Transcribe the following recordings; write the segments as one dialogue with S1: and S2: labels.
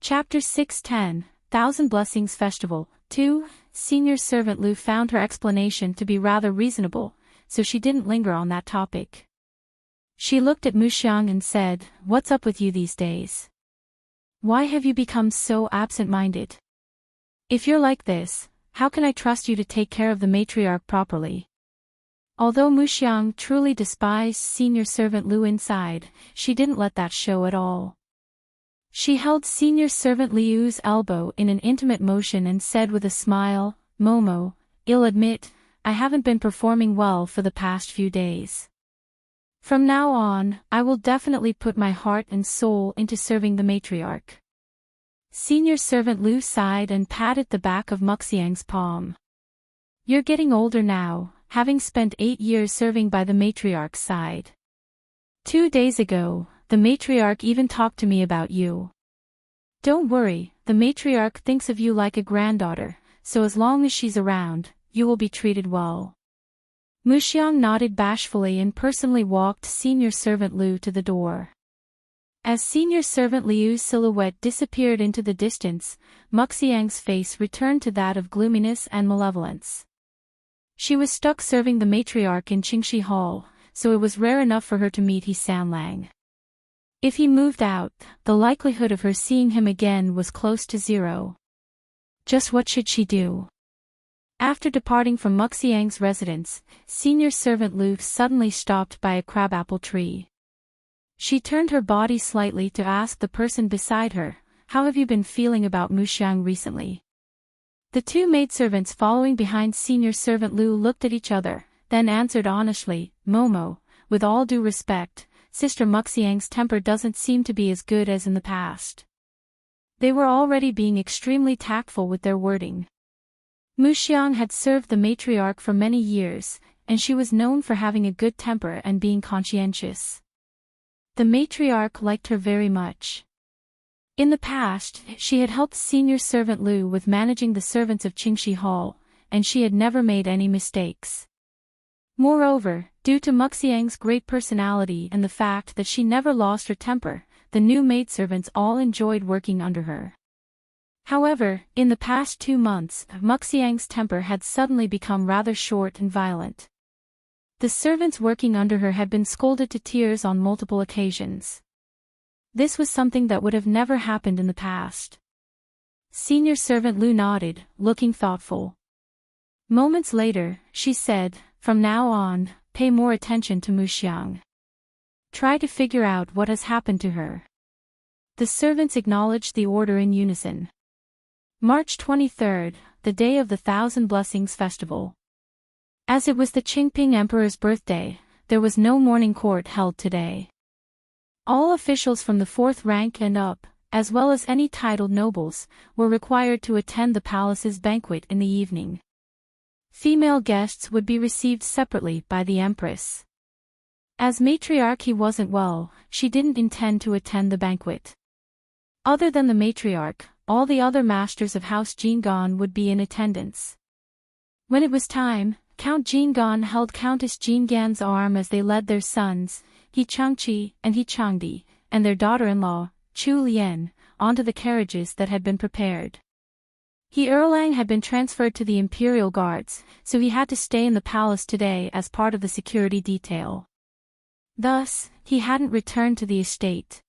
S1: Chapter 610, Thousand Blessings Festival. 2. Senior Servant Lu found her explanation to be rather reasonable, so she didn't linger on that topic. She looked at Muxiang and said, "What's up with you these days? Why have you become so absent-minded? If you're like this, how can I trust you to take care of the matriarch properly?" Although Muxiang truly despised Senior Servant Lu inside, she didn't let that show at all. She held Senior Servant Liu's elbow in an intimate motion and said with a smile, "Momo, I'll admit, I haven't been performing well for the past few days. From now on, I will definitely put my heart and soul into serving the matriarch." Senior Servant Lu sighed and patted the back of Muxiang's palm. "You're getting older now, having spent 8 years serving by the matriarch's side. 2 days ago, the matriarch even talked to me about you. Don't worry, the matriarch thinks of you like a granddaughter, so as long as she's around, you will be treated well." Muxiang nodded bashfully and personally walked Senior Servant Lu to the door. As Senior Servant Liu's silhouette disappeared into the distance, Muxiang's face returned to that of gloominess and malevolence. She was stuck serving the matriarch in Qingxi Hall, so it was rare enough for her to meet He Sanlang. If he moved out, the likelihood of her seeing him again was close to zero. Just what should she do? After departing from Muxiang's residence, Senior Servant Lu suddenly stopped by a crabapple tree. She turned her body slightly to ask the person beside her, "How have you been feeling about Muxiang recently?" The two maidservants following behind Senior Servant Lu looked at each other, then answered honestly, "Momo, with all due respect, Sister Muxiang's temper doesn't seem to be as good as in the past." They were already being extremely tactful with their wording. Muxiang had served the matriarch for many years, and she was known for having a good temper and being conscientious. The matriarch liked her very much. In the past, she had helped Senior Servant Lu with managing the servants of Qingxi Hall, and she had never made any mistakes. Moreover, due to Muxiang's great personality and the fact that she never lost her temper, the new maidservants all enjoyed working under her. However, in the past 2 months, Muxiang's temper had suddenly become rather short and violent. The servants working under her had been scolded to tears on multiple occasions. This was something that would have never happened in the past. Senior Servant Lu nodded, looking thoughtful. Moments later, she said, "From now on, pay more attention to Muxiang. Try to figure out what has happened to her." The servants acknowledged the order in unison. March 23rd, the day of the Thousand Blessings Festival. As it was the Qingping Emperor's birthday, there was no morning court held today. All officials from the 4th rank and up, as well as any titled nobles, were required to attend the palace's banquet in the evening. Female guests would be received separately by the Empress. As matriarch he wasn't well, she didn't intend to attend the banquet. Other than the matriarch, all the other masters of House Jingan would be in attendance. When it was time, Count Jingan held Countess Jingan's arm as they led their sons, He Changqi and He Changdi, and their daughter-in-law, Chu Lian, onto the carriages that had been prepared. He Erlang had been transferred to the Imperial Guards, so he had to stay in the palace today as part of the security detail. Thus, he hadn't returned to the estate.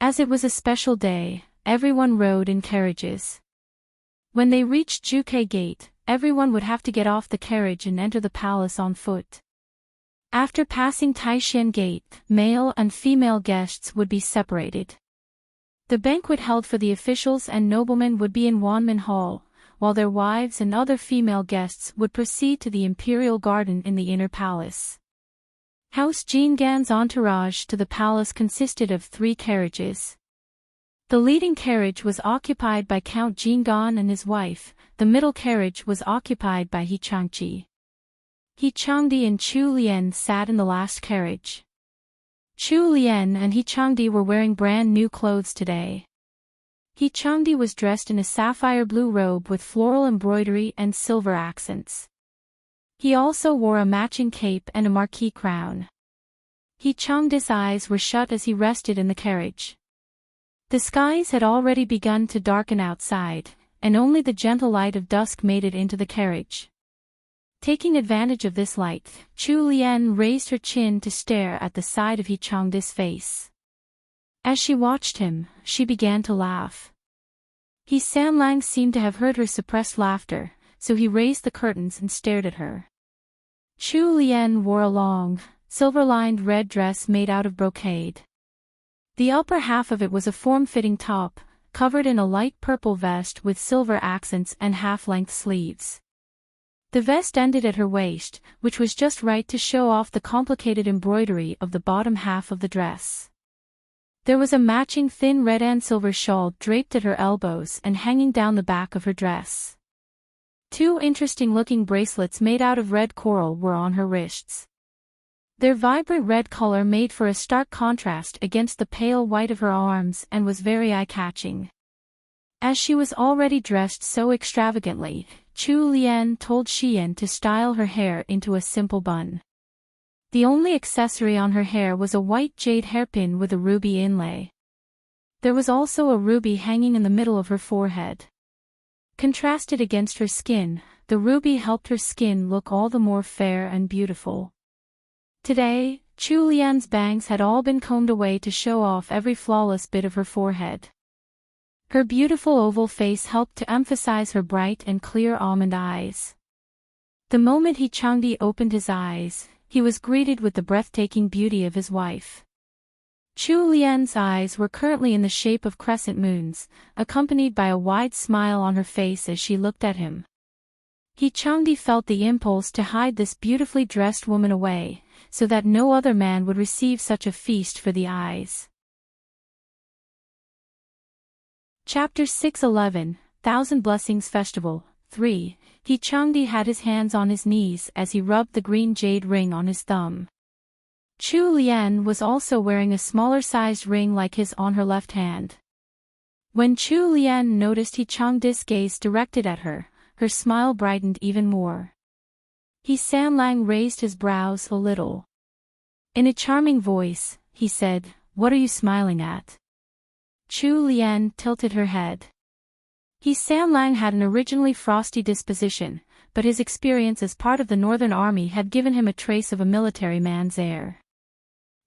S1: As it was a special day, everyone rode in carriages. When they reached Juke Gate, everyone would have to get off the carriage and enter the palace on foot. After passing Taishan Gate, male and female guests would be separated. The banquet held for the officials and noblemen would be in Wanmin Hall, while their wives and other female guests would proceed to the Imperial Garden in the inner palace. House Jingan's entourage to the palace consisted of 3 carriages. The leading carriage was occupied by Count Jingan and his wife, the middle carriage was occupied by He Changqi. He Changdi and Chu Lian sat in the last carriage. Chu Lian and He Changdi were wearing brand new clothes today. He Changdi was dressed in a sapphire blue robe with floral embroidery and silver accents. He also wore a matching cape and a marquise crown. He Changdi's eyes were shut as he rested in the carriage. The skies had already begun to darken outside, and only the gentle light of dusk made it into the carriage. Taking advantage of this light, Chu Lian raised her chin to stare at the side of He Changdi's face. As she watched him, she began to laugh. He Sanlang seemed to have heard her suppressed laughter, so he raised the curtains and stared at her. Chu Lian wore a long, silver-lined red dress made out of brocade. The upper half of it was a form-fitting top, covered in a light purple vest with silver accents and half-length sleeves. The vest ended at her waist, which was just right to show off the complicated embroidery of the bottom half of the dress. There was a matching thin red and silver shawl draped at her elbows and hanging down the back of her dress. Two interesting-looking bracelets made out of red coral were on her wrists. Their vibrant red color made for a stark contrast against the pale white of her arms and was very eye-catching. As she was already dressed so extravagantly, Chu Lian told Xian to style her hair into a simple bun. The only accessory on her hair was a white jade hairpin with a ruby inlay. There was also a ruby hanging in the middle of her forehead. Contrasted against her skin, the ruby helped her skin look all the more fair and beautiful. Today, Chu Lian's bangs had all been combed away to show off every flawless bit of her forehead. Her beautiful oval face helped to emphasize her bright and clear almond eyes. The moment He Changdi opened his eyes, he was greeted with the breathtaking beauty of his wife. Chu Lian's eyes were currently in the shape of crescent moons, accompanied by a wide smile on her face as she looked at him. He Changdi felt the impulse to hide this beautifully dressed woman away, so that no other man would receive such a feast for the eyes. Chapter 611, Thousand Blessings Festival, 3. He Changdi had his hands on his knees as he rubbed the green jade ring on his thumb. Chu Lian was also wearing a smaller-sized ring like his on her left hand. When Chu Lian noticed He Changdi's gaze directed at her, her smile brightened even more. He Sanlang raised his brows a little. In a charming voice, he said, "What are you smiling at?" Chu Lian tilted her head. He Sanlang had an originally frosty disposition, but his experience as part of the Northern Army had given him a trace of a military man's air.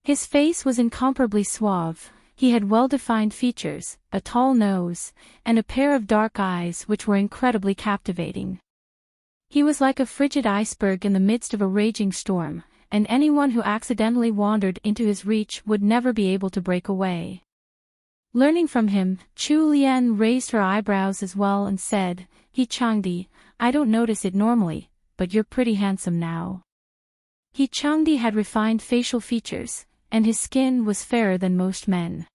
S1: His face was incomparably suave, he had well-defined features, a tall nose, and a pair of dark eyes which were incredibly captivating. He was like a frigid iceberg in the midst of a raging storm, and anyone who accidentally wandered into his reach would never be able to break away. Learning from him, Chu Lian raised her eyebrows as well and said, "He Changdi, I don't notice it normally, but you're pretty handsome now." He Changdi had refined facial features, and his skin was fairer than most men.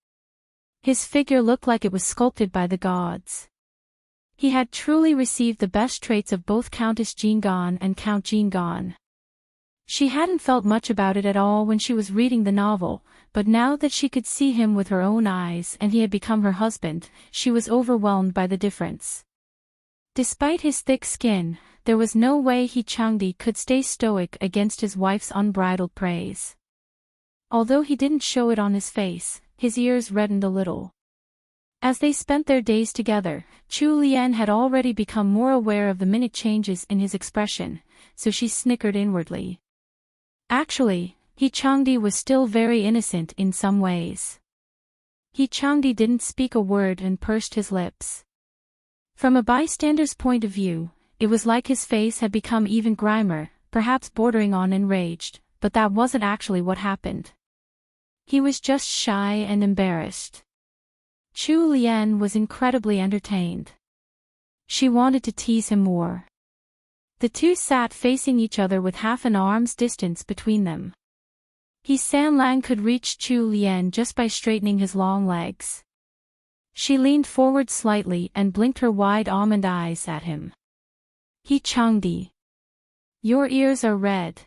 S1: His figure looked like it was sculpted by the gods. He had truly received the best traits of both Countess Jingan and Count Jingan. She hadn't felt much about it at all when she was reading the novel, but now that she could see him with her own eyes and he had become her husband, she was overwhelmed by the difference. Despite his thick skin, there was no way He Changdi could stay stoic against his wife's unbridled praise. Although he didn't show it on his face, his ears reddened a little. As they spent their days together, Chu Lian had already become more aware of the minute changes in his expression, so she snickered inwardly. Actually, He Changdi was still very innocent in some ways. He Changdi didn't speak a word and pursed his lips. From a bystander's point of view, it was like his face had become even grimmer, perhaps bordering on enraged, but that wasn't actually what happened. He was just shy and embarrassed. Chu Lian was incredibly entertained. She wanted to tease him more. The two sat facing each other with half an arm's distance between them. He Sanlang could reach Chu Lian just by straightening his long legs. She leaned forward slightly and blinked her wide almond eyes at him. "He Changdi, your ears are red."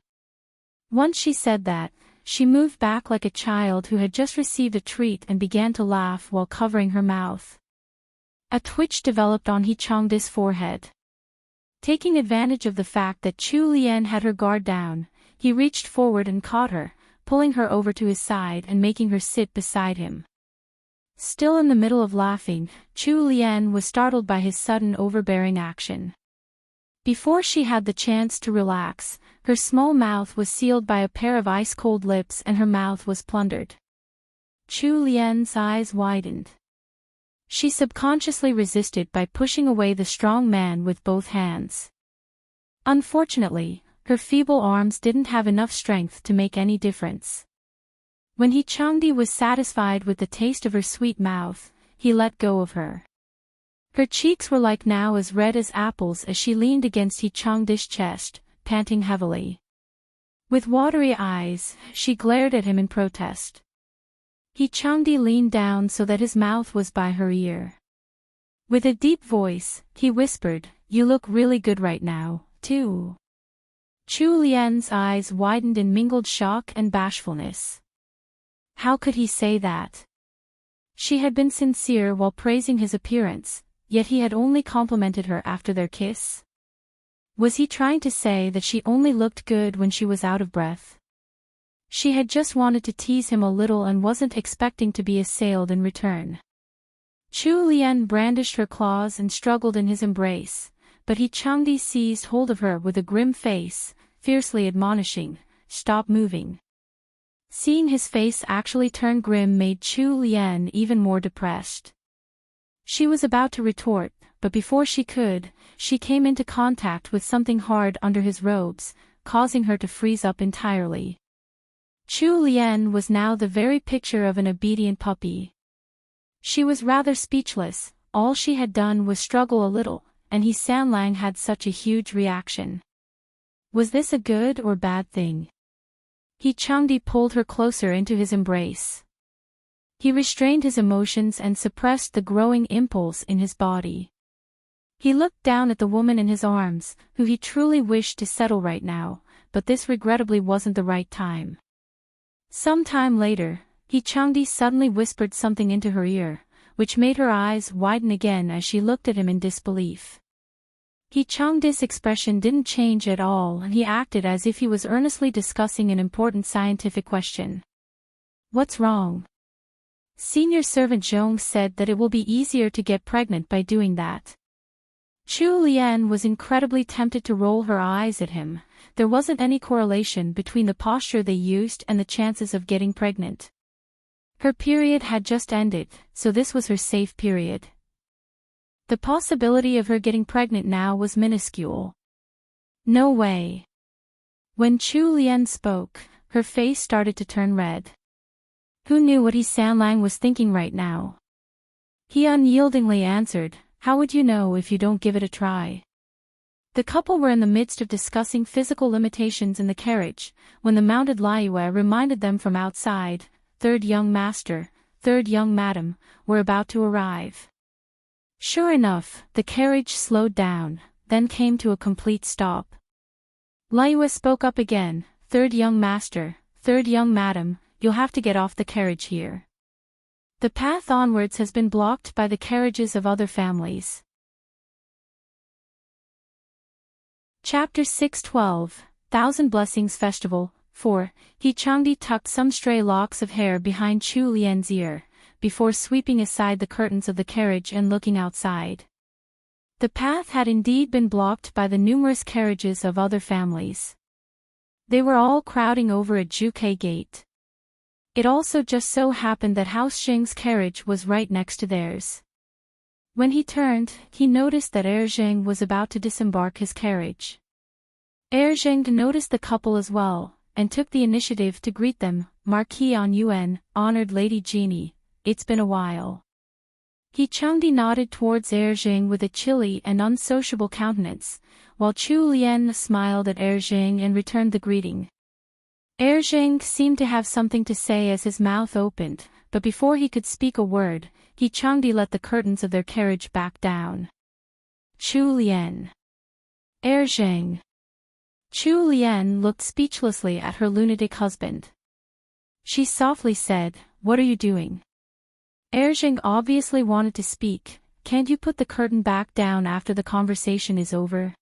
S1: Once she said that, she moved back like a child who had just received a treat and began to laugh while covering her mouth. A twitch developed on He Changdi's forehead. Taking advantage of the fact that Chu Lian had her guard down, he reached forward and caught her, pulling her over to his side and making her sit beside him. Still in the middle of laughing, Chu Lian was startled by his sudden overbearing action. Before she had the chance to relax, her small mouth was sealed by a pair of ice-cold lips and her mouth was plundered. Chu Lian's eyes widened. She subconsciously resisted by pushing away the strong man with both hands. Unfortunately, her feeble arms didn't have enough strength to make any difference. When He Changdi was satisfied with the taste of her sweet mouth, he let go of her. Her cheeks were like now as red as apples as she leaned against He Changdi's chest, panting heavily. With watery eyes, she glared at him in protest. He Changdi leaned down so that his mouth was by her ear. With a deep voice, he whispered, "You look really good right now, too." Chu Lian's eyes widened in mingled shock and bashfulness. How could he say that? She had been sincere while praising his appearance, yet he had only complimented her after their kiss. Was he trying to say that she only looked good when she was out of breath? She had just wanted to tease him a little and wasn't expecting to be assailed in return. Chu Lian brandished her claws and struggled in his embrace, but He Changdi seized hold of her with a grim face, fiercely admonishing, "Stop moving." Seeing his face actually turn grim made Chu Lian even more depressed. She was about to retort, but before she could, she came into contact with something hard under his robes, causing her to freeze up entirely. Chu Lian was now the very picture of an obedient puppy. She was rather speechless, all she had done was struggle a little, and He Sanlang had such a huge reaction. Was this a good or bad thing? He Changdi pulled her closer into his embrace. He restrained his emotions and suppressed the growing impulse in his body. He looked down at the woman in his arms, who he truly wished to settle right now, but this regrettably wasn't the right time. Some time later, He Changdi suddenly whispered something into her ear, which made her eyes widen again as she looked at him in disbelief. He Changdi's expression didn't change at all and he acted as if he was earnestly discussing an important scientific question. "What's wrong?" Senior servant Zhong said that it will be easier to get pregnant by doing that. Chu Lian was incredibly tempted to roll her eyes at him. There wasn't any correlation between the posture they used and the chances of getting pregnant. Her period had just ended, so this was her safe period. The possibility of her getting pregnant now was minuscule. No way. When Chu Lian spoke, her face started to turn red. Who knew what He Sanlang was thinking right now? He unyieldingly answered, "How would you know if you don't give it a try?" The couple were in the midst of discussing physical limitations in the carriage, when the mounted Liyue reminded them from outside, "Third young master, third young madam, were about to arrive." Sure enough, the carriage slowed down, then came to a complete stop. Liyue spoke up again, "Third young master, third young madam, you'll have to get off the carriage here. The path onwards has been blocked by the carriages of other families." Chapter 612, Thousand Blessings Festival, 4. He Changdi tucked some stray locks of hair behind Chu Lian's ear, before sweeping aside the curtains of the carriage and looking outside. The path had indeed been blocked by the numerous carriages of other families. They were all crowding over at Juke Gate. It also just so happened that House Xing's carriage was right next to theirs. When he turned, he noticed that Zheng was about to disembark his carriage. Zheng noticed the couple as well, and took the initiative to greet them. "Marquis An Yuan, honored Lady Jeannie, it's been a while." He Changdi nodded towards Zheng with a chilly and unsociable countenance, while Chu Lian smiled at Zheng and returned the greeting. Zheng seemed to have something to say as his mouth opened, but before he could speak a word, He Changdi let the curtains of their carriage back down. Chu Lian. Zheng. Chu Lian looked speechlessly at her lunatic husband. She softly said, "What are you doing?" Zheng obviously wanted to speak. "Can't you put the curtain back down after the conversation is over?"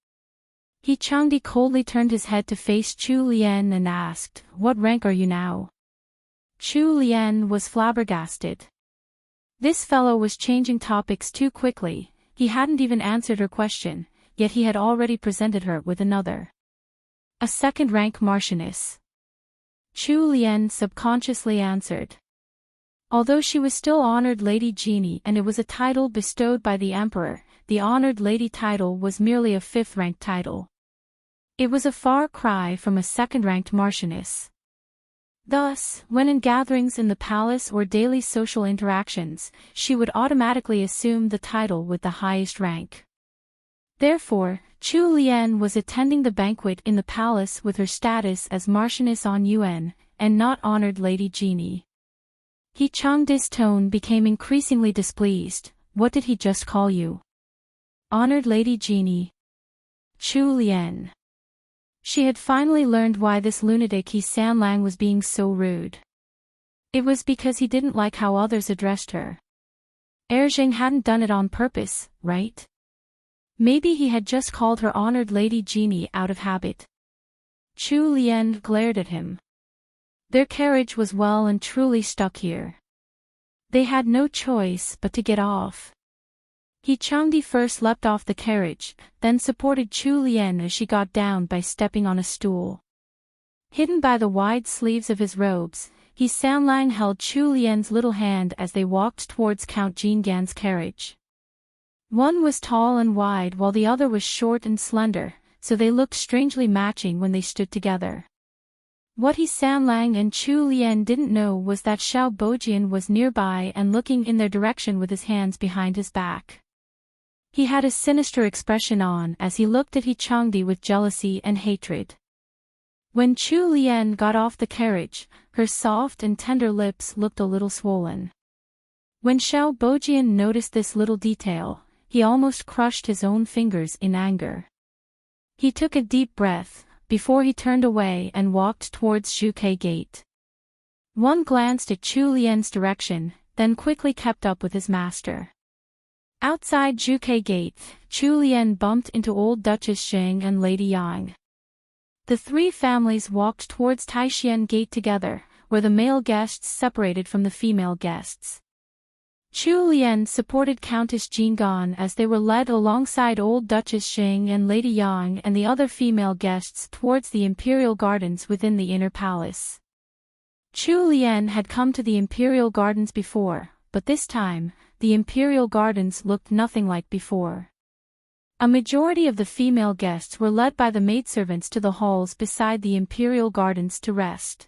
S1: He Changdi coldly turned his head to face Chu Lian and asked, "What rank are you now?" Chu Lian was flabbergasted. This fellow was changing topics too quickly. He hadn't even answered her question, yet he had already presented her with another. A second-rank Marchioness. Chu Lian subconsciously answered. Although she was still Honored Lady Genie and it was a title bestowed by the Emperor, the Honored Lady title was merely a fifth-ranked title. It was a far cry from a second-ranked Marchioness. Thus, when in gatherings in the palace or daily social interactions, she would automatically assume the title with the highest rank. Therefore, Chu Lian was attending the banquet in the palace with her status as Marchioness on Yuan, and not Honored Lady Genie. He Chang's tone became increasingly displeased. What did he just call you? Honored Lady Genie. Chu Lian. She had finally learned why this lunatic He Sanlang was being so rude. It was because he didn't like how others addressed her. Erjing hadn't done it on purpose, right? Maybe he had just called her Honored Lady Genie out of habit. Chu Lian glared at him. Their carriage was well and truly stuck here. They had no choice but to get off. He Changdi first leapt off the carriage, then supported Chu Lian as she got down by stepping on a stool. Hidden by the wide sleeves of his robes, He Sanlang held Chu Lian's little hand as they walked towards Count Jingan's carriage. One was tall and wide while the other was short and slender, so they looked strangely matching when they stood together. What He Sanlang and Chu Lian didn't know was that Xiao Bojian was nearby and looking in their direction with his hands behind his back. He had a sinister expression on as he looked at He Changdi with jealousy and hatred. When Chu Lian got off the carriage, her soft and tender lips looked a little swollen. When Xiao Bojian noticed this little detail, he almost crushed his own fingers in anger. He took a deep breath, before he turned away and walked towards Zhuke Gate. One glanced at Chu Lian's direction, then quickly kept up with his master. Outside Zhuke Gate, Chu Lian bumped into old Duchess Xing and Lady Yang. The three families walked towards Taishan Gate together, where the male guests separated from the female guests. Chu Lian supported Countess Jingan as they were led alongside old Duchess Xing and Lady Yang and the other female guests towards the imperial gardens within the inner palace. Chu Lian had come to the imperial gardens before, but this time, the imperial gardens looked nothing like before. A majority of the female guests were led by the maidservants to the halls beside the imperial gardens to rest.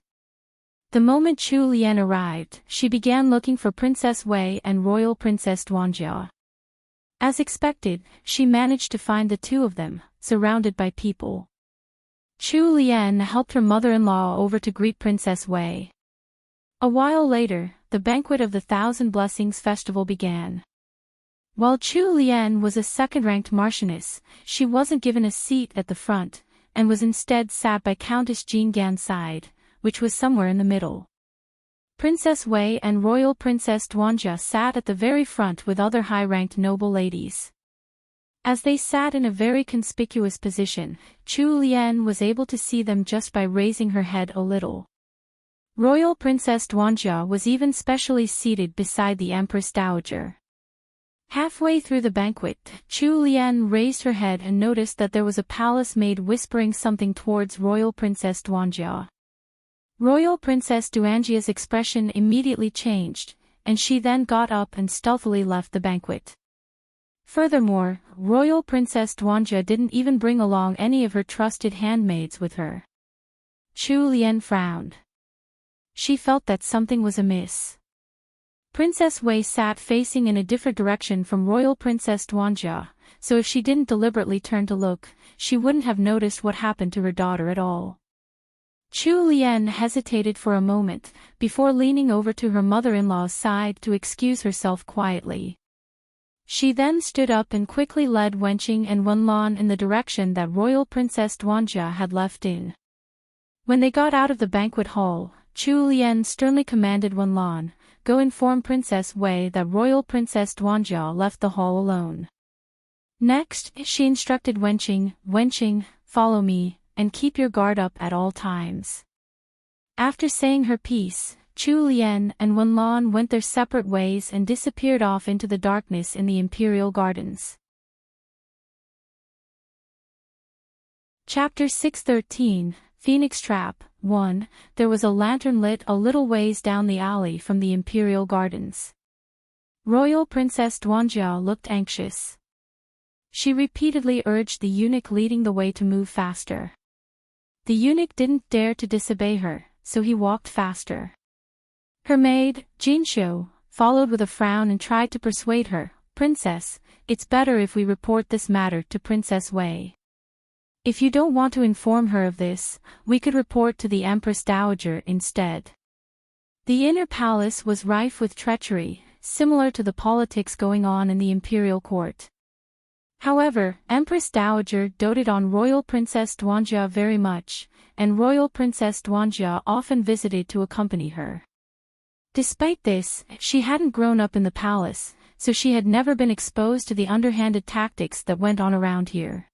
S1: The moment Chu Lian arrived, she began looking for Princess Wei and Royal Princess Duanjia. As expected, she managed to find the two of them, surrounded by people. Chu Lian helped her mother-in-law over to greet Princess Wei. A while later, the banquet of the Thousand Blessings festival began. While Chu Lian was a second-ranked Marchioness, she wasn't given a seat at the front, and was instead sat by Countess Jingan's side, which was somewhere in the middle. Princess Wei and Royal Princess Duanjia sat at the very front with other high-ranked noble ladies. As they sat in a very conspicuous position, Chu Lian was able to see them just by raising her head a little. Royal Princess Duanjia was even specially seated beside the Empress Dowager. Halfway through the banquet, Chu Lian raised her head and noticed that there was a palace maid whispering something towards Royal Princess Duanjia. Royal Princess Duanjia's expression immediately changed, and she then got up and stealthily left the banquet. Furthermore, Royal Princess Duanjia didn't even bring along any of her trusted handmaids with her. Chu Lian frowned. She felt that something was amiss. Princess Wei sat facing in a different direction from Royal Princess Duanjia, so if she didn't deliberately turn to look, she wouldn't have noticed what happened to her daughter at all. Chu Lian hesitated for a moment, before leaning over to her mother-in-law's side to excuse herself quietly. She then stood up and quickly led Wenqing and Wenlan in the direction that Royal Princess Duanjia had left in. When they got out of the banquet hall, Chu Lian sternly commanded Wenlan, "Go inform Princess Wei that Royal Princess Duanjia left the hall alone." Next, she instructed Wenqing, "Wenqing, follow me, and keep your guard up at all times." After saying her piece, Chu Lian and Wenlan went their separate ways and disappeared off into the darkness in the Imperial Gardens. Chapter 613, Phoenix Trap. 1. There was a lantern lit a little ways down the alley from the Imperial Gardens. Royal Princess Duanjia looked anxious. She repeatedly urged the eunuch leading the way to move faster. The eunuch didn't dare to disobey her, so he walked faster. Her maid, Jinxiu, followed with a frown and tried to persuade her, "Princess, it's better if we report this matter to Princess Wei. If you don't want to inform her of this, we could report to the Empress Dowager instead." The inner palace was rife with treachery, similar to the politics going on in the imperial court. However, Empress Dowager doted on Royal Princess Duanjia very much, and Royal Princess Duanjia often visited to accompany her. Despite this, she hadn't grown up in the palace, so she had never been exposed to the underhanded tactics that went on around here.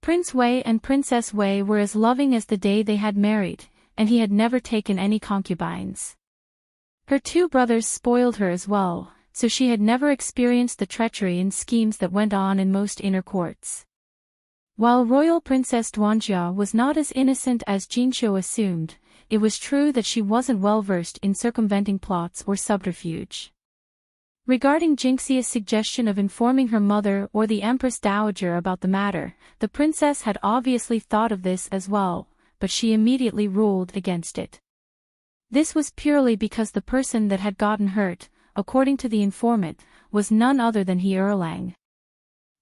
S1: Prince Wei and Princess Wei were as loving as the day they had married, and he had never taken any concubines. Her two brothers spoiled her as well, so she had never experienced the treachery and schemes that went on in most inner courts. While Royal Princess Duanjia was not as innocent as Jinxiu assumed, it was true that she wasn't well versed in circumventing plots or subterfuge. Regarding Jinxia's suggestion of informing her mother or the Empress Dowager about the matter, the princess had obviously thought of this as well, but she immediately ruled against it. This was purely because the person that had gotten hurt, according to the informant, was none other than He Erlang.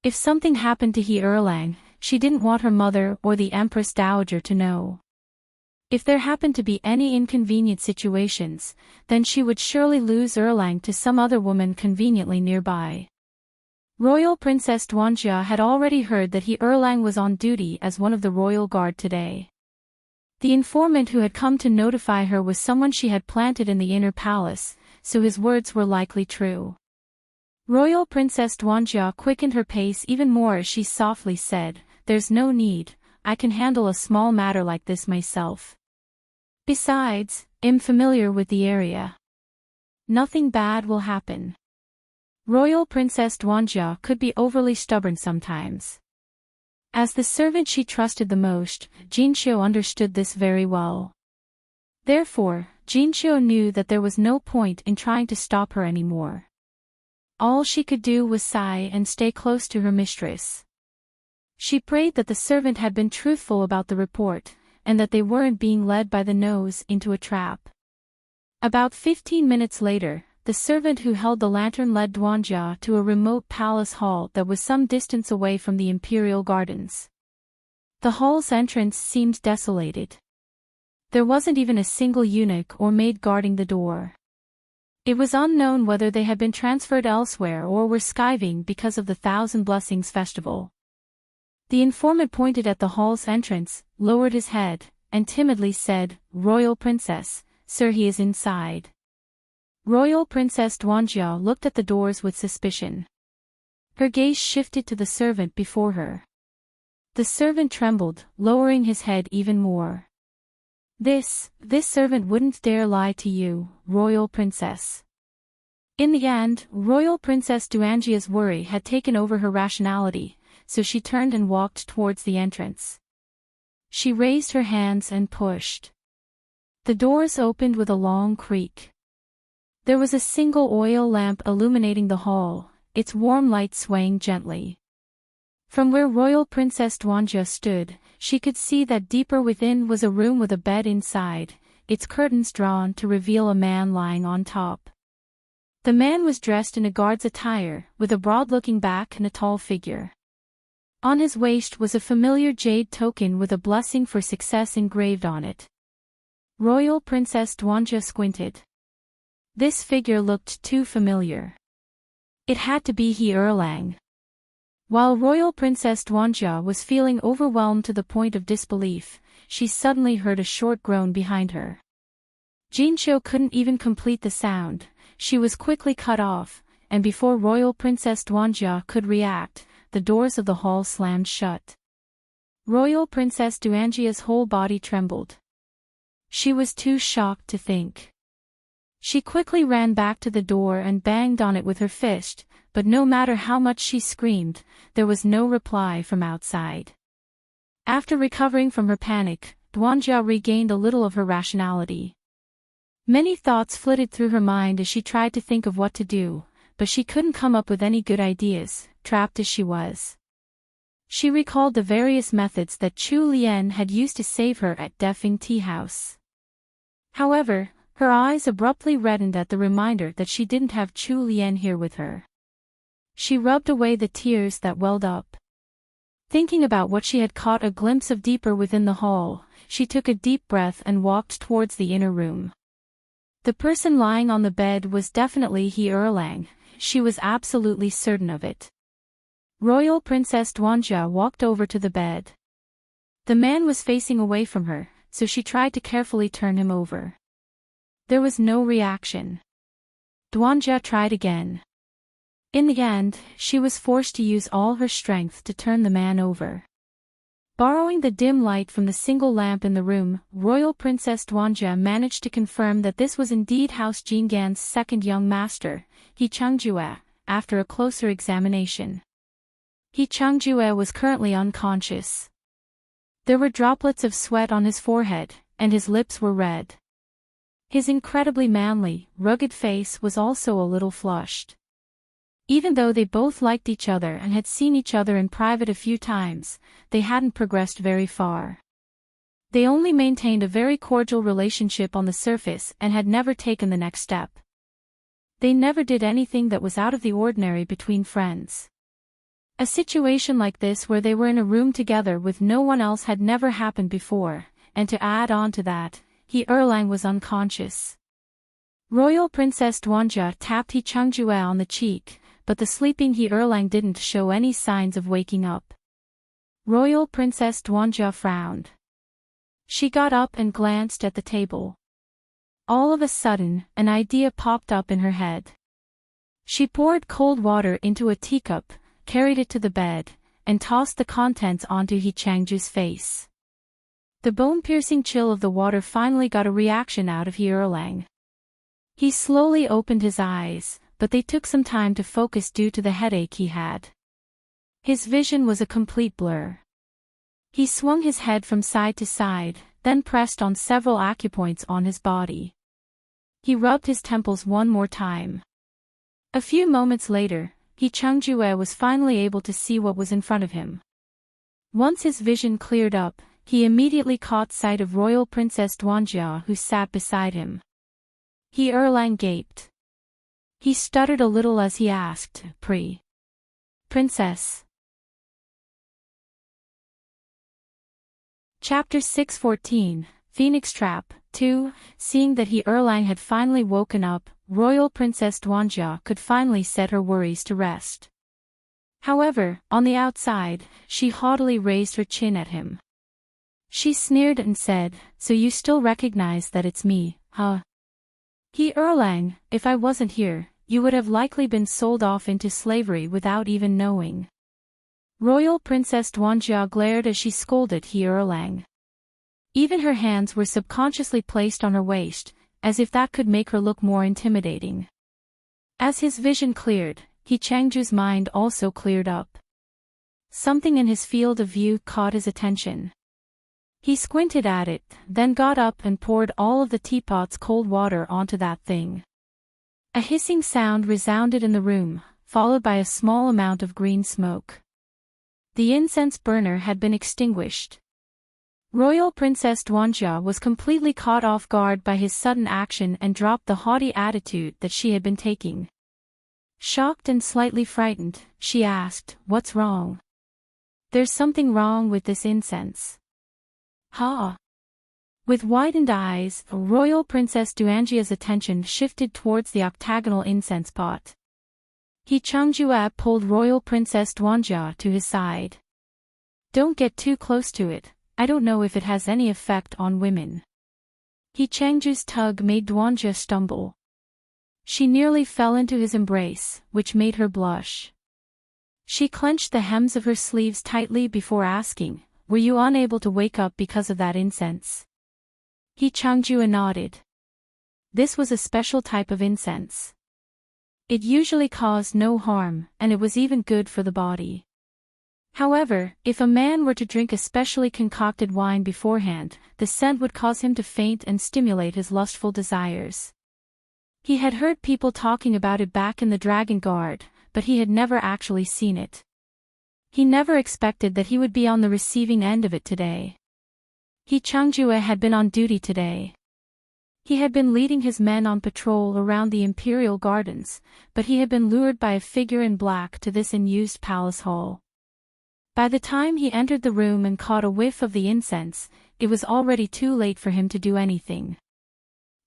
S1: If something happened to He Erlang, she didn't want her mother or the Empress Dowager to know. If there happened to be any inconvenient situations, then she would surely lose Erlang to some other woman conveniently nearby. Royal Princess Duanjia had already heard that He Erlang was on duty as one of the royal guard today. The informant who had come to notify her was someone she had planted in the inner palace, so his words were likely true. Royal Princess Duanjia quickened her pace even more as she softly said, "There's no need, I can handle a small matter like this myself. Besides, I'm familiar with the area. Nothing bad will happen." Royal Princess Duanjia could be overly stubborn sometimes. As the servant she trusted the most, Jinxiu understood this very well. Therefore, Jinxiu knew that there was no point in trying to stop her anymore. All she could do was sigh and stay close to her mistress. She prayed that the servant had been truthful about the report, and that they weren't being led by the nose into a trap. About 15 minutes later, the servant who held the lantern led Duanjia to a remote palace hall that was some distance away from the Imperial Gardens. The hall's entrance seemed desolated. There wasn't even a single eunuch or maid guarding the door. It was unknown whether they had been transferred elsewhere or were skiving because of the Thousand Blessings festival. The informant pointed at the hall's entrance, lowered his head, and timidly said, "Royal Princess, sir, he is inside." Royal Princess Duanjia looked at the doors with suspicion. Her gaze shifted to the servant before her. The servant trembled, lowering his head even more. This servant wouldn't dare lie to you, Royal Princess." In the end, Royal Princess Duanjia's worry had taken over her rationality, so she turned and walked towards the entrance. She raised her hands and pushed. The doors opened with a long creak. There was a single oil lamp illuminating the hall, its warm light swaying gently. From where Royal Princess Duanjia stood, she could see that deeper within was a room with a bed inside, its curtains drawn to reveal a man lying on top. The man was dressed in a guard's attire, with a broad-looking back and a tall figure. On his waist was a familiar jade token with a blessing for success engraved on it. Royal Princess Duanjia squinted. This figure looked too familiar. It had to be He Erlang. While Royal Princess Duanjia was feeling overwhelmed to the point of disbelief, she suddenly heard a short groan behind her. Jinxiu couldn't even complete the sound, she was quickly cut off, and before Royal Princess Duanjia could react, the doors of the hall slammed shut. Royal Princess Duanjia's whole body trembled. She was too shocked to think. She quickly ran back to the door and banged on it with her fist, but no matter how much she screamed, there was no reply from outside. After recovering from her panic, Duanjia regained a little of her rationality. Many thoughts flitted through her mind as she tried to think of what to do, but she couldn't come up with any good ideas, trapped as she was. She recalled the various methods that Chu Lian had used to save her at Defing Tea House. However, her eyes abruptly reddened at the reminder that she didn't have Chu Lian here with her. She rubbed away the tears that welled up. Thinking about what she had caught a glimpse of deeper within the hall, she took a deep breath and walked towards the inner room. The person lying on the bed was definitely He Erlang, she was absolutely certain of it. Royal Princess Duanjia walked over to the bed. The man was facing away from her, so she tried to carefully turn him over. There was no reaction. Duanjia tried again. In the end, she was forced to use all her strength to turn the man over. Borrowing the dim light from the single lamp in the room, Royal Princess Duanjia managed to confirm that this was indeed House Jinggan's second young master, He Changjue, after a closer examination. He Changjue was currently unconscious. There were droplets of sweat on his forehead, and his lips were red. His incredibly manly, rugged face was also a little flushed. Even though they both liked each other and had seen each other in private a few times, they hadn't progressed very far. They only maintained a very cordial relationship on the surface and had never taken the next step. They never did anything that was out of the ordinary between friends. A situation like this where they were in a room together with no one else had never happened before, and to add on to that, He Erlang was unconscious. Royal Princess Duanjia tapped He Changjue on the cheek, but the sleeping He Erlang didn't show any signs of waking up. Royal Princess Duanjia frowned. She got up and glanced at the table. All of a sudden, an idea popped up in her head. She poured cold water into a teacup, carried it to the bed, and tossed the contents onto He Changju's face. The bone-piercing chill of the water finally got a reaction out of He Erlang. He slowly opened his eyes, but they took some time to focus due to the headache he had. His vision was a complete blur. He swung his head from side to side, then pressed on several acupoints on his body. He rubbed his temples one more time. A few moments later, He Changjue was finally able to see what was in front of him. Once his vision cleared up, he immediately caught sight of Royal Princess Duanjia who sat beside him. He Erlang gaped. He stuttered a little as he asked, Princess. Chapter 614, Phoenix Trap, 2. Seeing that He Erlang had finally woken up, Royal Princess Duanjia could finally set her worries to rest. However, on the outside, she haughtily raised her chin at him. She sneered and said, "So you still recognize that it's me, huh? He Erlang, if I wasn't here, you would have likely been sold off into slavery without even knowing." Royal Princess Duanjia glared as she scolded He Erlang. Even her hands were subconsciously placed on her waist, as if that could make her look more intimidating. As his vision cleared, He Changju's mind also cleared up. Something in his field of view caught his attention. He squinted at it, then got up and poured all of the teapot's cold water onto that thing. A hissing sound resounded in the room, followed by a small amount of green smoke. The incense burner had been extinguished. Royal Princess Duanjia was completely caught off guard by his sudden action and dropped the haughty attitude that she had been taking. Shocked and slightly frightened, she asked, "What's wrong?" "There's something wrong with this incense." "Ha!" With widened eyes, Royal Princess Duanjia's attention shifted towards the octagonal incense pot. He Changjue pulled Royal Princess Duanjia to his side. "Don't get too close to it, I don't know if it has any effect on women." He Changju's tug made Duanjia stumble. She nearly fell into his embrace, which made her blush. She clenched the hems of her sleeves tightly before asking, "Were you unable to wake up because of that incense?" He Changjue nodded. This was a special type of incense. It usually caused no harm, and it was even good for the body. However, if a man were to drink a specially concocted wine beforehand, the scent would cause him to faint and stimulate his lustful desires. He had heard people talking about it back in the Dragon Guard, but he had never actually seen it. He never expected that he would be on the receiving end of it today. Changjue had been on duty today. He had been leading his men on patrol around the Imperial Gardens, but he had been lured by a figure in black to this unused palace hall. By the time he entered the room and caught a whiff of the incense, it was already too late for him to do anything.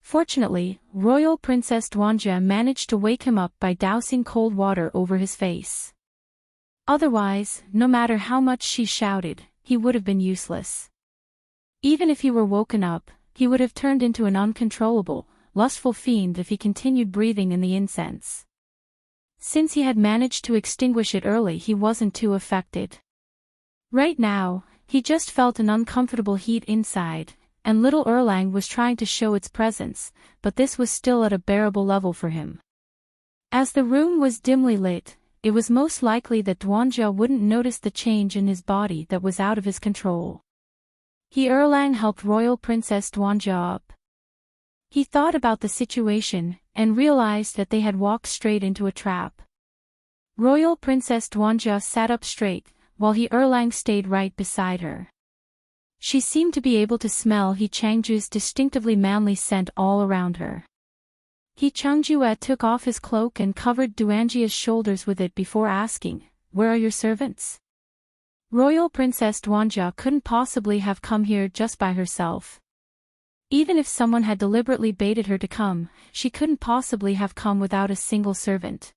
S1: Fortunately, Royal Princess Duanjia managed to wake him up by dousing cold water over his face. Otherwise, no matter how much she shouted, he would have been useless. Even if he were woken up, he would have turned into an uncontrollable, lustful fiend if he continued breathing in the incense. Since he had managed to extinguish it early, he wasn't too affected. Right now, he just felt an uncomfortable heat inside, and little Erlang was trying to show its presence, but this was still at a bearable level for him. As the room was dimly lit, it was most likely that Duanjia wouldn't notice the change in his body that was out of his control. Erlang helped Royal Princess Duanjia up. He thought about the situation, and realized that they had walked straight into a trap. Royal Princess Duanjia sat up straight, while Erlang stayed right beside her. She seemed to be able to smell Changju's distinctively manly scent all around her. Changjue took off his cloak and covered Duanjia's shoulders with it before asking, "Where are your servants?" Royal Princess Duanjia couldn't possibly have come here just by herself. Even if someone had deliberately baited her to come, she couldn't possibly have come without a single servant.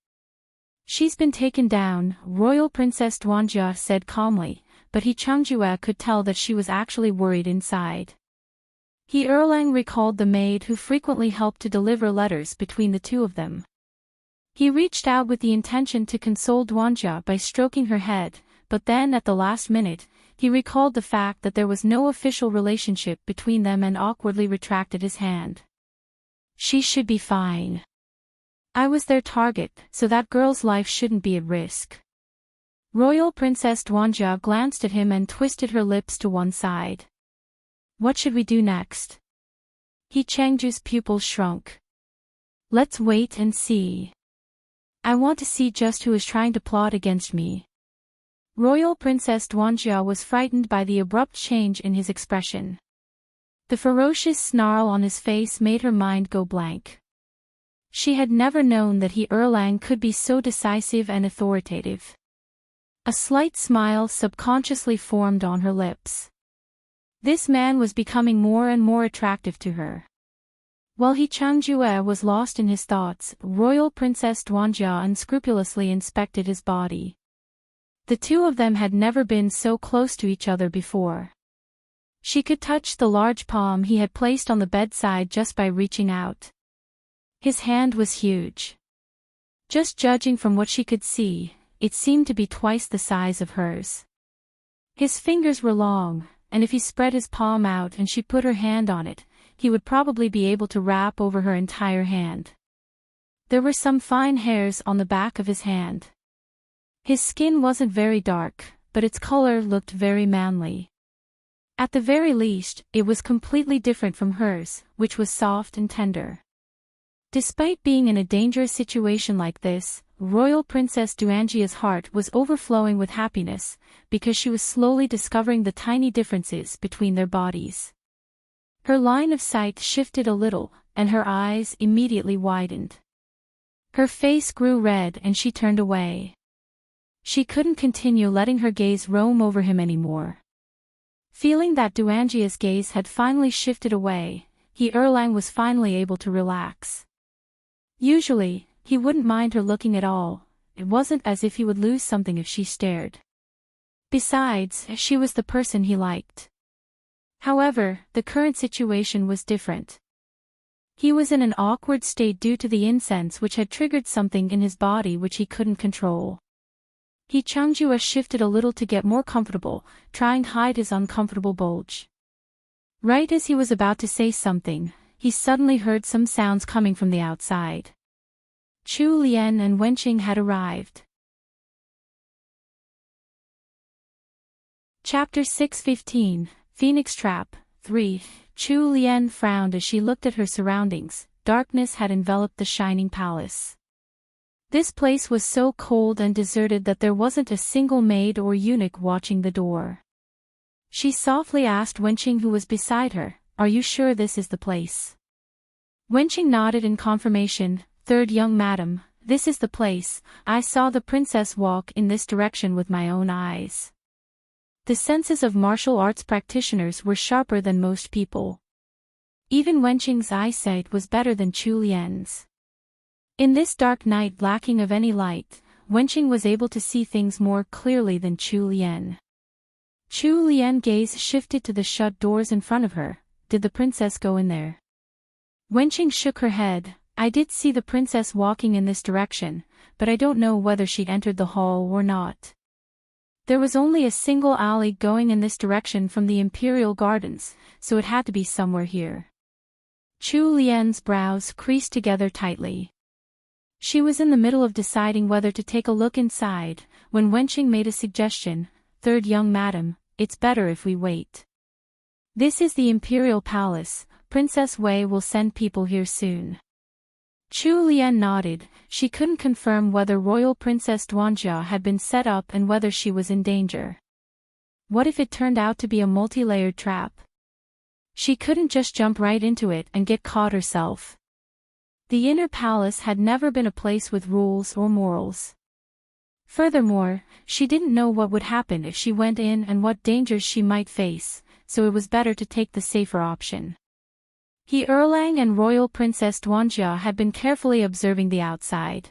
S1: "She's been taken down," Royal Princess Duanjia said calmly, but Changjue could tell that she was actually worried inside. Erlang recalled the maid who frequently helped to deliver letters between the two of them. He reached out with the intention to console Duanjia by stroking her head, but then at the last minute, he recalled the fact that there was no official relationship between them and awkwardly retracted his hand. "She should be fine. I was their target, so that girl's life shouldn't be at risk." Royal Princess Duanjia glanced at him and twisted her lips to one side. "What should we do next?" Changju's pupils shrunk. "Let's wait and see. I want to see just who is trying to plot against me." Royal Princess Duanjia was frightened by the abrupt change in his expression. The ferocious snarl on his face made her mind go blank. She had never known that Erlang could be so decisive and authoritative. A slight smile subconsciously formed on her lips. This man was becoming more and more attractive to her. While Changjue was lost in his thoughts, Royal Princess Duanjia unscrupulously inspected his body. The two of them had never been so close to each other before. She could touch the large palm he had placed on the bedside just by reaching out. His hand was huge. Just judging from what she could see, it seemed to be twice the size of hers. His fingers were long, and if he spread his palm out and she put her hand on it, he would probably be able to wrap over her entire hand. There were some fine hairs on the back of his hand. His skin wasn't very dark, but its color looked very manly. At the very least, it was completely different from hers, which was soft and tender. Despite being in a dangerous situation like this, Royal Princess Duanjia's heart was overflowing with happiness, because she was slowly discovering the tiny differences between their bodies. Her line of sight shifted a little, and her eyes immediately widened. Her face grew red and she turned away. She couldn't continue letting her gaze roam over him anymore. Feeling that Duanjia's gaze had finally shifted away, Erlang was finally able to relax. Usually, he wouldn't mind her looking at all. It wasn't as if he would lose something if she stared. Besides, she was the person he liked. However, the current situation was different. He was in an awkward state due to the incense which had triggered something in his body which he couldn't control. Changjue shifted a little to get more comfortable, trying to hide his uncomfortable bulge. Right as he was about to say something, he suddenly heard some sounds coming from the outside. Chu Lian and Wenqing had arrived. Chapter 615, Phoenix Trap, 3. Chu Lian frowned as she looked at her surroundings. Darkness had enveloped the shining palace. This place was so cold and deserted that there wasn't a single maid or eunuch watching the door. She softly asked Wenqing, who was beside her, "Are you sure this is the place?" Wenqing nodded in confirmation. "Third young madam, this is the place. I saw the princess walk in this direction with my own eyes." The senses of martial arts practitioners were sharper than most people. Even Wenqing's eyesight was better than Chu Lian's. In this dark night lacking of any light, Wenqing was able to see things more clearly than Chu Lian. Chu Lian's gaze shifted to the shut doors in front of her. Did the princess go in there? Wenqing shook her head. "I did see the princess walking in this direction, but I don't know whether she entered the hall or not. There was only a single alley going in this direction from the Imperial Gardens, so it had to be somewhere here." Chu Lian's brows creased together tightly. She was in the middle of deciding whether to take a look inside, when Wenqing made a suggestion. "Third young madam, it's better if we wait. This is the Imperial Palace. Princess Wei will send people here soon." Chu Lian nodded. She couldn't confirm whether Royal Princess Duanjia had been set up and whether she was in danger. What if it turned out to be a multi-layered trap? She couldn't just jump right into it and get caught herself. The inner palace had never been a place with rules or morals. Furthermore, she didn't know what would happen if she went in and what dangers she might face, so it was better to take the safer option. He Erlang and Royal Princess Duanjia had been carefully observing the outside.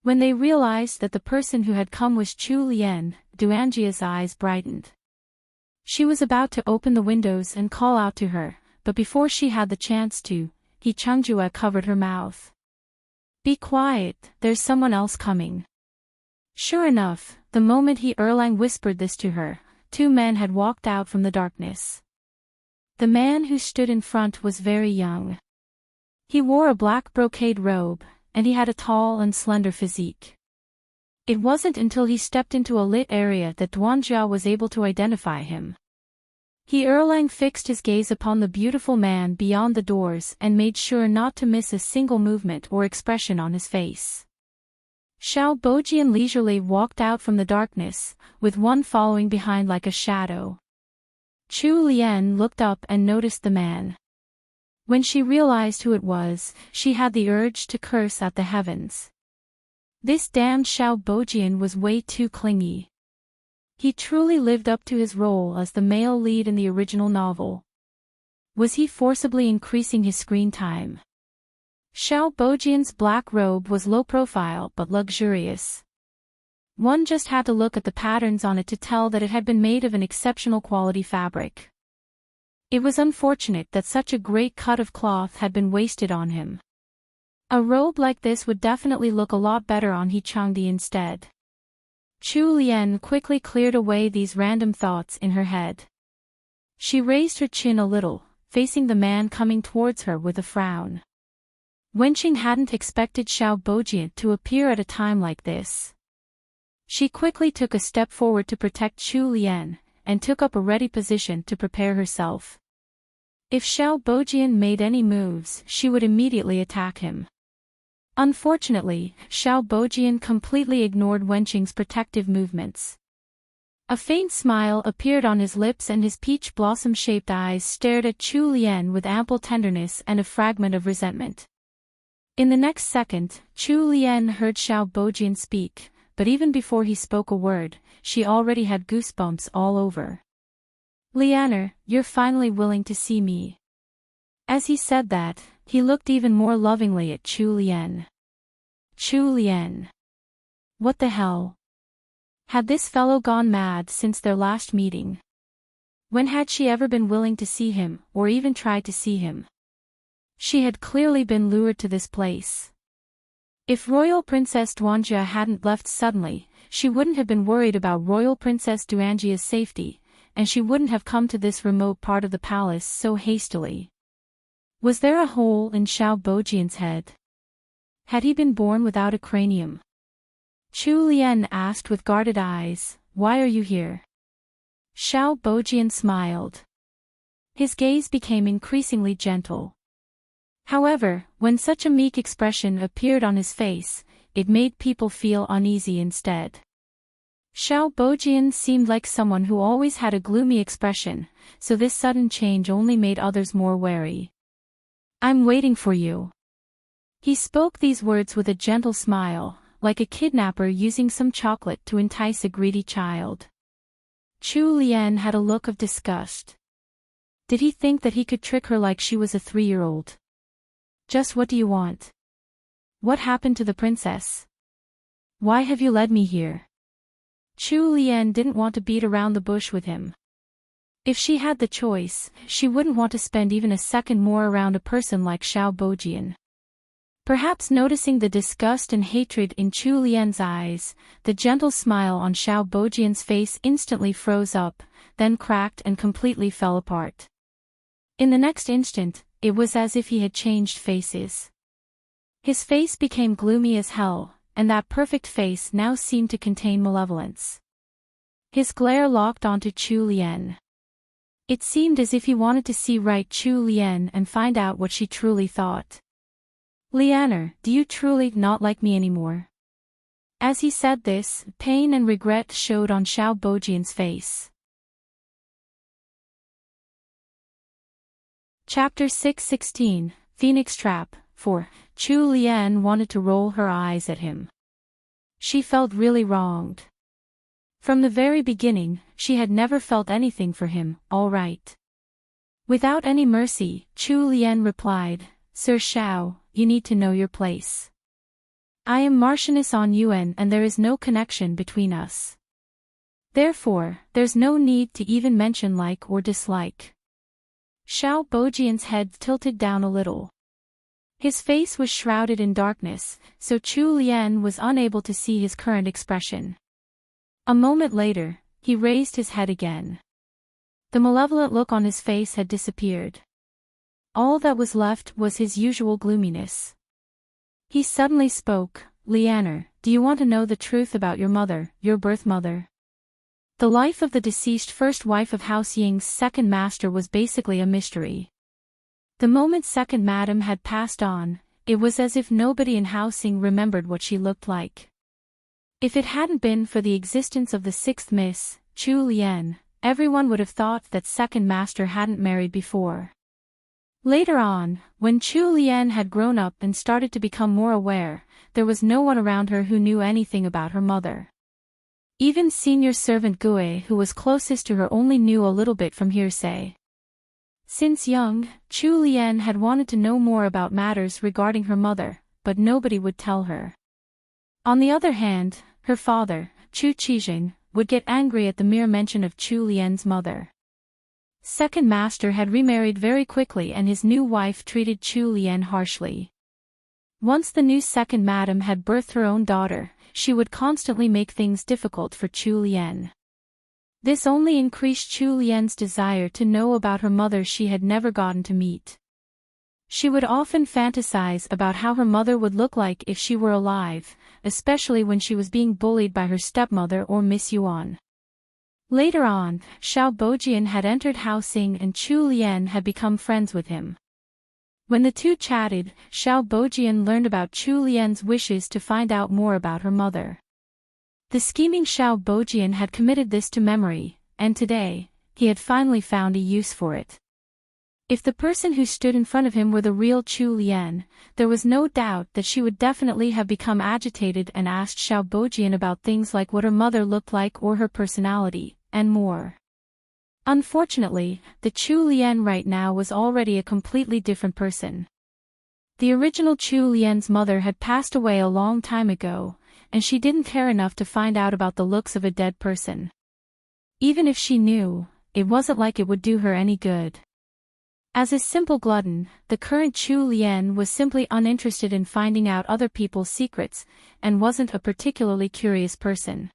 S1: When they realized that the person who had come was Chu Lian, Duanjia's eyes brightened. She was about to open the windows and call out to her, but before she had the chance to, He Changjue covered her mouth. "Be quiet, there's someone else coming." Sure enough, the moment He Erlang whispered this to her, two men had walked out from the darkness. The man who stood in front was very young. He wore a black brocade robe, and he had a tall and slender physique. It wasn't until he stepped into a lit area that Duanjia was able to identify him. He Erlang fixed his gaze upon the beautiful man beyond the doors and made sure not to miss a single movement or expression on his face. Xiao Bojian leisurely walked out from the darkness, with one following behind like a shadow. Chu Lian looked up and noticed the man. When she realized who it was, she had the urge to curse at the heavens. This damned Xiao Bojian was way too clingy. He truly lived up to his role as the male lead in the original novel. Was he forcibly increasing his screen time? Xiao Bojian's black robe was low profile but luxurious. One just had to look at the patterns on it to tell that it had been made of an exceptional quality fabric. It was unfortunate that such a great cut of cloth had been wasted on him. A robe like this would definitely look a lot better on He Changdi instead. Chu Lian quickly cleared away these random thoughts in her head. She raised her chin a little, facing the man coming towards her with a frown. Wenqing hadn't expected Xiao Bojian to appear at a time like this. She quickly took a step forward to protect Chu Lian, and took up a ready position to prepare herself. If Xiao Bojian made any moves, she would immediately attack him. Unfortunately, Xiao Bojian completely ignored Wenqing's protective movements. A faint smile appeared on his lips and his peach blossom-shaped eyes stared at Chu Lian with ample tenderness and a fragment of resentment. In the next second, Chu Lian heard Xiao Bojian speak, but even before he spoke a word, she already had goosebumps all over. "Lianer, you're finally willing to see me." As he said that, he looked even more lovingly at Chu Lian. Chu Lian. What the hell? Had this fellow gone mad since their last meeting? When had she ever been willing to see him, or even tried to see him? She had clearly been lured to this place. If Royal Princess Duanjia hadn't left suddenly, she wouldn't have been worried about Royal Princess Duanjia's safety, and she wouldn't have come to this remote part of the palace so hastily. Was there a hole in Xiao Bojian's head? Had he been born without a cranium? Chu Lian asked with guarded eyes, "Why are you here?" Xiao Bojian smiled. His gaze became increasingly gentle. However, when such a meek expression appeared on his face, it made people feel uneasy instead. Xiao Bojian seemed like someone who always had a gloomy expression, so this sudden change only made others more wary. "I'm waiting for you." He spoke these words with a gentle smile, like a kidnapper using some chocolate to entice a greedy child. Chu Lian had a look of disgust. Did he think that he could trick her like she was a 3-year-old? "Just what do you want? What happened to the princess? Why have you led me here?" Chu Lian didn't want to beat around the bush with him. If she had the choice, she wouldn't want to spend even a second more around a person like Xiao Bojian. Perhaps noticing the disgust and hatred in Chu Lian's eyes, the gentle smile on Xiao Bojian's face instantly froze up, then cracked and completely fell apart. In the next instant, it was as if he had changed faces. His face became gloomy as hell, and that perfect face now seemed to contain malevolence. His glare locked onto Chu Lian. It seemed as if he wanted to see right Chu Lian and find out what she truly thought. "Lianer, do you truly not like me anymore?" As he said this, pain and regret showed on Xiao Bojian's face. Chapter 616, Phoenix Trap. 4. Chu Lian wanted to roll her eyes at him. She felt really wronged. From the very beginning, she had never felt anything for him, all right. Without any mercy, Chu Lian replied, "Sir Xiao, you need to know your place. I am Marchioness on Yuan and there is no connection between us. Therefore, there's no need to even mention like or dislike." Xiao Bojian's head tilted down a little. His face was shrouded in darkness, so Chu Lian was unable to see his current expression. A moment later, he raised his head again. The malevolent look on his face had disappeared. All that was left was his usual gloominess. He suddenly spoke, "Lianer, do you want to know the truth about your mother, your birth mother?" The life of the deceased first wife of House Ying's second master was basically a mystery. The moment second madam had passed on, it was as if nobody in House Ying remembered what she looked like. If it hadn't been for the existence of the sixth Miss, Chu Lian, everyone would have thought that second master hadn't married before. Later on, when Chu Lian had grown up and started to become more aware, there was no one around her who knew anything about her mother. Even senior servant Gue, who was closest to her, only knew a little bit from hearsay. Since young, Chu Lian had wanted to know more about matters regarding her mother, but nobody would tell her. On the other hand, her father, Chu Qijing, would get angry at the mere mention of Chu Lian's mother. Second master had remarried very quickly and his new wife treated Chu Lian harshly. Once the new second madam had birthed her own daughter, she would constantly make things difficult for Chu Lian. This only increased Chu Lian's desire to know about her mother she had never gotten to meet. She would often fantasize about how her mother would look like if she were alive, especially when she was being bullied by her stepmother or Miss Yuan. Later on, Xiao Bojian had entered House Ying and Chu Lian had become friends with him. When the two chatted, Xiao Bojian learned about Chu Lian's wishes to find out more about her mother. The scheming Xiao Bojian had committed this to memory, and today, he had finally found a use for it. If the person who stood in front of him were the real Chu Lian, there was no doubt that she would definitely have become agitated and asked Xiao Bojian about things like what her mother looked like or her personality, and more. Unfortunately, the Chu Lian right now was already a completely different person. The original Chu Lian's mother had passed away a long time ago, and she didn't care enough to find out about the looks of a dead person. Even if she knew, it wasn't like it would do her any good. As a simple glutton, the current Chu Lian was simply uninterested in finding out other people's secrets, and wasn't a particularly curious person.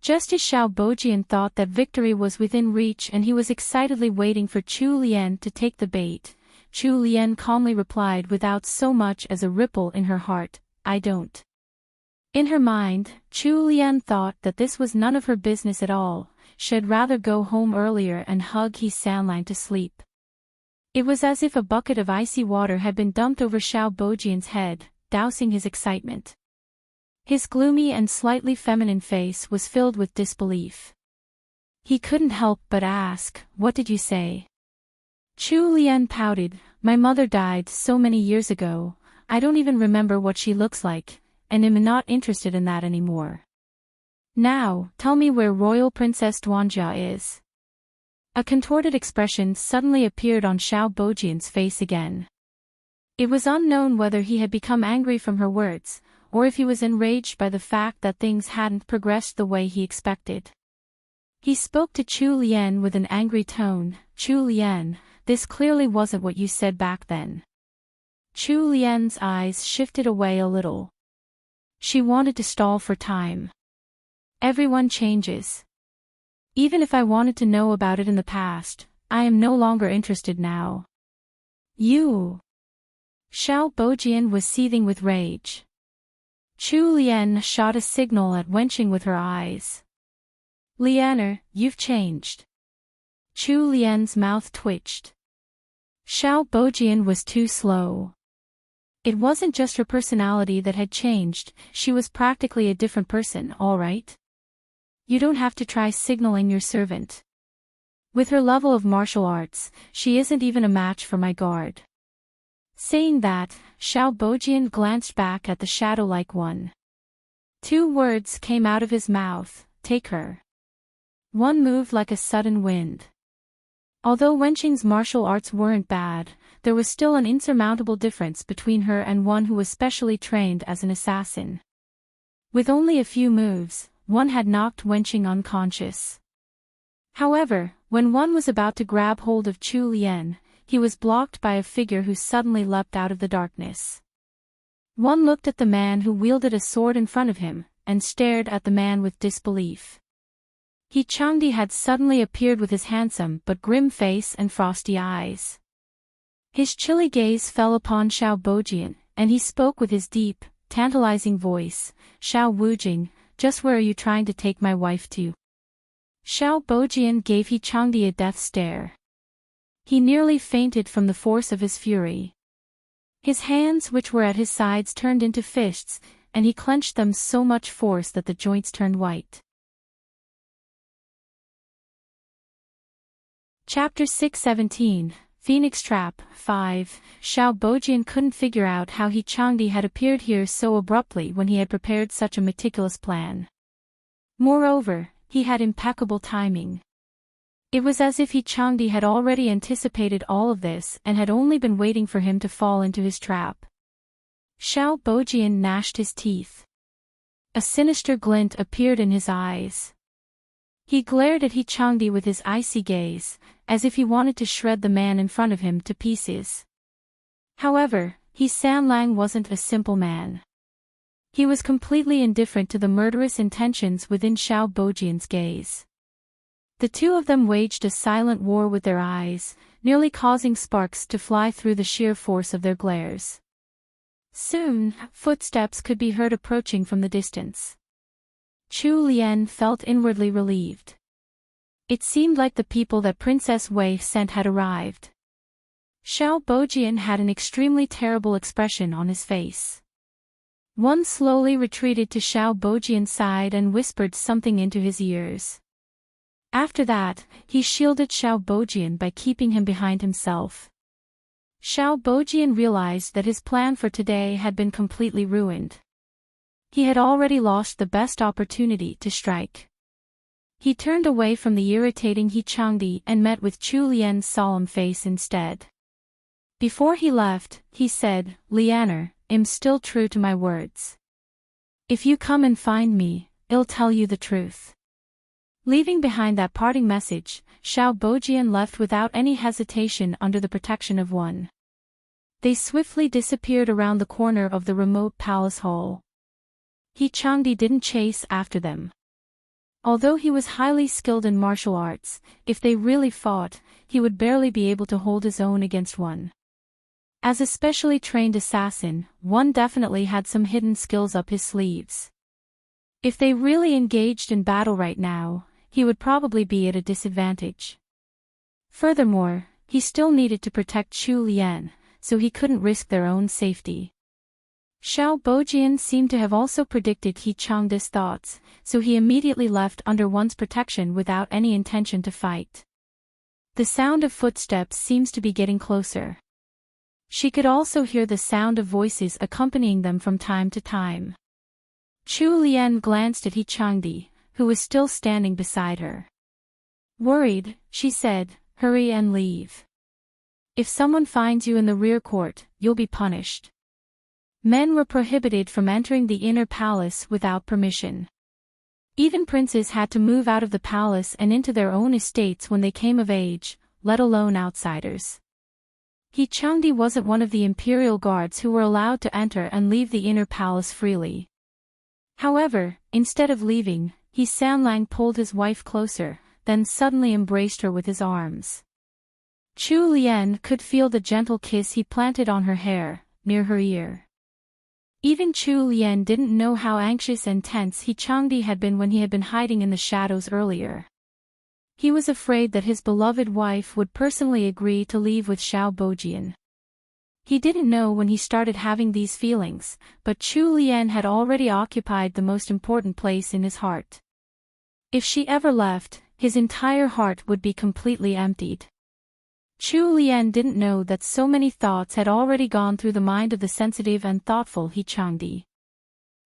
S1: Just as Xiao Bojian thought that victory was within reach and he was excitedly waiting for Chu Lian to take the bait, Chu Lian calmly replied without so much as a ripple in her heart, "I don't." In her mind, Chu Lian thought that this was none of her business at all. She'd rather go home earlier and hug He Sanlang to sleep. It was as if a bucket of icy water had been dumped over Xiao Bojian's head, dousing his excitement. His gloomy and slightly feminine face was filled with disbelief. He couldn't help but ask, "What did you say?" Chu Lian pouted, "My mother died so many years ago, I don't even remember what she looks like, and am not interested in that anymore. Now, tell me where Royal Princess Duanjia is." A contorted expression suddenly appeared on Xiao Bojian's face again. It was unknown whether he had become angry from her words, or if he was enraged by the fact that things hadn't progressed the way he expected. He spoke to Chu Lian with an angry tone, "Chu Lian, this clearly wasn't what you said back then." Chu Lian's eyes shifted away a little. She wanted to stall for time. Everyone changes. Even if I wanted to know about it in the past, I am no longer interested now. You. Xiao Bojian was seething with rage. Chu Lian shot a signal at Wenqing with her eyes. "Lianer, you've changed." Chu Lian's mouth twitched. Xiao Bojian was too slow. It wasn't just her personality that had changed, she was practically a different person, all right? You don't have to try signaling your servant. With her level of martial arts, she isn't even a match for my guard. Saying that, Xiao Bojian glanced back at the shadow-like one. Two words came out of his mouth, "Take her." One moved like a sudden wind. Although Wenqing's martial arts weren't bad, there was still an insurmountable difference between her and one who was specially trained as an assassin. With only a few moves, one had knocked Wenqing unconscious. However, when one was about to grab hold of Chu Lian, he was blocked by a figure who suddenly leapt out of the darkness. One looked at the man who wielded a sword in front of him, and stared at the man with disbelief. He Changdi had suddenly appeared with his handsome but grim face and frosty eyes. His chilly gaze fell upon Xiao Bojian, and he spoke with his deep, tantalizing voice, "Xiao Wujing, just where are you trying to take my wife to?" Xiao Bojian gave He Changdi a death stare. He nearly fainted from the force of his fury. His hands which were at his sides turned into fists, and he clenched them so much force that the joints turned white. Chapter 617, Phoenix Trap, 5. Xiao Bojian couldn't figure out how He Changdi had appeared here so abruptly when he had prepared such a meticulous plan. Moreover, he had impeccable timing. It was as if He Changdi had already anticipated all of this and had only been waiting for him to fall into his trap. Xiao Bojian gnashed his teeth. A sinister glint appeared in his eyes. He glared at He Changdi with his icy gaze, as if he wanted to shred the man in front of him to pieces. However, He Sanlang wasn't a simple man. He was completely indifferent to the murderous intentions within Xiao Bojian's gaze. The two of them waged a silent war with their eyes, nearly causing sparks to fly through the sheer force of their glares. Soon, footsteps could be heard approaching from the distance. Chu Lian felt inwardly relieved. It seemed like the people that Princess Wei sent had arrived. Xiao Bojian had an extremely terrible expression on his face. One slowly retreated to Xiao Bojian's side and whispered something into his ears. After that, he shielded Xiao Bojian by keeping him behind himself. Xiao Bojian realized that his plan for today had been completely ruined. He had already lost the best opportunity to strike. He turned away from the irritating He Changdi and met with Chu Lian's solemn face instead. Before he left, he said, "Lianer, I'm still true to my words. If you come and find me, I'll tell you the truth." Leaving behind that parting message, Xiao Bojian left without any hesitation under the protection of one. They swiftly disappeared around the corner of the remote palace hall. He Changdi didn't chase after them. Although he was highly skilled in martial arts, if they really fought, he would barely be able to hold his own against one. As a specially trained assassin, one definitely had some hidden skills up his sleeves. If they really engaged in battle right now, he would probably be at a disadvantage. Furthermore, he still needed to protect Chu Lian, so he couldn't risk their own safety. Xiao Bojian seemed to have also predicted He Changde's thoughts, so he immediately left under one's protection without any intention to fight. The sound of footsteps seems to be getting closer. She could also hear the sound of voices accompanying them from time to time. Chu Lian glanced at He Changde, who was still standing beside her. Worried, she said, "Hurry and leave. If someone finds you in the rear court, you'll be punished." Men were prohibited from entering the inner palace without permission. Even princes had to move out of the palace and into their own estates when they came of age, let alone outsiders. He Changde wasn't one of the imperial guards who were allowed to enter and leave the inner palace freely. However, instead of leaving, He Sanlang pulled his wife closer, then suddenly embraced her with his arms. Chu Lian could feel the gentle kiss he planted on her hair, near her ear. Even Chu Lian didn't know how anxious and tense He Changde had been when he had been hiding in the shadows earlier. He was afraid that his beloved wife would personally agree to leave with Xiao Bojian. He didn't know when he started having these feelings, but Chu Lian had already occupied the most important place in his heart. If she ever left, his entire heart would be completely emptied. Chu Lian didn't know that so many thoughts had already gone through the mind of the sensitive and thoughtful He Changde.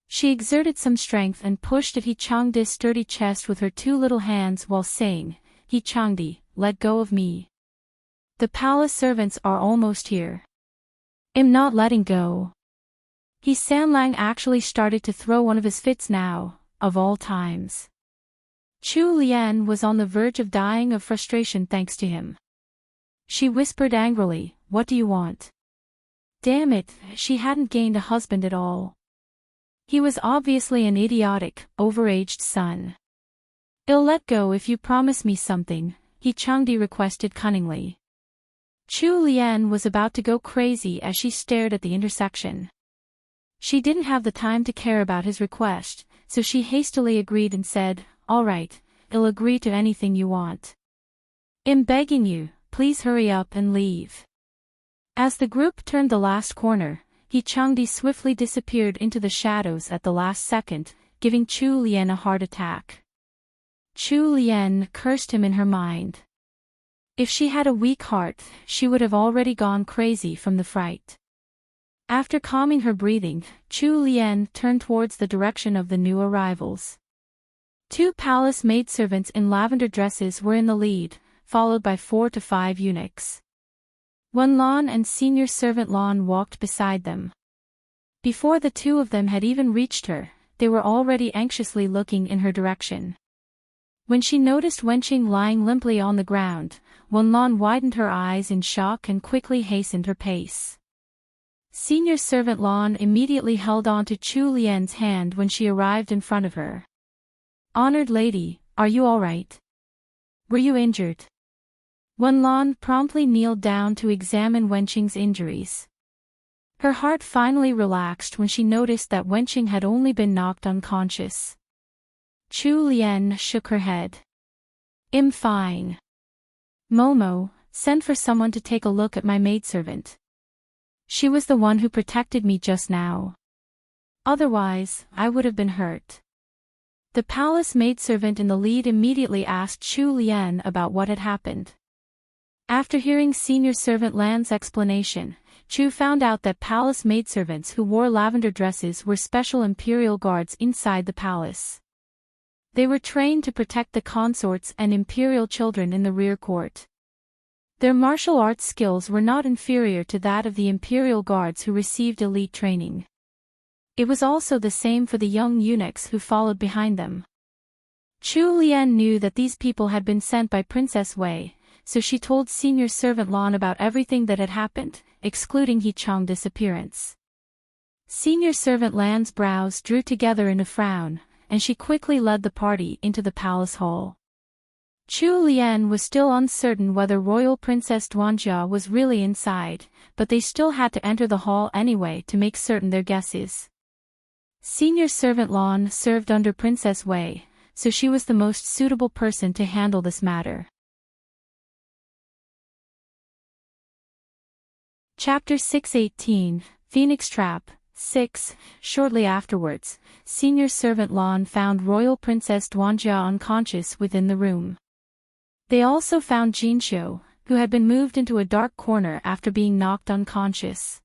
S1: She exerted some strength and pushed at He Changde's sturdy chest with her two little hands while saying, "He Changde, let go of me. The palace servants are almost here. I'm not letting go." He Sanlang actually started to throw one of his fits now, of all times. Chu Lian was on the verge of dying of frustration thanks to him. She whispered angrily, "What do you want?" Damn it, she hadn't gained a husband at all. He was obviously an idiotic, overaged son. "I'll let go if you promise me something," He Changde requested cunningly. Chu Lian was about to go crazy as she stared at the intersection. She didn't have the time to care about his request, so she hastily agreed and said, "All right, I'll agree to anything you want. I'm begging you, please hurry up and leave." As the group turned the last corner, He Changde swiftly disappeared into the shadows at the last second, giving Chu Lian a heart attack. Chu Lian cursed him in her mind. If she had a weak heart, she would have already gone crazy from the fright. After calming her breathing, Chu Lian turned towards the direction of the new arrivals. Two palace maidservants in lavender dresses were in the lead, followed by 4 to 5 eunuchs. Wenlan and senior servant Lan walked beside them. Before the two of them had even reached her, they were already anxiously looking in her direction. When she noticed Wenqing lying limply on the ground, Wenlan widened her eyes in shock and quickly hastened her pace. Senior servant Lan immediately held on to Chu Lian's hand when she arrived in front of her. "Honored lady, are you all right? Were you injured?" Wenlan promptly kneeled down to examine Wenqing's injuries. Her heart finally relaxed when she noticed that Wenqing had only been knocked unconscious. Chu Lian shook her head. "I'm fine. Momo, send for someone to take a look at my maidservant. She was the one who protected me just now. Otherwise, I would have been hurt." The palace maidservant in the lead immediately asked Chu Lian about what had happened. After hearing senior servant Lan's explanation, Chu found out that palace maidservants who wore lavender dresses were special imperial guards inside the palace. They were trained to protect the consorts and imperial children in the rear court. Their martial arts skills were not inferior to that of the imperial guards who received elite training. It was also the same for the young eunuchs who followed behind them. Chu Lian knew that these people had been sent by Princess Wei, so she told senior servant Lan about everything that had happened, excluding He Chang's disappearance. Senior servant Lan's brows drew together in a frown, and she quickly led the party into the palace hall. Chu Lian was still uncertain whether Royal Princess Duanjia was really inside, but they still had to enter the hall anyway to make certain their guesses. Senior Servant Lan served under Princess Wei, so she was the most suitable person to handle this matter. Chapter 618, Phoenix Trap. 6. Shortly afterwards, Senior Servant Lan found Royal Princess Duanjia unconscious within the room. They also found Jinxiu, who had been moved into a dark corner after being knocked unconscious.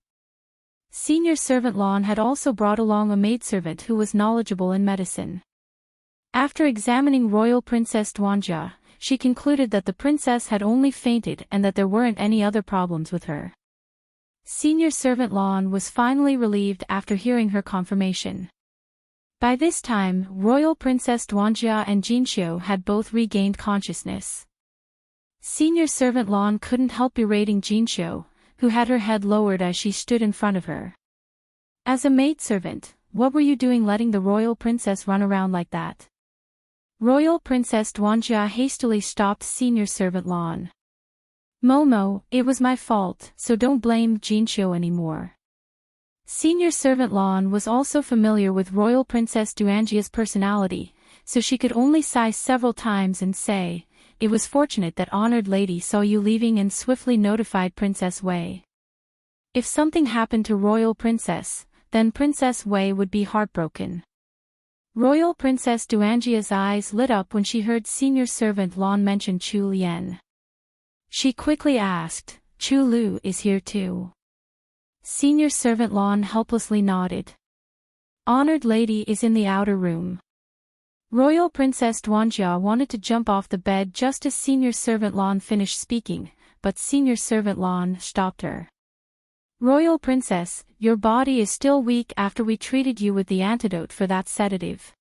S1: Senior Servant Lan had also brought along a maidservant who was knowledgeable in medicine. After examining Royal Princess Duanjia, she concluded that the princess had only fainted and that there weren't any other problems with her. Senior Servant Lan was finally relieved after hearing her confirmation. By this time, Royal Princess Duanjia and Jinxiu had both regained consciousness. Senior Servant Lan couldn't help berating Jinxiu, who had her head lowered as she stood in front of her. As a maidservant, what were you doing letting the royal princess run around like that? Royal Princess Duanjia hastily stopped Senior Servant Lan. Momo, it was my fault, so don't blame Jinxiu anymore. Senior Servant Lan was also familiar with Royal Princess Duanjia's personality, so she could only sigh several times and say, "It was fortunate that honored lady saw you leaving and swiftly notified Princess Wei. If something happened to Royal Princess, then Princess Wei would be heartbroken." Royal Princess Duanjia's eyes lit up when she heard Senior Servant Lan mention Chu Lian. She quickly asked, "Chu Lu is here too?" Senior Servant Lan helplessly nodded. "Honored lady is in the outer room." Royal Princess Duanjia wanted to jump off the bed just as Senior Servant Lan finished speaking, but Senior Servant Lan stopped her. "Royal Princess, your body is still weak after we treated you with the antidote for that sedative.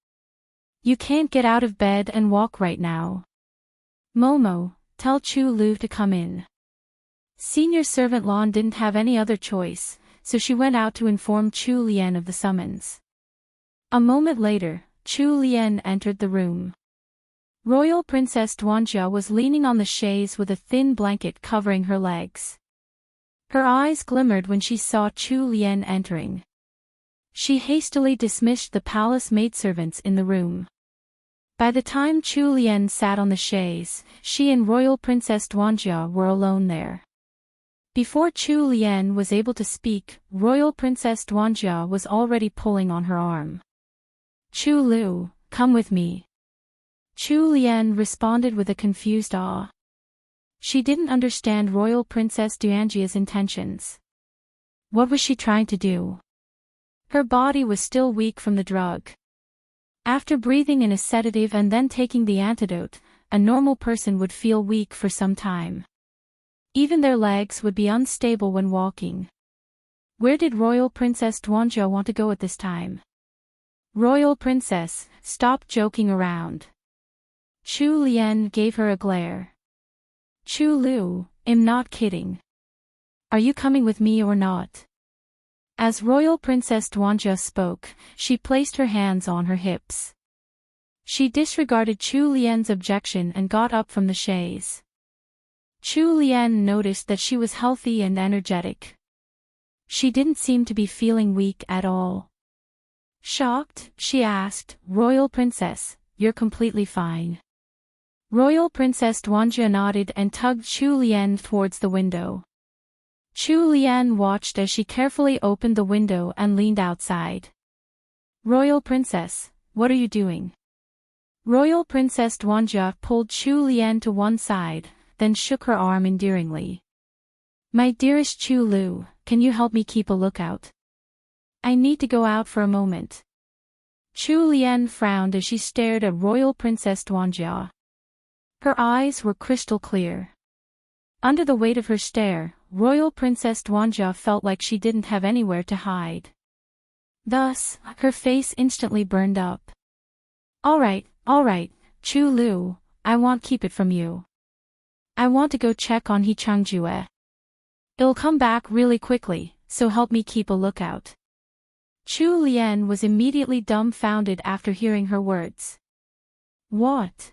S1: You can't get out of bed and walk right now. Momo, tell Chu Lu to come in." Senior Servant Lan didn't have any other choice, so she went out to inform Chu Lian of the summons. A moment later, Chu Lian entered the room. Royal Princess Duanjia was leaning on the chaise with a thin blanket covering her legs. Her eyes glimmered when she saw Chu Lian entering. She hastily dismissed the palace maidservants in the room. By the time Chu Lian sat on the chaise, she and Royal Princess Duanjia were alone there. Before Chu Lian was able to speak, Royal Princess Duanjia was already pulling on her arm. "Chu Lu, come with me." Chu Lian responded with a confused awe. She didn't understand Royal Princess Duanjia's intentions. What was she trying to do? Her body was still weak from the drug. After breathing in a sedative and then taking the antidote, a normal person would feel weak for some time. Even their legs would be unstable when walking. Where did Royal Princess Duanjia want to go at this time? "Royal Princess, stop joking around." Chu Lian gave her a glare. "Chu Lu, I'm not kidding. Are you coming with me or not?" As Royal Princess Duanjia spoke, she placed her hands on her hips. She disregarded Chu Lian's objection and got up from the chaise. Chu Lian noticed that she was healthy and energetic. She didn't seem to be feeling weak at all. Shocked, she asked, "Royal Princess, you're completely fine?" Royal Princess Duanjia nodded and tugged Chu Lian towards the window. Chu Lian watched as she carefully opened the window and leaned outside. "Royal Princess, what are you doing?" Royal Princess Duanjia pulled Chu Lian to one side, then shook her arm endearingly. "My dearest Chu Lu, can you help me keep a lookout? I need to go out for a moment." Chu Lian frowned as she stared at Royal Princess Duanjia. Her eyes were crystal clear. Under the weight of her stare, Royal Princess Duanjia felt like she didn't have anywhere to hide. Thus, her face instantly burned up. All right, Chu Lu, I won't keep it from you. I want to go check on He Changjue. It'll come back really quickly, so help me keep a lookout." Chu Lian was immediately dumbfounded after hearing her words. "What?"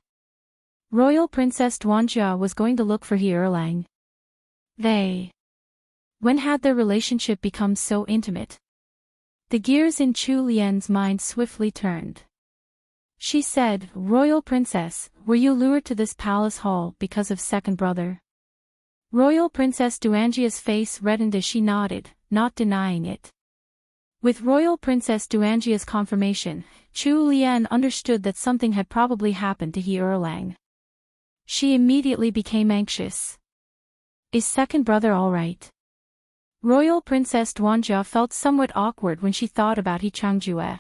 S1: Royal Princess Duanjia was going to look for He Erlang. When had their relationship become so intimate? The gears in Chu Lian's mind swiftly turned. She said, "Royal Princess, were you lured to this palace hall because of second brother?" Royal Princess Duanjia's face reddened as she nodded, not denying it. With Royal Princess Duanjia's confirmation, Chu Lian understood that something had probably happened to He Erlang. She immediately became anxious. Is second brother all right? Royal Princess Duanjia felt somewhat awkward when she thought about He Changjue.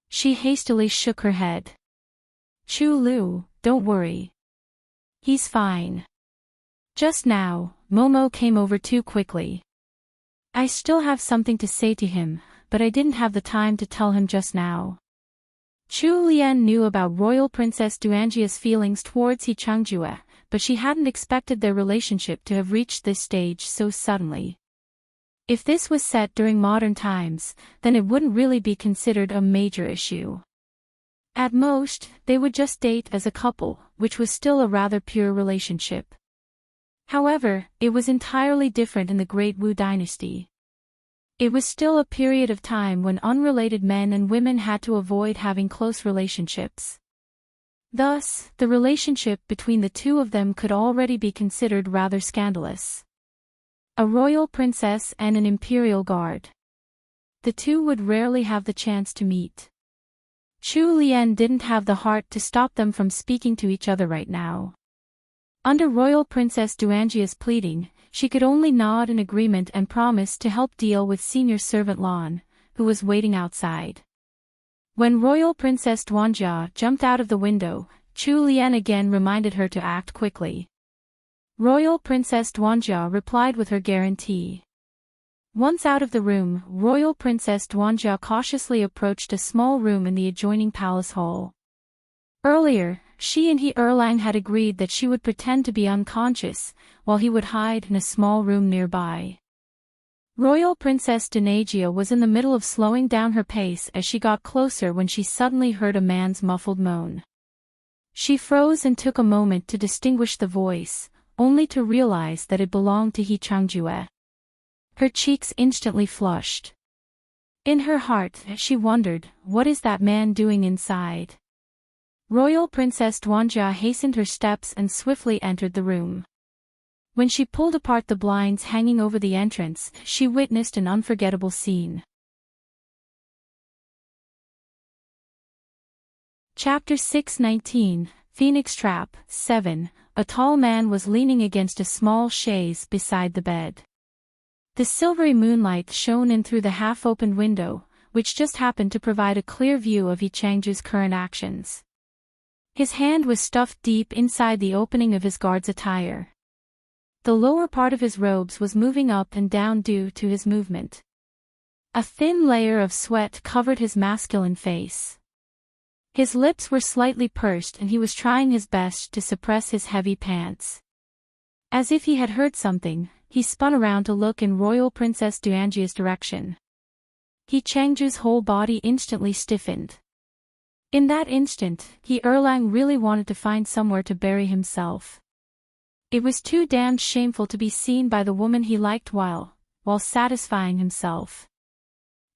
S1: She hastily shook her head. Chu Lu, don't worry. He's fine. Just now, Momo came over too quickly. I still have something to say to him, but I didn't have the time to tell him just now. Chu Lian knew about Royal Princess Duanjia's feelings towards He Changjue, but she hadn't expected their relationship to have reached this stage so suddenly. If this was set during modern times, then it wouldn't really be considered a major issue. At most, they would just date as a couple, which was still a rather pure relationship. However, it was entirely different in the Great Wu dynasty. It was still a period of time when unrelated men and women had to avoid having close relationships. Thus, the relationship between the two of them could already be considered rather scandalous. A royal princess and an imperial guard. The two would rarely have the chance to meet. Chu Lian didn't have the heart to stop them from speaking to each other right now. Under Royal Princess Duanjia's pleading, she could only nod in agreement and promise to help deal with Senior Servant Lan, who was waiting outside. When Royal Princess Duanjia jumped out of the window, Chu Lian again reminded her to act quickly. Royal Princess Duanjia replied with her guarantee. Once out of the room, Royal Princess Duanjia cautiously approached a small room in the adjoining palace hall. Earlier, she and He Erlang had agreed that she would pretend to be unconscious, while he would hide in a small room nearby. Royal Princess Duanjia was in the middle of slowing down her pace as she got closer when she suddenly heard a man's muffled moan. She froze and took a moment to distinguish the voice, only to realize that it belonged to He Changjue. Her cheeks instantly flushed. In her heart, she wondered, what is that man doing inside? Royal Princess Duanjia hastened her steps and swiftly entered the room. When she pulled apart the blinds hanging over the entrance, she witnessed an unforgettable scene. Chapter 619, Phoenix Trap, 7. A tall man was leaning against a small chaise beside the bed. The silvery moonlight shone in through the half-opened window, which just happened to provide a clear view of He Changju's current actions. His hand was stuffed deep inside the opening of his guard's attire. The lower part of his robes was moving up and down due to his movement. A thin layer of sweat covered his masculine face. His lips were slightly pursed and he was trying his best to suppress his heavy pants. As if he had heard something, he spun around to look in Royal Princess Duanjia's direction. He Changju's whole body instantly stiffened. In that instant, He Erlang really wanted to find somewhere to bury himself. It was too damned shameful to be seen by the woman he liked while satisfying himself.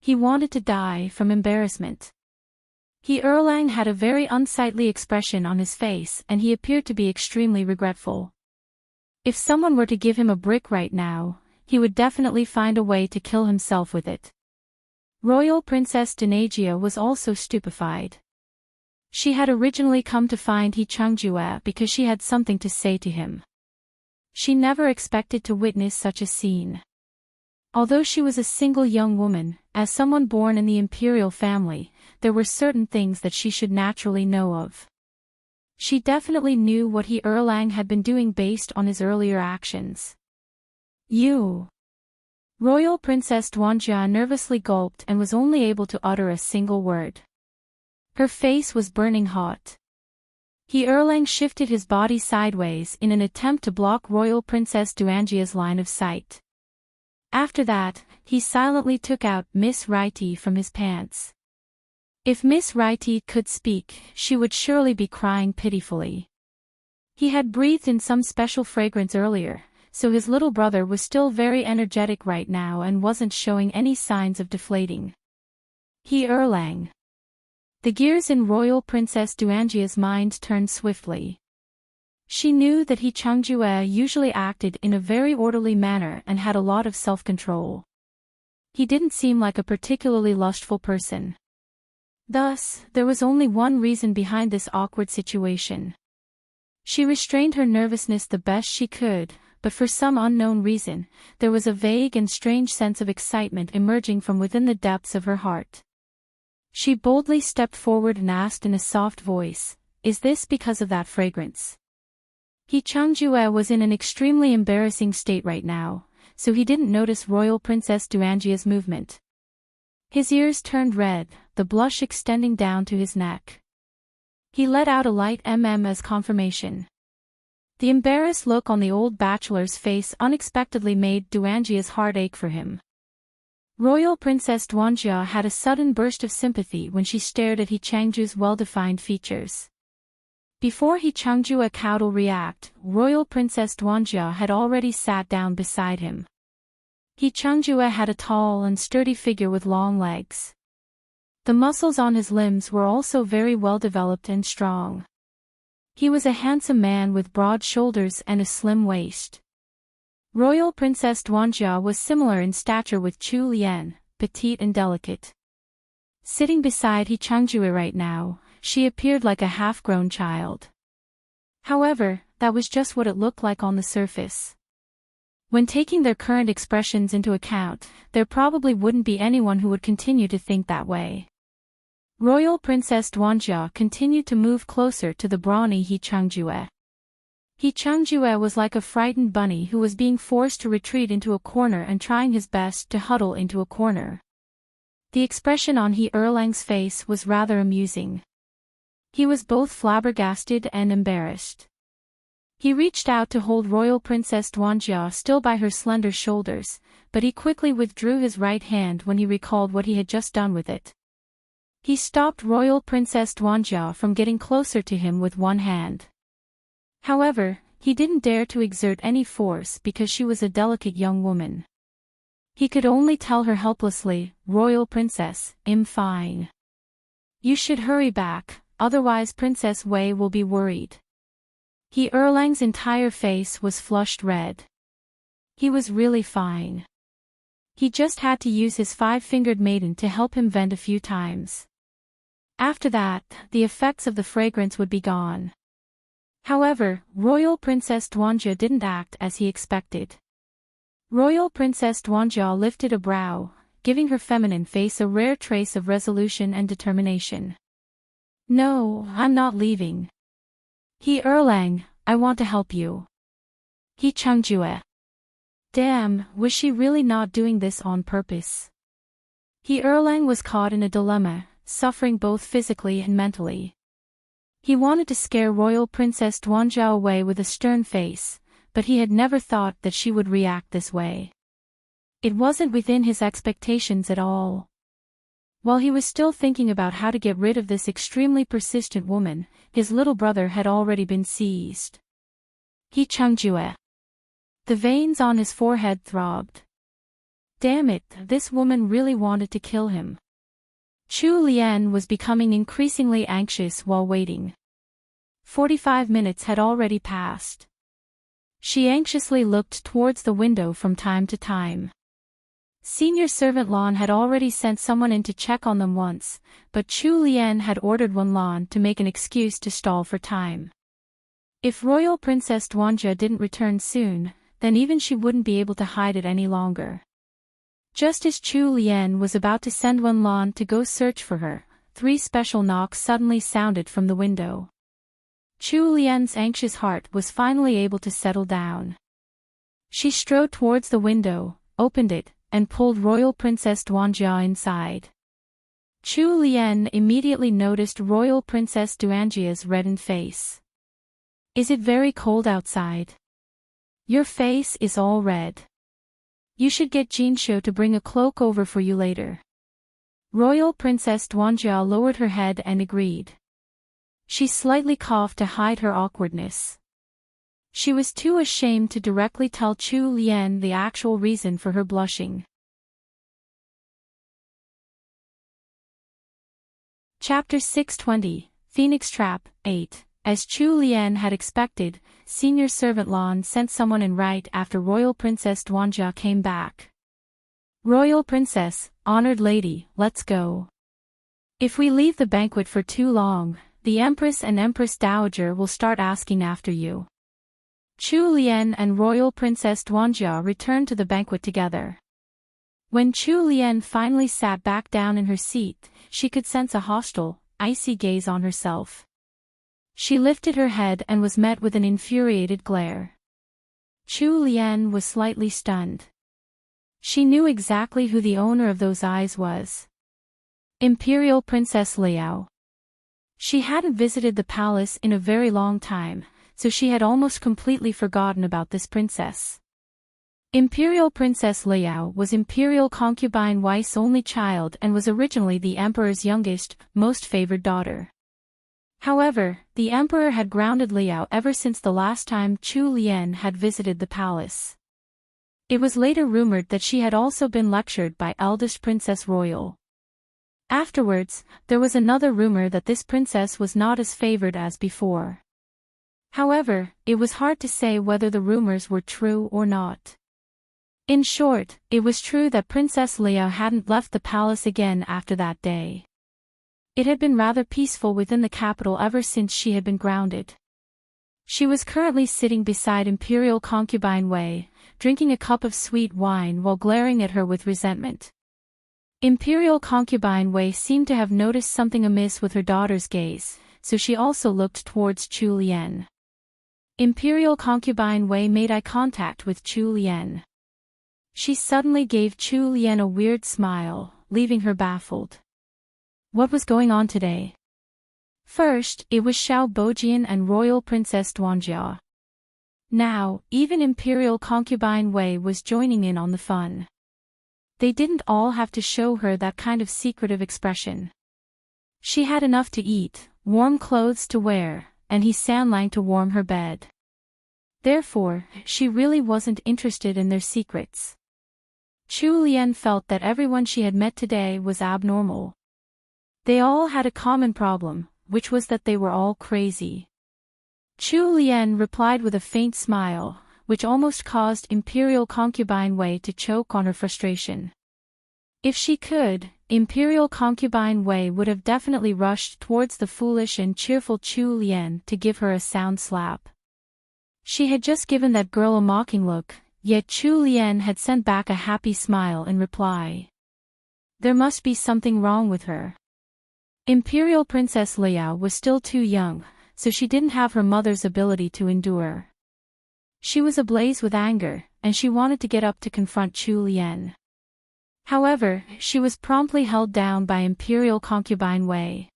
S1: He wanted to die from embarrassment. He Erlang had a very unsightly expression on his face and he appeared to be extremely regretful. If someone were to give him a brick right now, he would definitely find a way to kill himself with it. Royal Princess Duanjia was also stupefied. She had originally come to find He Changjue because she had something to say to him. She never expected to witness such a scene. Although she was a single young woman, as someone born in the imperial family, there were certain things that she should naturally know of. She definitely knew what He Erlang had been doing based on his earlier actions. You. Royal Princess Duanjia nervously gulped and was only able to utter a single word. Her face was burning hot. He Erlang shifted his body sideways in an attempt to block Royal Princess Duanjia's line of sight. After that, he silently took out Miss Raiti from his pants. If Miss Raiti could speak, she would surely be crying pitifully. He had breathed in some special fragrance earlier, so his little brother was still very energetic right now and wasn't showing any signs of deflating. He Erlang. The gears in Royal Princess Duanjia's mind turned swiftly. She knew that He Changjue usually acted in a very orderly manner and had a lot of self-control. He didn't seem like a particularly lustful person. Thus, there was only one reason behind this awkward situation. She restrained her nervousness the best she could, but for some unknown reason, there was a vague and strange sense of excitement emerging from within the depths of her heart. She boldly stepped forward and asked in a soft voice, "Is this because of that fragrance?" He Changjue was in an extremely embarrassing state right now, so he didn't notice Royal Princess Duanjia's movement. His ears turned red, the blush extending down to his neck. He let out a light as confirmation. The embarrassed look on the old bachelor's face unexpectedly made Duanjia's heart ache for him. Royal Princess Duanjia had a sudden burst of sympathy when she stared at He Changju's well-defined features. Before He Changjue could react, Royal Princess Duanjia had already sat down beside him. He Changjue had a tall and sturdy figure with long legs. The muscles on his limbs were also very well developed and strong. He was a handsome man with broad shoulders and a slim waist. Royal Princess Duanjia was similar in stature with Chu Lian, petite and delicate. Sitting beside He Changjue right now, she appeared like a half-grown child. However, that was just what it looked like on the surface. When taking their current expressions into account, there probably wouldn't be anyone who would continue to think that way. Royal Princess Duanjia continued to move closer to the brawny He Changjue. He Changjue was like a frightened bunny who was being forced to retreat into a corner and trying his best to huddle into a corner. The expression on He Erlang's face was rather amusing. He was both flabbergasted and embarrassed. He reached out to hold Royal Princess Duanjia still by her slender shoulders, but he quickly withdrew his right hand when he recalled what he had just done with it. He stopped Royal Princess Duanjia from getting closer to him with one hand. However, he didn't dare to exert any force because she was a delicate young woman. He could only tell her helplessly, "Royal Princess, I'm fine. You should hurry back, otherwise Princess Wei will be worried." He Erlang's entire face was flushed red. He was really fine. He just had to use his five-fingered maiden to help him vent a few times. After that, the effects of the fragrance would be gone. However, Royal Princess Duanjia didn't act as he expected. Royal Princess Duanjia lifted a brow, giving her feminine face a rare trace of resolution and determination. "No, I'm not leaving. He Erlang, I want to help you." He Changjue. Damn, was she really not doing this on purpose? He Erlang was caught in a dilemma, suffering both physically and mentally. He wanted to scare Royal Princess Duanjia away with a stern face, but he had never thought that she would react this way. It wasn't within his expectations at all. While he was still thinking about how to get rid of this extremely persistent woman, his little brother had already been seized. He Changjue. The veins on his forehead throbbed. Damn it, this woman really wanted to kill him. Chu Lian was becoming increasingly anxious while waiting. 45 minutes had already passed. She anxiously looked towards the window from time to time. Senior servant Lan had already sent someone in to check on them once, but Chu Lian had ordered Lan to make an excuse to stall for time. If Royal Princess Duanjia didn't return soon, then even she wouldn't be able to hide it any longer. Just as Chu Lian was about to send Lan to go search for her, 3 special knocks suddenly sounded from the window. Chu Lian's anxious heart was finally able to settle down. She strode towards the window, opened it, and pulled Royal Princess Duanjia inside. Chu Lian immediately noticed Royal Princess Duanjia's reddened face. "Is it very cold outside? Your face is all red. You should get Jinsho to bring a cloak over for you later." Royal Princess Duanjia lowered her head and agreed. She slightly coughed to hide her awkwardness. She was too ashamed to directly tell Chu Lian the actual reason for her blushing. Chapter 620, Phoenix Trap, 8. As Chu Lian had expected, Senior Servant Lan sent someone in right after Royal Princess Duanjia came back. Royal Princess, honored lady, let's go. If we leave the banquet for too long, the Empress and Empress Dowager will start asking after you. Chu Lian and Royal Princess Duanjia returned to the banquet together. When Chu Lian finally sat back down in her seat, she could sense a hostile, icy gaze on herself. She lifted her head and was met with an infuriated glare. Chu Lian was slightly stunned. She knew exactly who the owner of those eyes was. Imperial Princess Liao. She hadn't visited the palace in a very long time, so she had almost completely forgotten about this princess. Imperial Princess Liao was Imperial concubine Wei's only child and was originally the Emperor's youngest, most favored daughter. However, the Emperor had grounded Liao ever since the last time Chu Lian had visited the palace. It was later rumored that she had also been lectured by eldest Princess Royal. Afterwards, there was another rumor that this princess was not as favored as before. However, it was hard to say whether the rumors were true or not. In short, it was true that Princess Liao hadn't left the palace again after that day. It had been rather peaceful within the capital ever since she had been grounded. She was currently sitting beside Imperial concubine Wei, drinking a cup of sweet wine while glaring at her with resentment. Imperial concubine Wei seemed to have noticed something amiss with her daughter's gaze, so she also looked towards Chu Lian. Imperial concubine Wei made eye contact with Chu Lian. She suddenly gave Chu Lian a weird smile, leaving her baffled. What was going on today? First, it was Xiao Bojian and Royal Princess Duanjia. Now, even Imperial concubine Wei was joining in on the fun. They didn't all have to show her that kind of secretive expression. She had enough to eat, warm clothes to wear, and he Sanlang to warm her bed. Therefore, she really wasn't interested in their secrets. Chu Lian felt that everyone she had met today was abnormal. They all had a common problem, which was that they were all crazy. Chu Lian replied with a faint smile, which almost caused Imperial concubine Wei to choke on her frustration. If she could, Imperial concubine Wei would have definitely rushed towards the foolish and cheerful Chu Lian to give her a sound slap. She had just given that girl a mocking look, yet Chu Lian had sent back a happy smile in reply. There must be something wrong with her. Imperial Princess Liao was still too young, so she didn't have her mother's ability to endure. She was ablaze with anger, and she wanted to get up to confront Chu Lian. However, she was promptly held down by Imperial concubine Wei.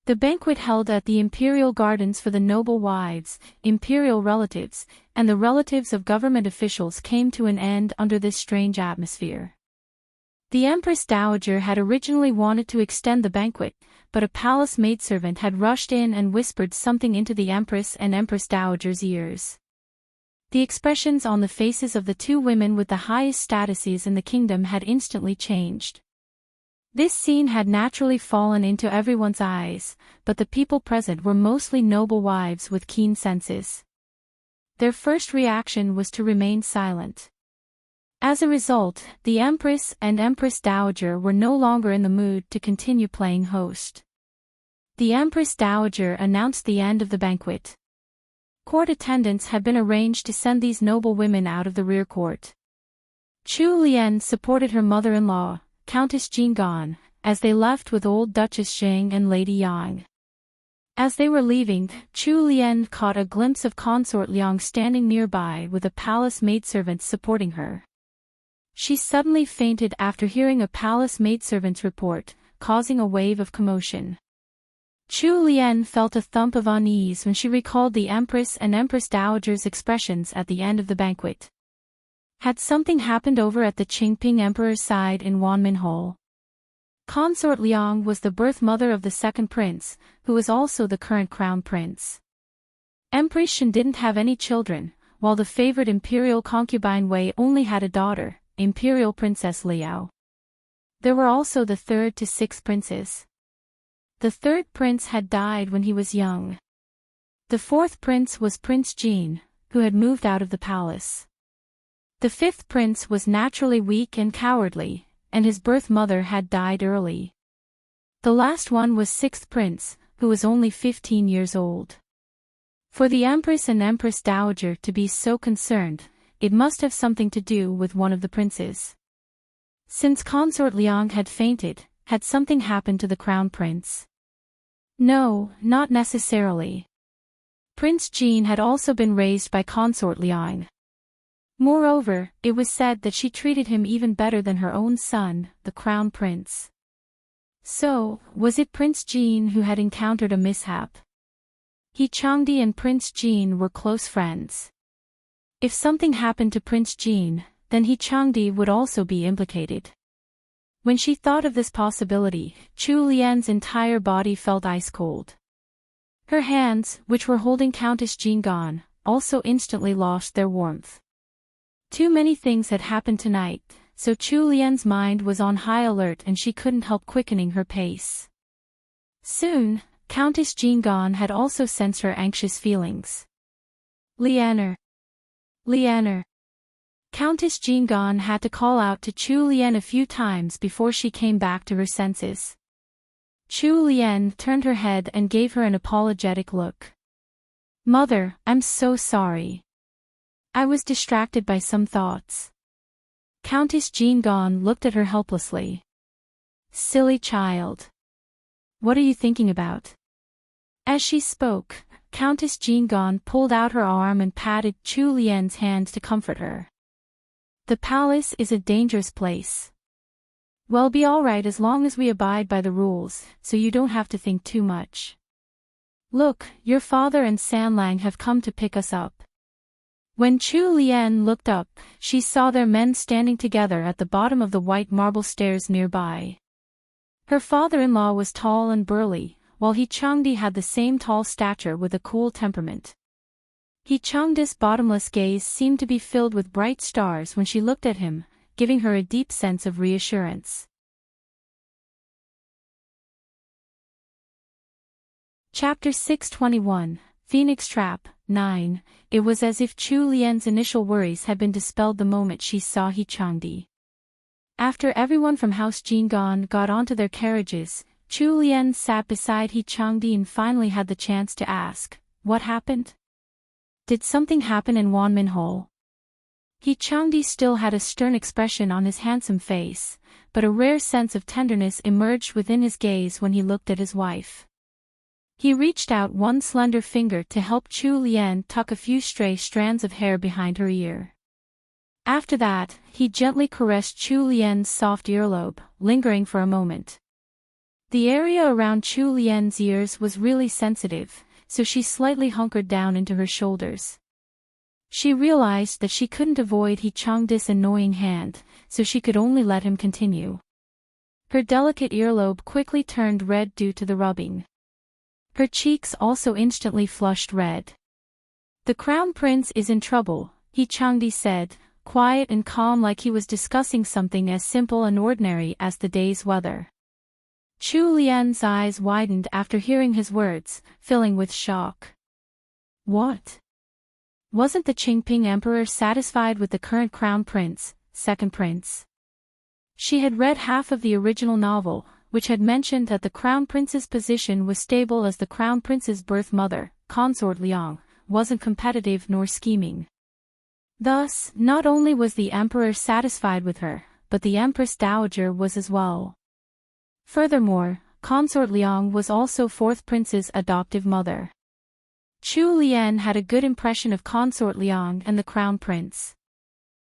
S1: The banquet held at the Imperial Gardens for the noble wives, Imperial relatives, and the relatives of government officials came to an end under this strange atmosphere. The Empress Dowager had originally wanted to extend the banquet, but a palace maidservant had rushed in and whispered something into the Empress and Empress Dowager's ears. The expressions on the faces of the two women with the highest statuses in the kingdom had instantly changed. This scene had naturally fallen into everyone's eyes, but the people present were mostly noble wives with keen senses. Their first reaction was to remain silent. As a result, the Empress and Empress Dowager were no longer in the mood to continue playing host. The Empress Dowager announced the end of the banquet. Court attendants had been arranged to send these noble women out of the rear court. Chu Lian supported her mother-in-law, Countess Jinggan, as they left with old Duchess Zheng and Lady Yang. As they were leaving, Chu Lian caught a glimpse of Consort Liang standing nearby with a palace maidservant supporting her. She suddenly fainted after hearing a palace maidservant's report, causing a wave of commotion. Chu Lian felt a thump of unease when she recalled the Empress and Empress Dowager's expressions at the end of the banquet. Had something happened over at the Qingping Emperor's side in Wanmin Hall? Consort Liang was the birth mother of the second prince, who was also the current crown prince. Empress Shen didn't have any children, while the favored imperial concubine Wei only had a daughter, Imperial Princess Liao. There were also the third to sixth princes. The third prince had died when he was young. The fourth prince was Prince Jin, who had moved out of the palace. The fifth prince was naturally weak and cowardly, and his birth mother had died early. The last one was sixth prince, who was only 15 years old. For the Empress and Empress Dowager to be so concerned, it must have something to do with one of the princes. Since Consort Liang had fainted, had something happened to the crown prince? No, not necessarily. Prince Jin had also been raised by Consort Liang. Moreover, it was said that she treated him even better than her own son, the crown prince. So, was it Prince Jin who had encountered a mishap? He Changdi and Prince Jin were close friends. If something happened to Prince Jin, then He Changdi would also be implicated. When she thought of this possibility, Chu Lian's entire body felt ice-cold. Her hands, which were holding Countess Jin Gan, also instantly lost their warmth. Too many things had happened tonight, so Chu Lian's mind was on high alert and she couldn't help quickening her pace. Soon, Countess Jin Gan had also sensed her anxious feelings. Lianer. Lianer. Countess Jin Gan had to call out to Chu Lian a few times before she came back to her senses. Chu Lian turned her head and gave her an apologetic look. Mother, I'm so sorry. I was distracted by some thoughts. Countess Jin Gan looked at her helplessly. Silly child. What are you thinking about? As she spoke, Countess Jin Gan pulled out her arm and patted Chu Lian's hand to comfort her. The palace is a dangerous place. We'll be alright as long as we abide by the rules, so you don't have to think too much. Look, your father and Sanlang have come to pick us up. When Chu Lian looked up, she saw their men standing together at the bottom of the white marble stairs nearby. Her father-in-law was tall and burly, while He Changdi had the same tall stature with a cool temperament. He Changdi's bottomless gaze seemed to be filled with bright stars when she looked at him, giving her a deep sense of reassurance. Chapter 621, Phoenix Trap, 9. It was as if Chu Lian's initial worries had been dispelled the moment she saw He Changdi. After everyone from House Jin Gan got onto their carriages, Chu Lian sat beside He Changdi and finally had the chance to ask, what happened? Did something happen in Wanmin Hall? He Changdi still had a stern expression on his handsome face, but a rare sense of tenderness emerged within his gaze when he looked at his wife. He reached out one slender finger to help Chu Lian tuck a few stray strands of hair behind her ear. After that, he gently caressed Chu Lian's soft earlobe, lingering for a moment. The area around Chu Lian's ears was really sensitive, so she slightly hunkered down into her shoulders. She realized that she couldn't avoid He Changdi's annoying hand, so she could only let him continue. Her delicate earlobe quickly turned red due to the rubbing. Her cheeks also instantly flushed red. The crown prince is in trouble, He Changdi said, quiet and calm like he was discussing something as simple and ordinary as the day's weather. Chu Lian's eyes widened after hearing his words, filling with shock. What? Wasn't the Qingping Emperor satisfied with the current crown prince, second prince? She had read half of the original novel, which had mentioned that the crown prince's position was stable as the crown prince's birth mother, Consort Liang, wasn't competitive nor scheming. Thus, not only was the emperor satisfied with her, but the Empress Dowager was as well. Furthermore, Consort Liang was also fourth prince's adoptive mother. Chu Lian had a good impression of Consort Liang and the crown prince.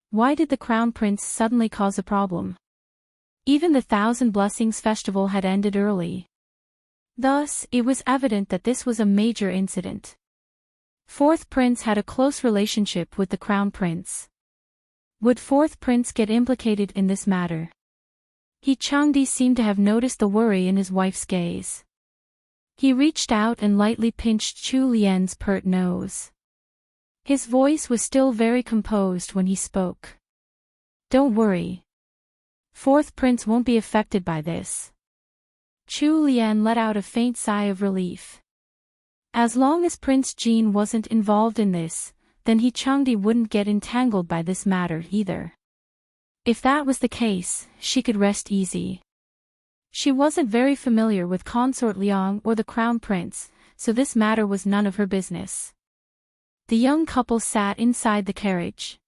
S1: Why did the crown prince suddenly cause a problem? Even the Thousand Blessings festival had ended early. Thus, it was evident that this was a major incident. Fourth prince had a close relationship with the crown prince. Would fourth prince get implicated in this matter? He Changdi seemed to have noticed the worry in his wife's gaze. He reached out and lightly pinched Chu Lian's pert nose. His voice was still very composed when he spoke. Don't worry. Fourth Prince won't be affected by this. Chu Lian let out a faint sigh of relief. As long as Prince Jean wasn't involved in this, then He Changdi wouldn't get entangled by this matter either. If that was the case, she could rest easy. She wasn't very familiar with Consort Liang or the Crown Prince, so this matter was none of her business. The young couple sat inside the carriage.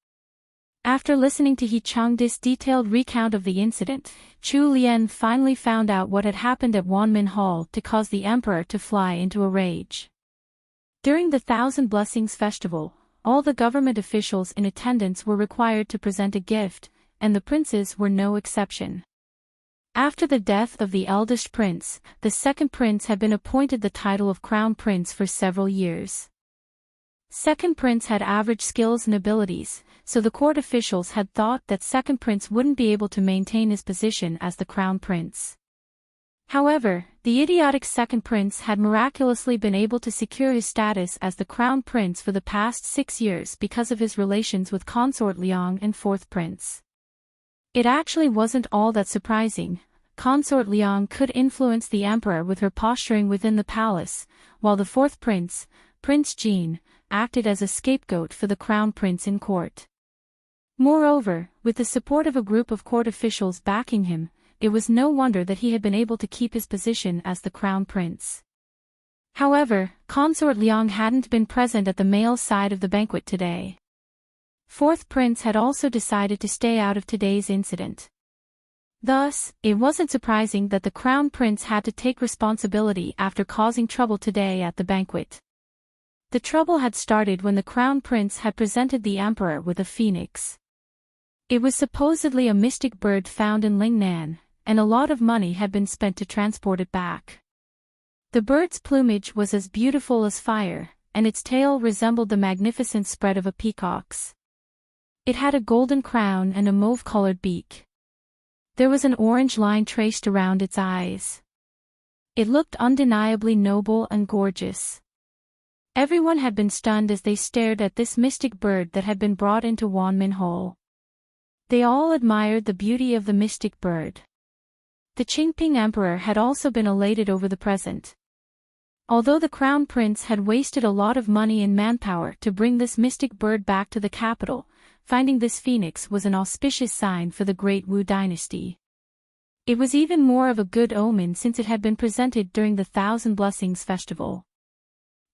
S1: After listening to He Changdi's detailed recount of the incident, Chu Lian finally found out what had happened at Wanmin Hall to cause the emperor to fly into a rage. During the Thousand Blessings Festival, all the government officials in attendance were required to present a gift, and the princes were no exception. After the death of the eldest prince, the second prince had been appointed the title of Crown Prince for several years. Second prince had average skills and abilities, so the court officials had thought that second prince wouldn't be able to maintain his position as the crown prince. However, the idiotic second prince had miraculously been able to secure his status as the crown prince for the past 6 years because of his relations with Consort Liang and fourth prince. It actually wasn't all that surprising. Consort Liang could influence the emperor with her posturing within the palace, while the fourth prince, Prince Jean, acted as a scapegoat for the crown prince in court. Moreover, with the support of a group of court officials backing him, it was no wonder that he had been able to keep his position as the crown prince. However, Consort Liang hadn't been present at the male side of the banquet today. Fourth prince had also decided to stay out of today's incident. Thus, it wasn't surprising that the crown prince had to take responsibility after causing trouble today at the banquet. The trouble had started when the crown prince had presented the emperor with a phoenix. It was supposedly a mystic bird found in Lingnan, and a lot of money had been spent to transport it back. The bird's plumage was as beautiful as fire, and its tail resembled the magnificent spread of a peacock's. It had a golden crown and a mauve-colored beak. There was an orange line traced around its eyes. It looked undeniably noble and gorgeous. Everyone had been stunned as they stared at this mystic bird that had been brought into Wanmin Hall. They all admired the beauty of the mystic bird. The Qingping Emperor had also been elated over the present. Although the Crown Prince had wasted a lot of money and manpower to bring this mystic bird back to the capital, finding this phoenix was an auspicious sign for the Great Wu dynasty. It was even more of a good omen since it had been presented during the Thousand Blessings Festival.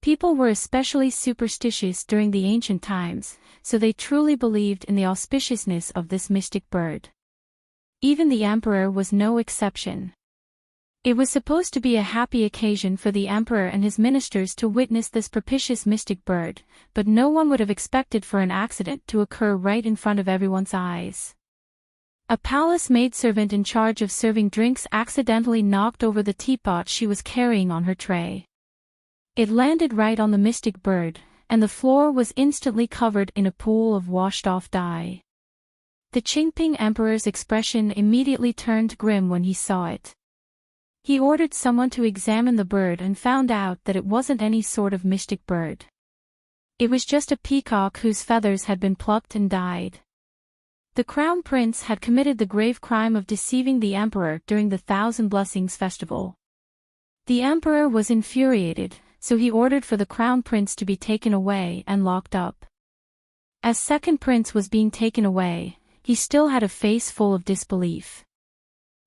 S1: People were especially superstitious during the ancient times, so they truly believed in the auspiciousness of this mystic bird. Even the emperor was no exception. It was supposed to be a happy occasion for the emperor and his ministers to witness this propitious mystic bird, but no one would have expected for an accident to occur right in front of everyone's eyes. A palace maidservant in charge of serving drinks accidentally knocked over the teapot she was carrying on her tray. It landed right on the mystic bird, and the floor was instantly covered in a pool of washed-off dye. The Qingping Emperor's expression immediately turned grim when he saw it. He ordered someone to examine the bird and found out that it wasn't any sort of mystic bird. It was just a peacock whose feathers had been plucked and dyed. The Crown Prince had committed the grave crime of deceiving the emperor during the Thousand Blessings Festival. The emperor was infuriated, so he ordered for the Crown Prince to be taken away and locked up. As second prince was being taken away, he still had a face full of disbelief.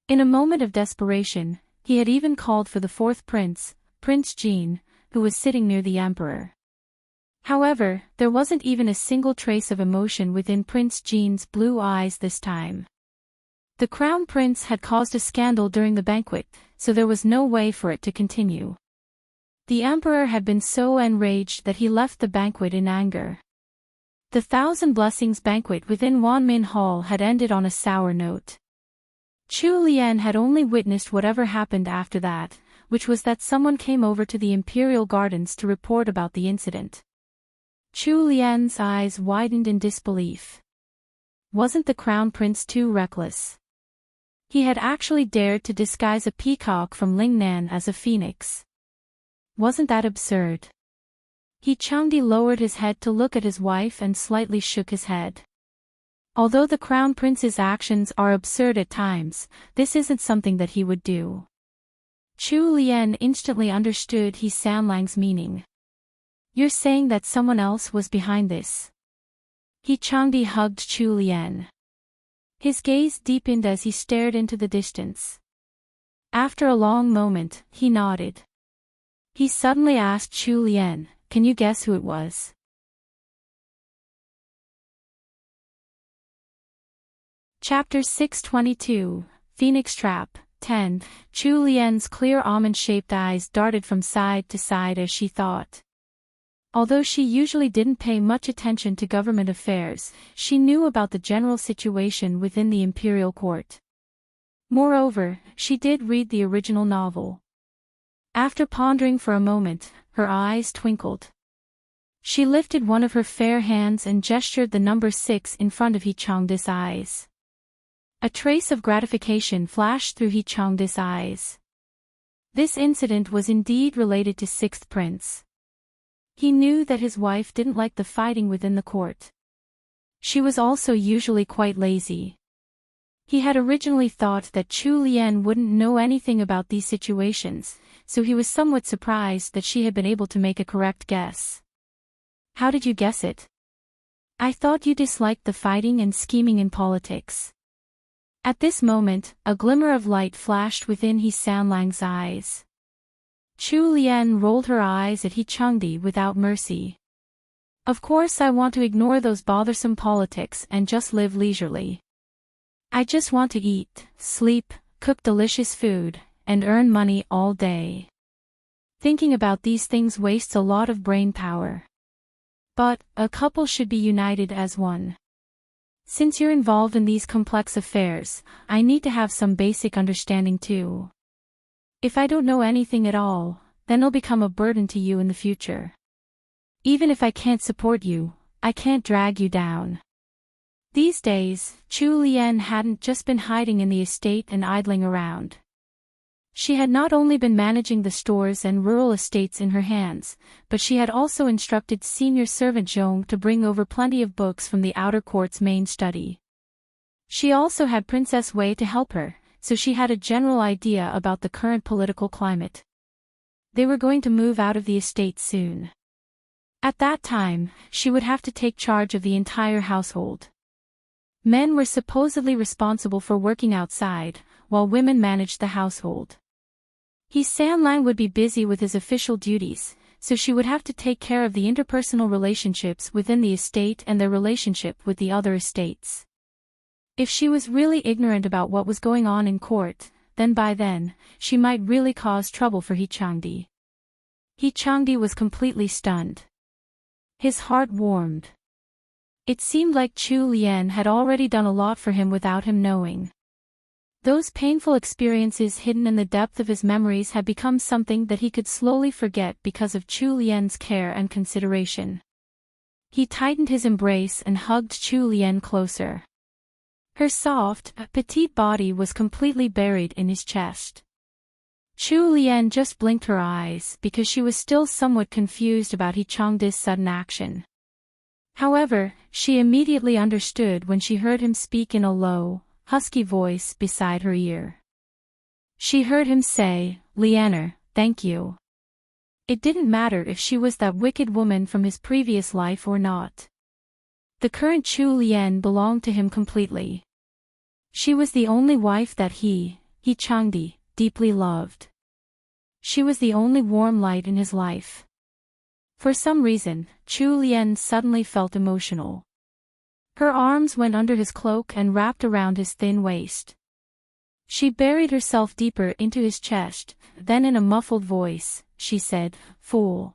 S1: In a moment of desperation, he had even called for the fourth prince, Prince Jean, who was sitting near the emperor. However, there wasn't even a single trace of emotion within Prince Jean's blue eyes this time. The Crown Prince had caused a scandal during the banquet, so there was no way for it to continue. The emperor had been so enraged that he left the banquet in anger. The Thousand Blessings banquet within Wanmin Hall had ended on a sour note. Chu Lian had only witnessed whatever happened after that, which was that someone came over to the Imperial Gardens to report about the incident. Chu Lian's eyes widened in disbelief. Wasn't the Crown Prince too reckless? He had actually dared to disguise a peacock from Lingnan as a phoenix. wasn't that absurd? Changdi lowered his head to look at his wife and slightly shook his head. Although the crown prince's actions are absurd at times, this isn't something that he would do. Chu Lian instantly understood He Sanlang's meaning. You're saying that someone else was behind this? Changdi hugged Chu Lian. His gaze deepened as he stared into the distance. After a long moment, he nodded. He suddenly asked Chu Lian, "Can you guess who it was?" Chapter 622, Phoenix Trap, 10. Chu Lian's clear almond-shaped eyes darted from side to side as she thought. Although she usually didn't pay much attention to government affairs, she knew about the general situation within the imperial court. Moreover, she did read the original novel. After pondering for a moment, her eyes twinkled. She lifted one of her fair hands and gestured the number 6 in front of Changdi's eyes. A trace of gratification flashed through Changdi's eyes. This incident was indeed related to 6th Prince. He knew that his wife didn't like the fighting within the court. She was also usually quite lazy. He had originally thought that Chu Lian wouldn't know anything about these situations, so he was somewhat surprised that she had been able to make a correct guess. How did you guess it? I thought you disliked the fighting and scheming in politics. At this moment, a glimmer of light flashed within He Sanlang's eyes. Chu Lian rolled her eyes at He Changdi without mercy. Of course I want to ignore those bothersome politics and just live leisurely. I just want to eat, sleep, cook delicious food, and earn money all day. Thinking about these things wastes a lot of brain power. But, a couple should be united as one. Since you're involved in these complex affairs, I need to have some basic understanding too. If I don't know anything at all, then I'll become a burden to you in the future. Even if I can't support you, I can't drag you down. These days, Chu Lian hadn't just been hiding in the estate and idling around. She had not only been managing the stores and rural estates in her hands, but she had also instructed senior servant Zhong to bring over plenty of books from the outer court's main study. She also had Princess Wei to help her, so she had a general idea about the current political climate. They were going to move out of the estate soon. At that time, she would have to take charge of the entire household. Men were supposedly responsible for working outside, while women managed the household. He Sanlang would be busy with his official duties, so she would have to take care of the interpersonal relationships within the estate and their relationship with the other estates. If she was really ignorant about what was going on in court, then by then, she might really cause trouble for He Changdi. He Changdi was completely stunned. His heart warmed. It seemed like Chu Lian had already done a lot for him without him knowing. Those painful experiences hidden in the depth of his memories had become something that he could slowly forget because of Chu Lian's care and consideration. He tightened his embrace and hugged Chu Lian closer. Her soft, petite body was completely buried in his chest. Chu Lian just blinked her eyes because she was still somewhat confused about He Changdi's sudden action. However, she immediately understood when she heard him speak in a low, husky voice beside her ear. She heard him say, "Lianer, thank you." It didn't matter if she was that wicked woman from his previous life or not. The current Chu Lian belonged to him completely. She was the only wife that He Changdi, deeply loved. She was the only warm light in his life. For some reason, Chu Lian suddenly felt emotional. Her arms went under his cloak and wrapped around his thin waist. She buried herself deeper into his chest, then in a muffled voice, she said, "Fool."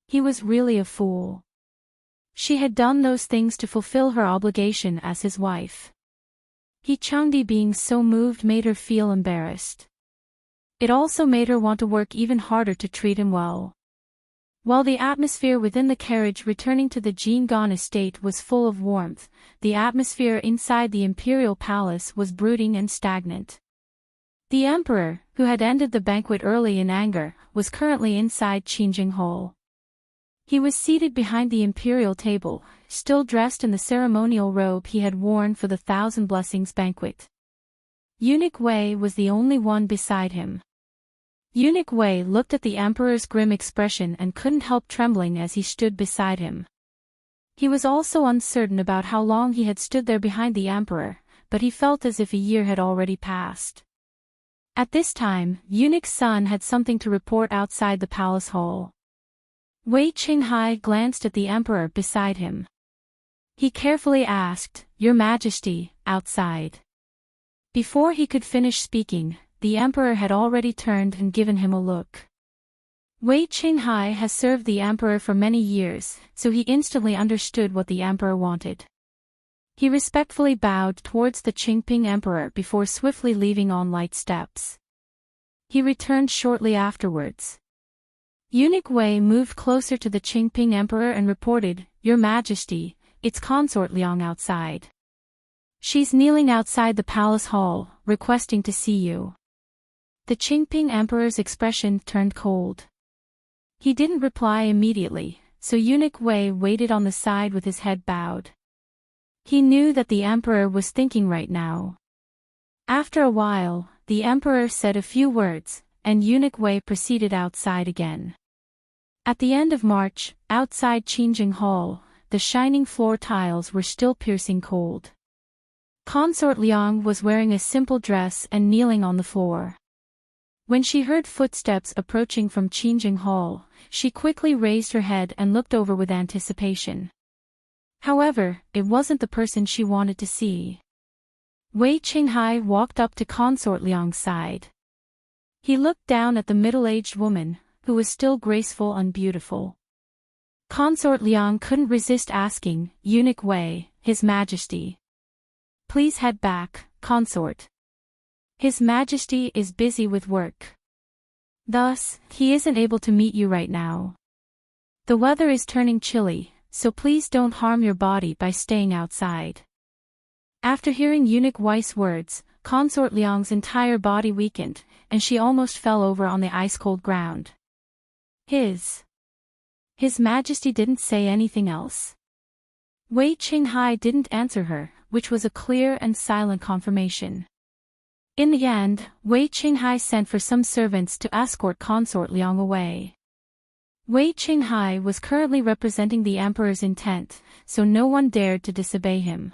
S1: He was really a fool. She had done those things to fulfill her obligation as his wife. He Changdi being so moved made her feel embarrassed. It also made her want to work even harder to treat him well. While the atmosphere within the carriage returning to the Jingan estate was full of warmth, the atmosphere inside the imperial palace was brooding and stagnant. The emperor, who had ended the banquet early in anger, was currently inside Qingjing Hall. He was seated behind the imperial table, still dressed in the ceremonial robe he had worn for the Thousand Blessings banquet. Eunuch Wei was the only one beside him. Eunuch Wei looked at the emperor's grim expression and couldn't help trembling as he stood beside him. He was also uncertain about how long he had stood there behind the emperor, but he felt as if a year had already passed. At this time, Eunuch's son had something to report outside the palace hall. Wei Qinghai glanced at the emperor beside him. He carefully asked, "Your Majesty, outside." Before he could finish speaking, the emperor had already turned and given him a look. Wei Qinghai has served the emperor for many years, so he instantly understood what the emperor wanted. He respectfully bowed towards the Qingping emperor before swiftly leaving on light steps. He returned shortly afterwards. Eunuch Wei moved closer to the Qingping emperor and reported, "Your Majesty, it's Consort Liang outside. She's kneeling outside the palace hall, requesting to see you." The Qingping emperor's expression turned cold. He didn't reply immediately, so Eunuch Wei waited on the side with his head bowed. He knew that the emperor was thinking right now. After a while, the emperor said a few words, and Eunuch Wei proceeded outside again. At the end of March, outside Qingjing Hall, the shining floor tiles were still piercing cold. Consort Liang was wearing a simple dress and kneeling on the floor. When she heard footsteps approaching from Qingjing Hall, she quickly raised her head and looked over with anticipation. However, it wasn't the person she wanted to see. Wei Qinghai walked up to Consort Liang's side. He looked down at the middle-aged woman, who was still graceful and beautiful. Consort Liang couldn't resist asking, "Eunuch Wei, His Majesty. Please head back, consort. His Majesty is busy with work. Thus, he isn't able to meet you right now. The weather is turning chilly, so please don't harm your body by staying outside." After hearing Eunuch Wei's words, Consort Liang's entire body weakened, and she almost fell over on the ice-cold ground. His Majesty didn't say anything else. Wei Qinghai didn't answer her, which was a clear and silent confirmation. In the end, Wei Qinghai sent for some servants to escort Consort Liang away. Wei Qinghai was currently representing the emperor's intent, so no one dared to disobey him.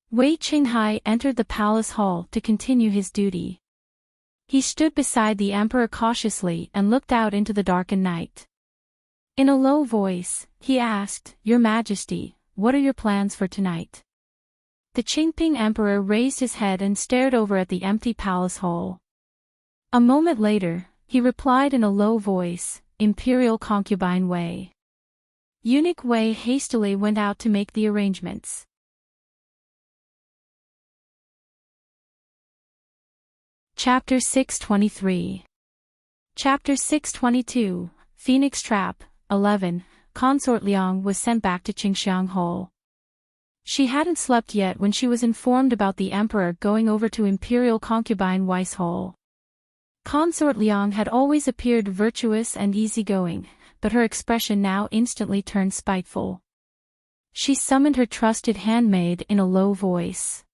S1: Wei Qinghai entered the palace hall to continue his duty. He stood beside the emperor cautiously and looked out into the darkened night. In a low voice, he asked, "Your Majesty, what are your plans for tonight?" The Qingping emperor raised his head and stared over at the empty palace hall. A moment later, he replied in a low voice, "Imperial concubine Wei." Eunuch Wei hastily went out to make the arrangements. Chapter 623. Chapter 622, Phoenix Trap, 11, Consort Liang was sent back to Qingxiang Hall. She hadn't slept yet when she was informed about the emperor going over to Imperial concubine Wei's hall. Consort Liang had always appeared virtuous and easygoing, but her expression now instantly turned spiteful. She summoned her trusted handmaid in a low voice.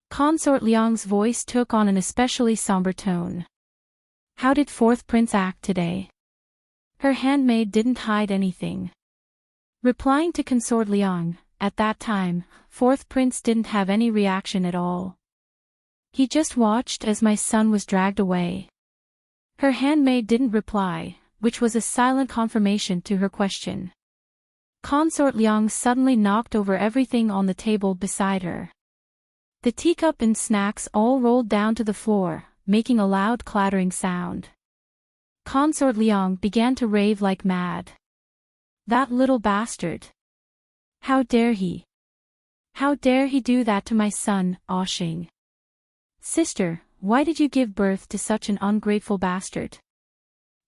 S1: Consort Liang's voice took on an especially somber tone. "How did fourth prince act today?" Her handmaid didn't hide anything. Replying to Consort Liang, at that time, fourth prince didn't have any reaction at all. "He just watched as my son was dragged away." Her handmaid didn't reply, which was a silent confirmation to her question. Consort Liang suddenly knocked over everything on the table beside her. The teacup and snacks all rolled down to the floor, making a loud clattering sound. Consort Liang began to rave like mad. "That little bastard! How dare he? How dare he do that to my son, Oshing? Sister, why did you give birth to such an ungrateful bastard?"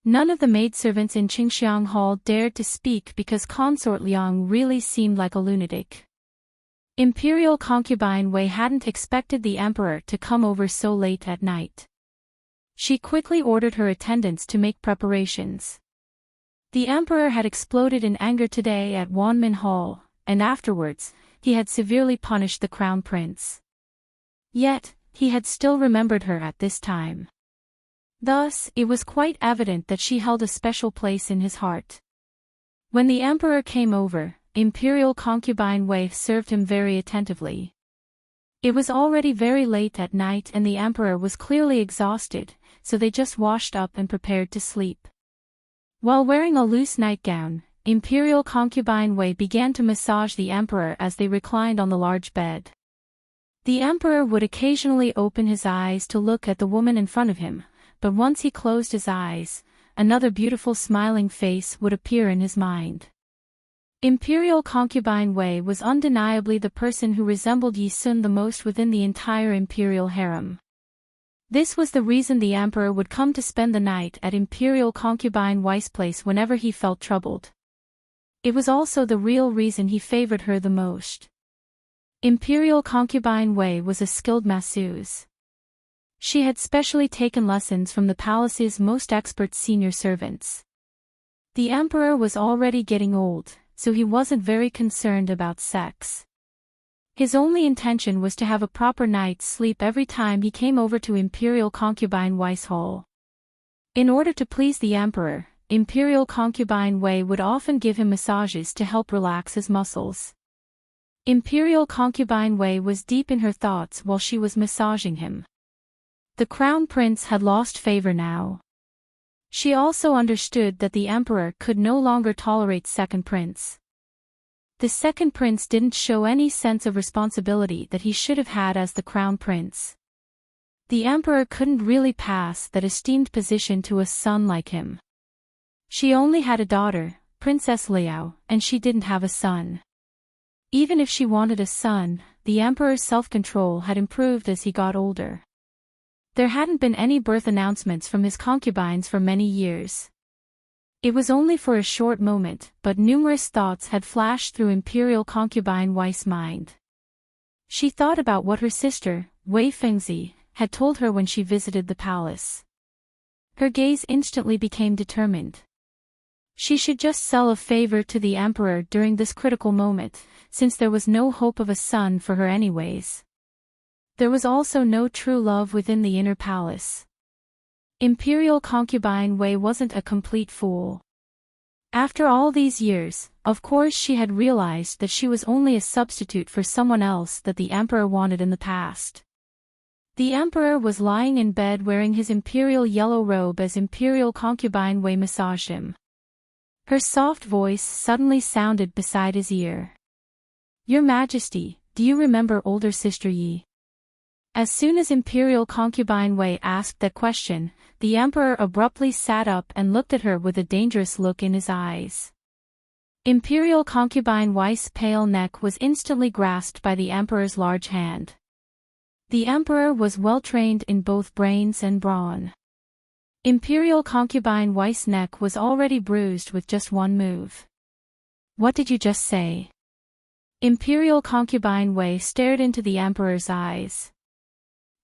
S1: None of the maidservants in Qingxiang Hall dared to speak because Consort Liang really seemed like a lunatic. Imperial concubine Wei hadn't expected the emperor to come over so late at night. She quickly ordered her attendants to make preparations. The emperor had exploded in anger today at Wanmin Hall, and afterwards, he had severely punished the crown prince. Yet, he had still remembered her at this time. Thus, it was quite evident that she held a special place in his heart. When the emperor came over, imperial concubine Wei served him very attentively. It was already very late at night and the emperor was clearly exhausted, so they just washed up and prepared to sleep. While wearing a loose nightgown, imperial concubine Wei began to massage the emperor as they reclined on the large bed. The emperor would occasionally open his eyes to look at the woman in front of him, but once he closed his eyes, another beautiful smiling face would appear in his mind. Imperial concubine Wei was undeniably the person who resembled Yi Sun the most within the entire imperial harem. This was the reason the emperor would come to spend the night at imperial concubine Wei's place whenever he felt troubled. It was also the real reason he favored her the most. Imperial concubine Wei was a skilled masseuse. She had specially taken lessons from the palace's most expert senior servants. The emperor was already getting old, so he wasn't very concerned about sex. His only intention was to have a proper night's sleep every time he came over to imperial concubine Wei's hall. In order to please the emperor, imperial concubine Wei would often give him massages to help relax his muscles. Imperial concubine Wei was deep in her thoughts while she was massaging him. The crown prince had lost favor now. She also understood that the emperor could no longer tolerate second prince. The second prince didn't show any sense of responsibility that he should have had as the crown prince. The emperor couldn't really pass that esteemed position to a son like him. She only had a daughter, Princess Liao, and she didn't have a son. Even if she wanted a son, the emperor's self-control had improved as he got older. There hadn't been any birth announcements from his concubines for many years. It was only for a short moment, but numerous thoughts had flashed through imperial concubine Wei's mind. She thought about what her sister, Wei Fengzi, had told her when she visited the palace. Her gaze instantly became determined. She should just sell a favor to the emperor during this critical moment, since there was no hope of a son for her anyways. There was also no true love within the inner palace. Imperial concubine Wei wasn't a complete fool. After all these years, of course she had realized that she was only a substitute for someone else that the emperor wanted in the past. The emperor was lying in bed wearing his imperial yellow robe as imperial concubine Wei massaged him. Her soft voice suddenly sounded beside his ear. "Your Majesty, do you remember older sister Yi?" As soon as imperial concubine Wei asked that question, the emperor abruptly sat up and looked at her with a dangerous look in his eyes. Imperial concubine Wei's pale neck was instantly grasped by the emperor's large hand. The emperor was well trained in both brains and brawn. Imperial concubine Wei's neck was already bruised with just one move. "What did you just say?" Imperial concubine Wei stared into the emperor's eyes.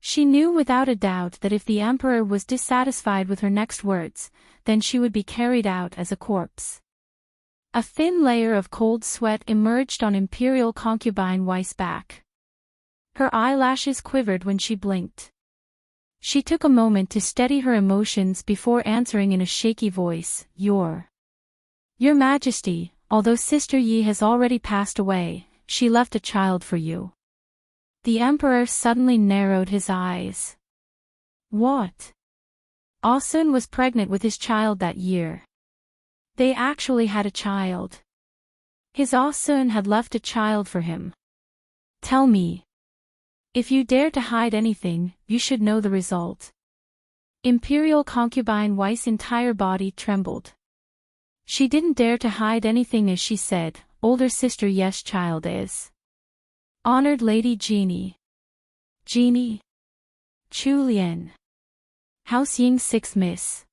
S1: She knew without a doubt that if the emperor was dissatisfied with her next words, then she would be carried out as a corpse. A thin layer of cold sweat emerged on imperial concubine Wei's back. Her eyelashes quivered when she blinked. She took a moment to steady her emotions before answering in a shaky voice, Your Majesty, although Sister Yi has already passed away, she left a child for you." The emperor suddenly narrowed his eyes. What? Asun was pregnant with his child that year. They actually had a child. His Asun had left a child for him. Tell me. If you dare to hide anything, you should know the result. Imperial concubine Wei's entire body trembled. She didn't dare to hide anything as she said, "Older sister, yes, child is. Honored Lady Jeannie. Jeannie. Chu Lian. House Ying 6 Miss.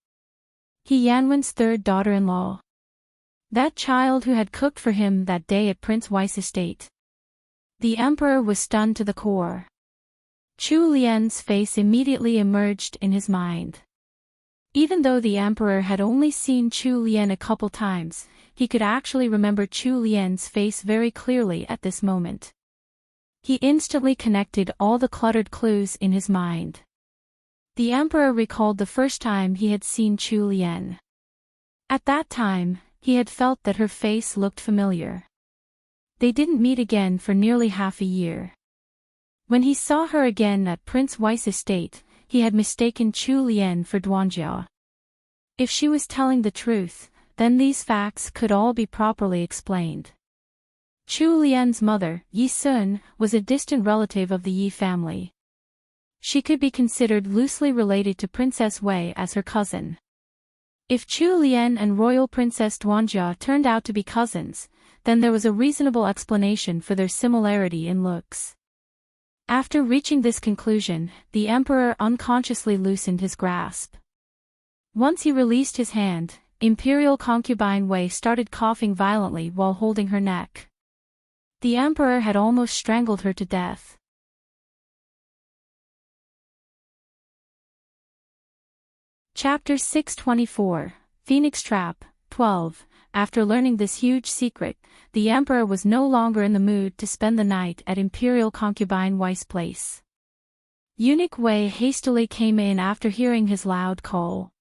S1: He Yanwen's third daughter-in-law. That child who had cooked for him that day at Prince Wei's estate." The emperor was stunned to the core. Chu Lian's face immediately emerged in his mind. Even though the emperor had only seen Chu Lian a couple times, he could actually remember Chu Lian's face very clearly at this moment. He instantly connected all the cluttered clues in his mind. The emperor recalled the first time he had seen Chu Lian. At that time, he had felt that her face looked familiar. They didn't meet again for nearly half a year. When he saw her again at Prince Wei's estate, he had mistaken Chu Lian for Duanjia. If she was telling the truth, then these facts could all be properly explained. Chu Lian's mother, Yi Sun, was a distant relative of the Yi family. She could be considered loosely related to Princess Wei as her cousin. If Chu Lian and royal Princess Duanjia turned out to be cousins, then there was a reasonable explanation for their similarity in looks. After reaching this conclusion, the emperor unconsciously loosened his grasp. Once he released his hand, Imperial concubine Wei started coughing violently while holding her neck. The emperor had almost strangled her to death. Chapter 624, Phoenix Trap, 12. After learning this huge secret, the emperor was no longer in the mood to spend the night at Imperial concubine Wei's place. Eunuch Wei hastily came in after hearing his loud call.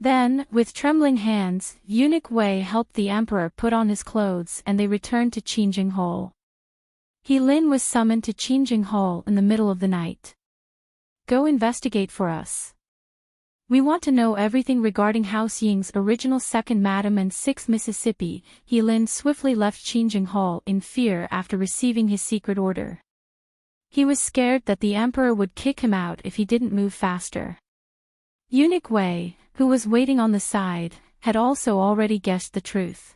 S1: Then, with trembling hands, Eunuch Wei helped the emperor put on his clothes and they returned to Qingjing Hall. He Lin was summoned to Qingjing Hall in the middle of the night. Go investigate for us. We want to know everything regarding House Ying's original 2nd Madam and 6th Mississippi. He Lin swiftly left Qingjing Hall in fear after receiving his secret order. He was scared that the emperor would kick him out if he didn't move faster. Eunuch Wei, who was waiting on the side, had also already guessed the truth.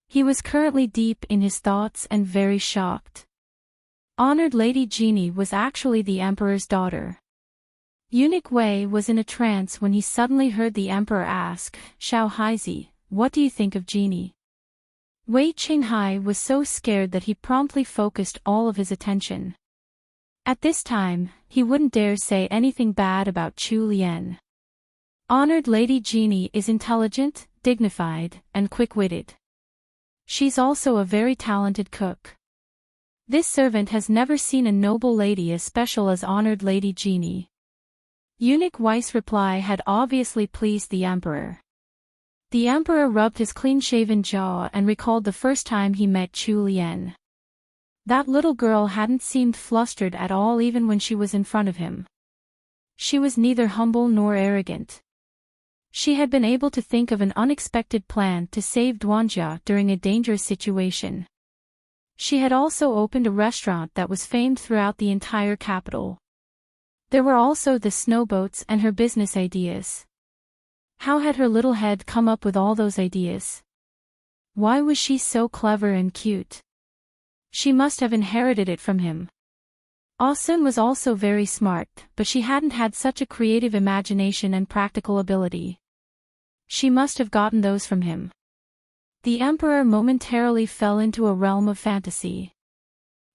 S1: He was currently deep in his thoughts and very shocked. Honored Lady Jeannie was actually the emperor's daughter. Eunuch Wei was in a trance when he suddenly heard the emperor ask, Xiao Haizi, what do you think of Jeannie? Wei Qinghai was so scared that he promptly focused all of his attention. At this time, he wouldn't dare say anything bad about Chu Lian. Honored Lady Jeannie is intelligent, dignified, and quick-witted. She's also a very talented cook. This servant has never seen a noble lady as special as Honored Lady Jeannie. Eunuch Wei's reply had obviously pleased the emperor. The emperor rubbed his clean-shaven jaw and recalled the first time he met Chu Lian. That little girl hadn't seemed flustered at all even when she was in front of him. She was neither humble nor arrogant. She had been able to think of an unexpected plan to save Duanjia during a dangerous situation. She had also opened a restaurant that was famed throughout the entire capital. There were also the snowboats and her business ideas. How had her little head come up with all those ideas? Why was she so clever and cute? She must have inherited it from him. Ah-sun was also very smart, but she hadn't had such a creative imagination and practical ability. She must have gotten those from him. The emperor momentarily fell into a realm of fantasy.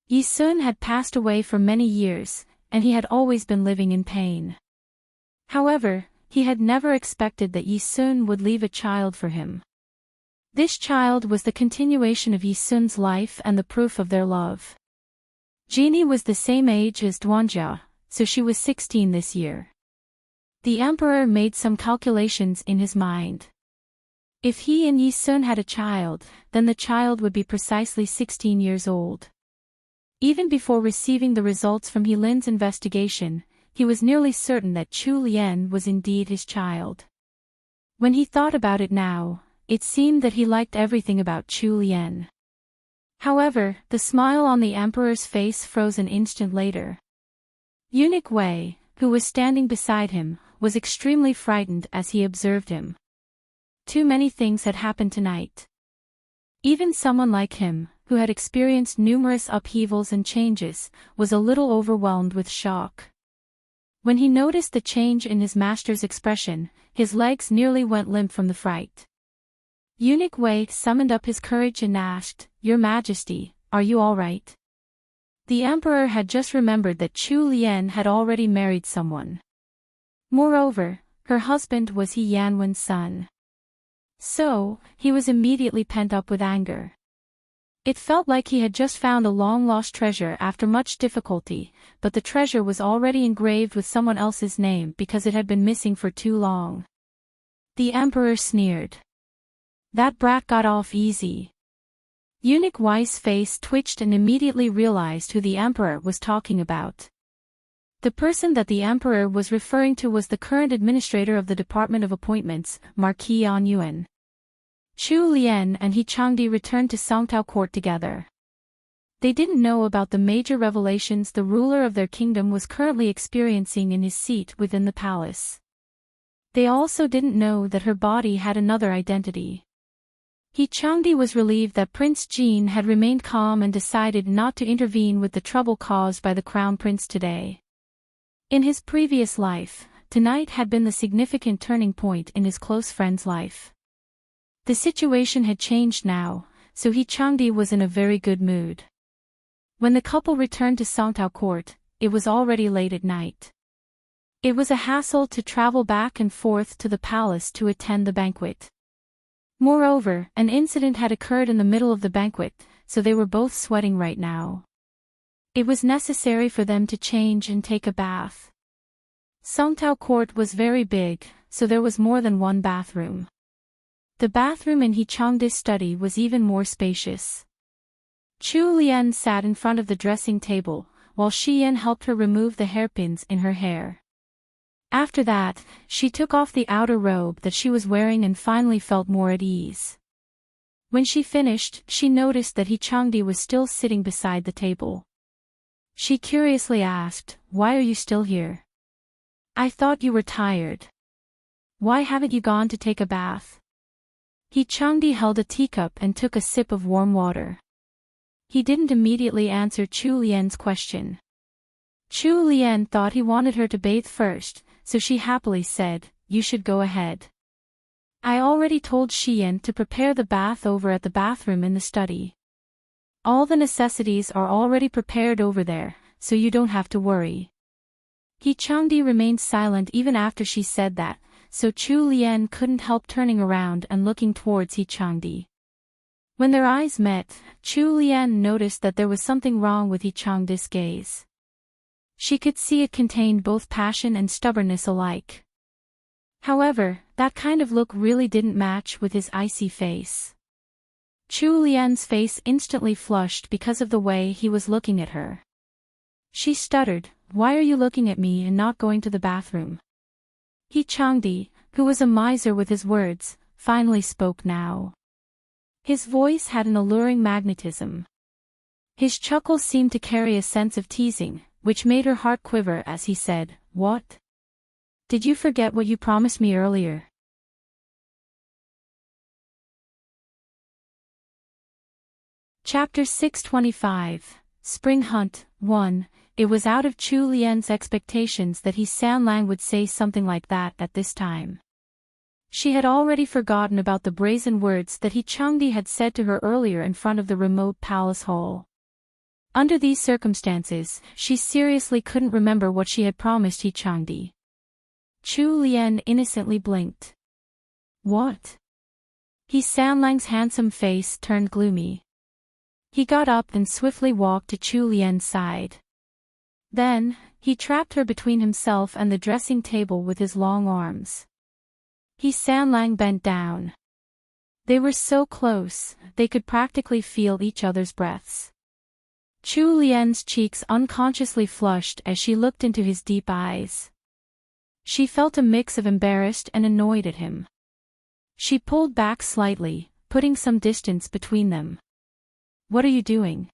S1: Yi Sun had passed away for many years, and he had always been living in pain. However, he had never expected that Yi Sun would leave a child for him. This child was the continuation of Yi Sun's life and the proof of their love. Jeannie was the same age as Duanjia, so she was 16 this year. The emperor made some calculations in his mind. If he and Yi Sun had a child, then the child would be precisely 16 years old. Even before receiving the results from He Lin's investigation, he was nearly certain that Chu Lian was indeed his child. When he thought about it now, it seemed that he liked everything about Chu Lian. However, the smile on the emperor's face froze an instant later. Eunuch Wei, who was standing beside him, was extremely frightened as he observed him. Too many things had happened tonight. Even someone like him, who had experienced numerous upheavals and changes, was a little overwhelmed with shock. When he noticed the change in his master's expression, his legs nearly went limp from the fright. Eunuch Wei summoned up his courage and asked, "Your Majesty, are you all right?" The emperor had just remembered that Chu Lian had already married someone. Moreover, Her husband was He Yanwen's son. So, he was immediately pent up with anger. It felt like he had just found a long-lost treasure after much difficulty, but the treasure was already engraved with someone else's name because it had been missing for too long. The emperor sneered. That brat got off easy. Eunuch Wei's face twitched and immediately realized who the emperor was talking about. The person that the emperor was referring to was the current administrator of the Department of Appointments, Marquis An Yuan. Chu Lian and He Changdi returned to Songtao court together. They didn't know about the major revelations the ruler of their kingdom was currently experiencing in his seat within the palace. They also didn't know that her body had another identity. He Changdi was relieved that Prince Jin had remained calm and decided not to intervene with the trouble caused by the crown prince today. In his previous life, tonight had been the significant turning point in his close friend's life. The situation had changed now, so He Changdi was in a very good mood. When the couple returned to Songtao court, it was already late at night. It was a hassle to travel back and forth to the palace to attend the banquet. Moreover, an incident had occurred in the middle of the banquet, so they were both sweating right now. It was necessary for them to change and take a bath. Songtao court was very big, so there was more than one bathroom. The bathroom in He Changdi's study was even more spacious. Chu Lian sat in front of the dressing table, while Shi Yan helped her remove the hairpins in her hair. After that, she took off the outer robe that she was wearing and finally felt more at ease. When she finished, she noticed that He Changdi was still sitting beside the table. She curiously asked, "Why are you still here? I thought you were tired. Why haven't you gone to take a bath?" He Changdi held a teacup and took a sip of warm water. He didn't immediately answer Chu Lian's question. Chu Lian thought he wanted her to bathe first, so she happily said, "You should go ahead. I already told Shi Yan to prepare the bath over at the bathroom in the study. All the necessities are already prepared over there, so you don't have to worry." He Changdi remained silent even after she said that, so Chu Lian couldn't help turning around and looking towards He Changdi. When their eyes met, Chu Lian noticed that there was something wrong with He Changdi's gaze. She could see it contained both passion and stubbornness alike. However, that kind of look really didn't match with his icy face. Chu Lian's face instantly flushed because of the way he was looking at her. She stuttered, "Why are you looking at me and not going to the bathroom?" He Changdi, who was a miser with his words, finally spoke now. His voice had an alluring magnetism. His chuckle seemed to carry a sense of teasing, which made her heart quiver as he said, "What? Did you forget what you promised me earlier?" Chapter 625, Spring Hunt, 1. It was out of Chu Lian's expectations that He Sanlang would say something like that at this time. She had already forgotten about the brazen words that He Changdi had said to her earlier in front of the remote palace hall. Under these circumstances, she seriously couldn't remember what she had promised He Changdi. Chu Lian innocently blinked. "What?" He Sanlang's handsome face turned gloomy. He got up and swiftly walked to Chu Lian's side. Then, he trapped her between himself and the dressing table with his long arms. He Sanlang bent down. They were so close, they could practically feel each other's breaths. Chu Lian's cheeks unconsciously flushed as she looked into his deep eyes. She felt a mix of embarrassed and annoyed at him. She pulled back slightly, putting some distance between them. "What are you doing?"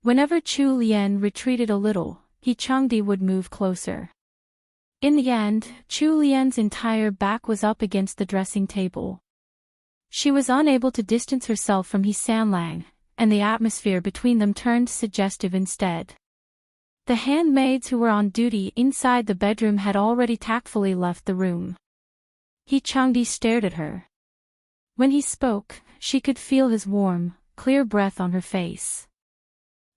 S1: Whenever Chu Lian retreated a little, He Changdi would move closer. In the end, Chu Lian's entire back was up against the dressing table. She was unable to distance herself from He Sanlang, and the atmosphere between them turned suggestive instead. The handmaids who were on duty inside the bedroom had already tactfully left the room. He Changdi stared at her. When he spoke, she could feel his warm, clear breath on her face.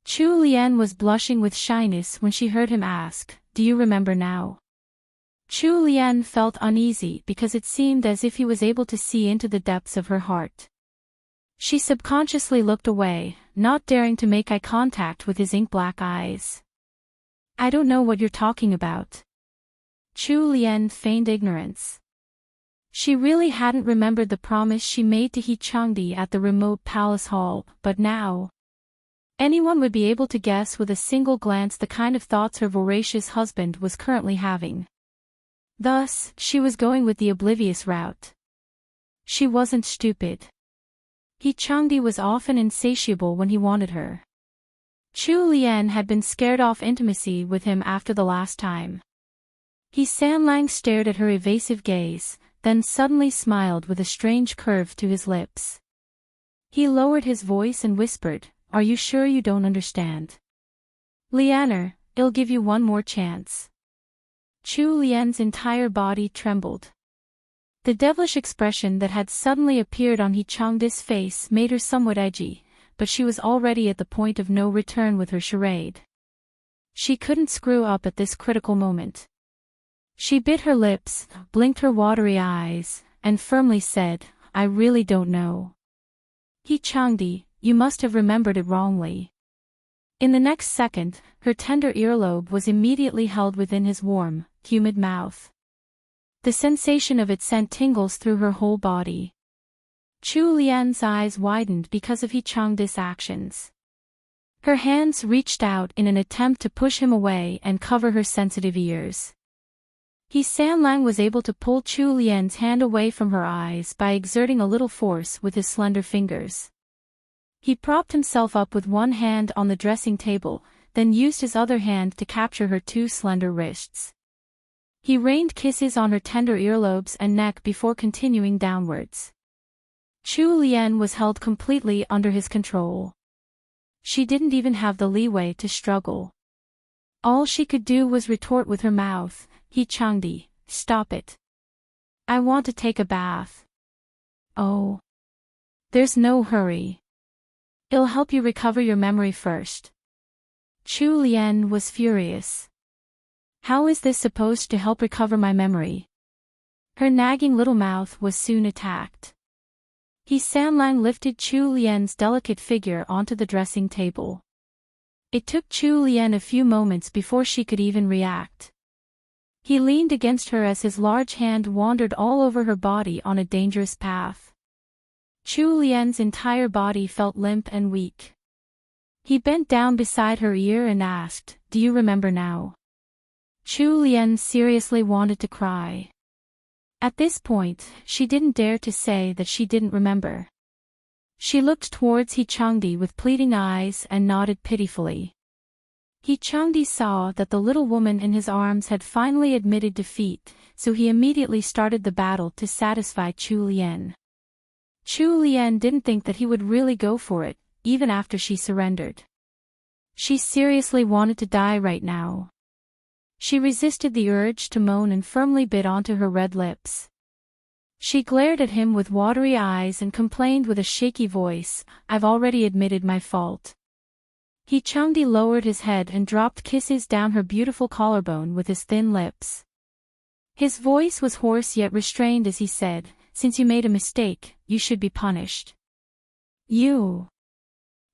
S1: Chu Lian was blushing with shyness when she heard him ask, "Do you remember now?" Chu Lian felt uneasy because it seemed as if he was able to see into the depths of her heart. She subconsciously looked away, not daring to make eye contact with his ink-black eyes. "I don't know what you're talking about." Chu Lian feigned ignorance. She really hadn't remembered the promise she made to He Changdi at the remote palace hall, but now anyone would be able to guess with a single glance the kind of thoughts her voracious husband was currently having. Thus, she was going with the oblivious route. She wasn't stupid. He Changdi was often insatiable when he wanted her. Chu Lian had been scared off intimacy with him after the last time. He Sanlang stared at her evasive gaze, then suddenly smiled with a strange curve to his lips. He lowered his voice and whispered, "Are you sure you don't understand? Lianer, I'll give you one more chance." Chu Lian's entire body trembled. The devilish expression that had suddenly appeared on He Changdi's face made her somewhat edgy, but she was already at the point of no return with her charade. She couldn't screw up at this critical moment. She bit her lips, blinked her watery eyes, and firmly said, "I really don't know. He Changdi, you must have remembered it wrongly." In the next second, her tender earlobe was immediately held within his warm, humid mouth. The sensation of it sent tingles through her whole body. Chu Lian's eyes widened because of He Changdi's actions. Her hands reached out in an attempt to push him away and cover her sensitive ears. He Sanlang was able to pull Chu Lian's hand away from her eyes by exerting a little force with his slender fingers. He propped himself up with one hand on the dressing table, then used his other hand to capture her two slender wrists. He rained kisses on her tender earlobes and neck before continuing downwards. Chu Lian was held completely under his control. She didn't even have the leeway to struggle. All she could do was retort with her mouth, "He Changdi, stop it. I want to take a bath." "Oh. There's no hurry. It'll help you recover your memory first." Chu Lian was furious. How is this supposed to help recover my memory? Her nagging little mouth was soon attacked. He Sanlang lifted Chu Lian's delicate figure onto the dressing table. It took Chu Lian a few moments before she could even react. He leaned against her as his large hand wandered all over her body on a dangerous path. Chu Lian's entire body felt limp and weak. He bent down beside her ear and asked, "Do you remember now?" Chu Lian seriously wanted to cry. At this point, she didn't dare to say that she didn't remember. She looked towards He Changdi with pleading eyes and nodded pitifully. He Changdi saw that the little woman in his arms had finally admitted defeat, so he immediately started the battle to satisfy Chu Lian. Chu Lian didn't think that he would really go for it, even after she surrendered. She seriously wanted to die right now. She resisted the urge to moan and firmly bit onto her red lips. She glared at him with watery eyes and complained with a shaky voice, "I've already admitted my fault." He Changdi lowered his head and dropped kisses down her beautiful collarbone with his thin lips. His voice was hoarse yet restrained as he said, "Since you made a mistake, you should be punished." "You."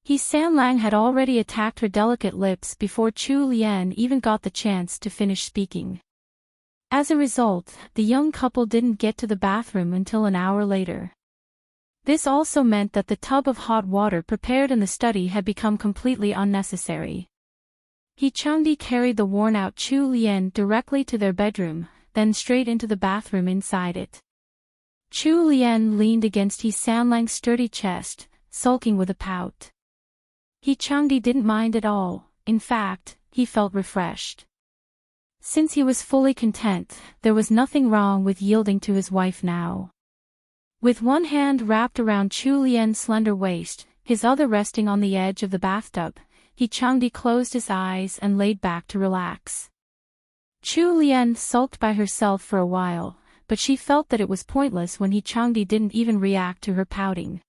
S1: He Sanlang had already attacked her delicate lips before Chu Lian even got the chance to finish speaking. As a result, the young couple didn't get to the bathroom until an hour later. This also meant that the tub of hot water prepared in the study had become completely unnecessary. He Changdi carried the worn-out Chu Lian directly to their bedroom, then straight into the bathroom inside it. Chu Lian leaned against He Sanlang's sturdy chest, sulking with a pout. He Changdi didn't mind at all, in fact, he felt refreshed. Since he was fully content, there was nothing wrong with yielding to his wife now. With one hand wrapped around Chu Lian's slender waist, his other resting on the edge of the bathtub, He Changdi closed his eyes and laid back to relax. Chu Lian sulked by herself for a while, but she felt that it was pointless when He Changdi didn't even react to her pouting.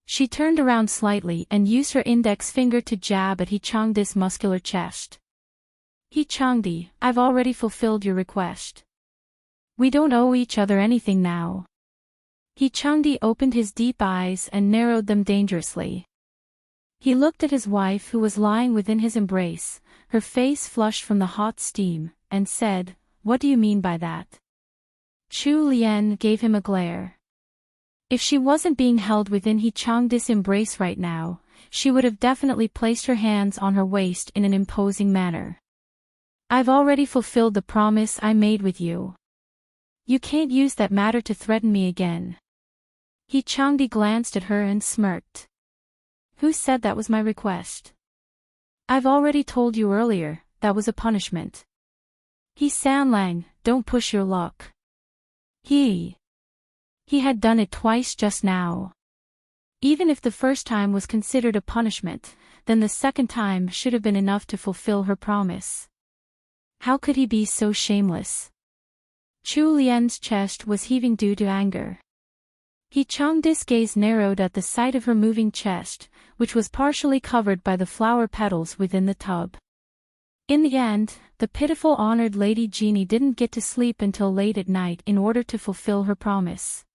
S1: She turned around slightly and used her index finger to jab at He Changdi's muscular chest. "He Changdi, I've already fulfilled your request. We don't owe each other anything now. He Changdi opened his deep eyes and narrowed them dangerously. He looked at his wife who was lying within his embrace, her face flushed from the hot steam, and said, "What do you mean by that?" Chu Lian gave him a glare. If she wasn't being held within He Changdi's embrace right now, she would have definitely placed her hands on her waist in an imposing manner. "I've already fulfilled the promise I made with you. You can't use that matter to threaten me again." He Changdi glanced at her and smirked. "Who said that was my request? I've already told you earlier, that was a punishment." He Sanlang, don't push your luck. He had done it twice just now. Even if the first time was considered a punishment, then the second time should have been enough to fulfill her promise. How could he be so shameless? Chu Lian's chest was heaving due to anger. He Changdi's gaze narrowed at the sight of her moving chest, which was partially covered by the flower petals within the tub. In the end, the pitiful honored Lady Genie didn't get to sleep until late at night in order to fulfill her promise.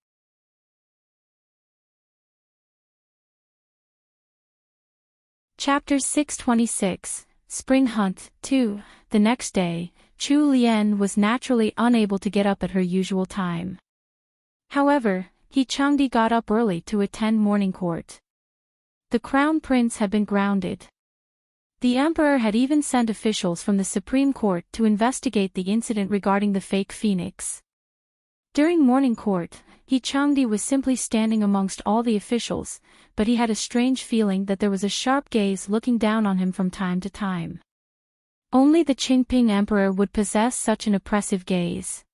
S1: Chapter 626, Spring Hunt, 2. The next day, Chu Lian was naturally unable to get up at her usual time. However, He Changdi got up early to attend morning court. The crown prince had been grounded. The emperor had even sent officials from the Supreme Court to investigate the incident regarding the fake phoenix. During morning court, He Changdi was simply standing amongst all the officials, but he had a strange feeling that there was a sharp gaze looking down on him from time to time. Only the Qingping emperor would possess such an oppressive gaze.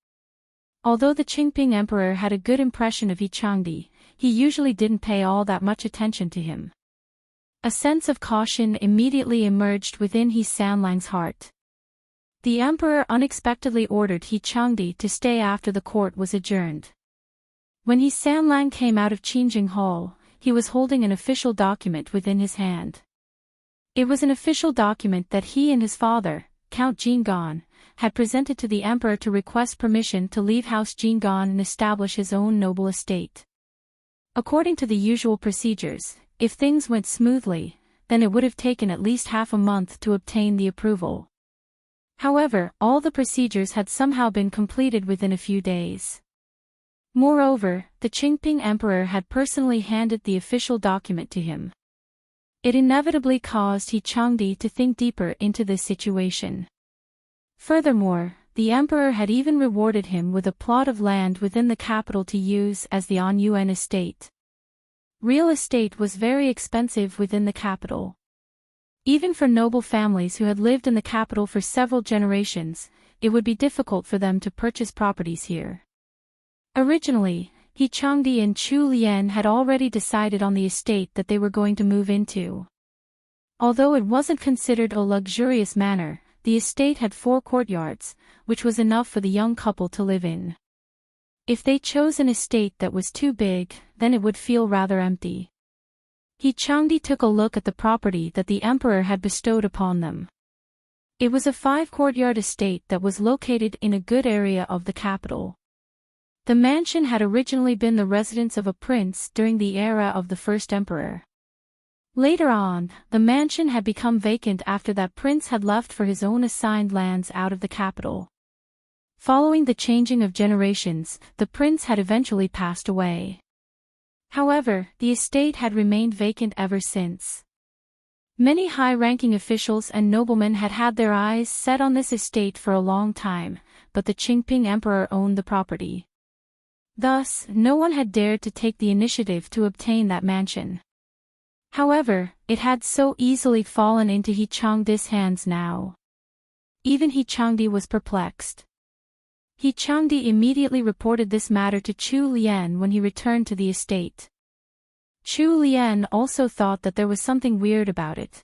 S1: Although the Qingping emperor had a good impression of He Changdi, he usually didn't pay all that much attention to him. A sense of caution immediately emerged within He Sanlang's heart. The emperor unexpectedly ordered He Changdi to stay after the court was adjourned. When He Sanlang came out of Qingjing Hall, he was holding an official document within his hand. It was an official document that he and his father, Count Jingon, had presented to the emperor to request permission to leave House Jingon and establish his own noble estate. According to the usual procedures, if things went smoothly, then it would have taken at least half a month to obtain the approval. However, all the procedures had somehow been completed within a few days. Moreover, the Qingping emperor had personally handed the official document to him. It inevitably caused He Changdi to think deeper into this situation. Furthermore, the emperor had even rewarded him with a plot of land within the capital to use as the Anyuan estate. Real estate was very expensive within the capital. Even for noble families who had lived in the capital for several generations, it would be difficult for them to purchase properties here. Originally, He Changdi and Chu Lian had already decided on the estate that they were going to move into. Although it wasn't considered a luxurious manor, the estate had 4 courtyards, which was enough for the young couple to live in. If they chose an estate that was too big, then it would feel rather empty. He Changdi took a look at the property that the emperor had bestowed upon them. It was a 5-courtyard estate that was located in a good area of the capital. The mansion had originally been the residence of a prince during the era of the first emperor. Later on, the mansion had become vacant after that prince had left for his own assigned lands out of the capital. Following the changing of generations, the prince had eventually passed away. However, the estate had remained vacant ever since. Many high-ranking officials and noblemen had had their eyes set on this estate for a long time, but the Qingping emperor owned the property. Thus, no one had dared to take the initiative to obtain that mansion. However, it had so easily fallen into He Changdi's hands now. Even He Changdi was perplexed. He Changdi immediately reported this matter to Chu Lian when he returned to the estate. Chu Lian also thought that there was something weird about it.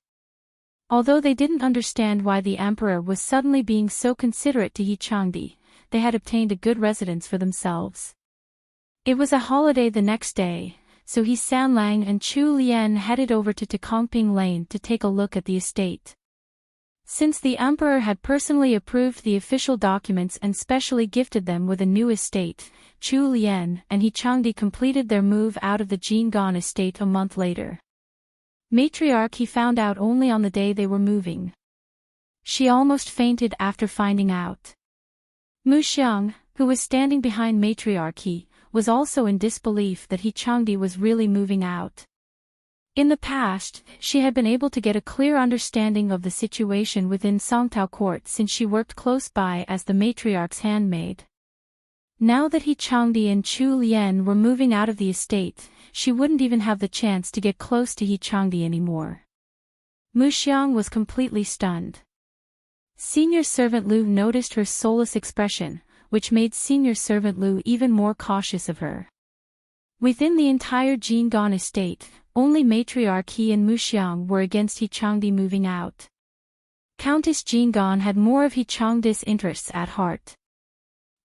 S1: Although they didn't understand why the emperor was suddenly being so considerate to He Changdi, they had obtained a good residence for themselves. It was a holiday the next day, so He Sanlang and Chu Lian headed over to Tekongping Lane to take a look at the estate. Since the emperor had personally approved the official documents and specially gifted them with a new estate, Chu Lian and He Changdi completed their move out of the Jingan estate a month later. Matriarch He found out only on the day they were moving. She almost fainted after finding out. Mu Xiang, who was standing behind Matriarch He, was also in disbelief that He Changdi was really moving out. In the past, she had been able to get a clear understanding of the situation within Songtao court since she worked close by as the matriarch's handmaid. Now that He Changdi and Chu Lian were moving out of the estate, she wouldn't even have the chance to get close to He Changdi anymore. Mu Xiang was completely stunned. Senior Servant Lu noticed her soulless expression, which made Senior Servant Lu even more cautious of her. Within the entire Jingan estate, only Matriarch He and Mu Xiang were against He Changdi moving out. Countess Jingan had more of He Changdi's interests at heart.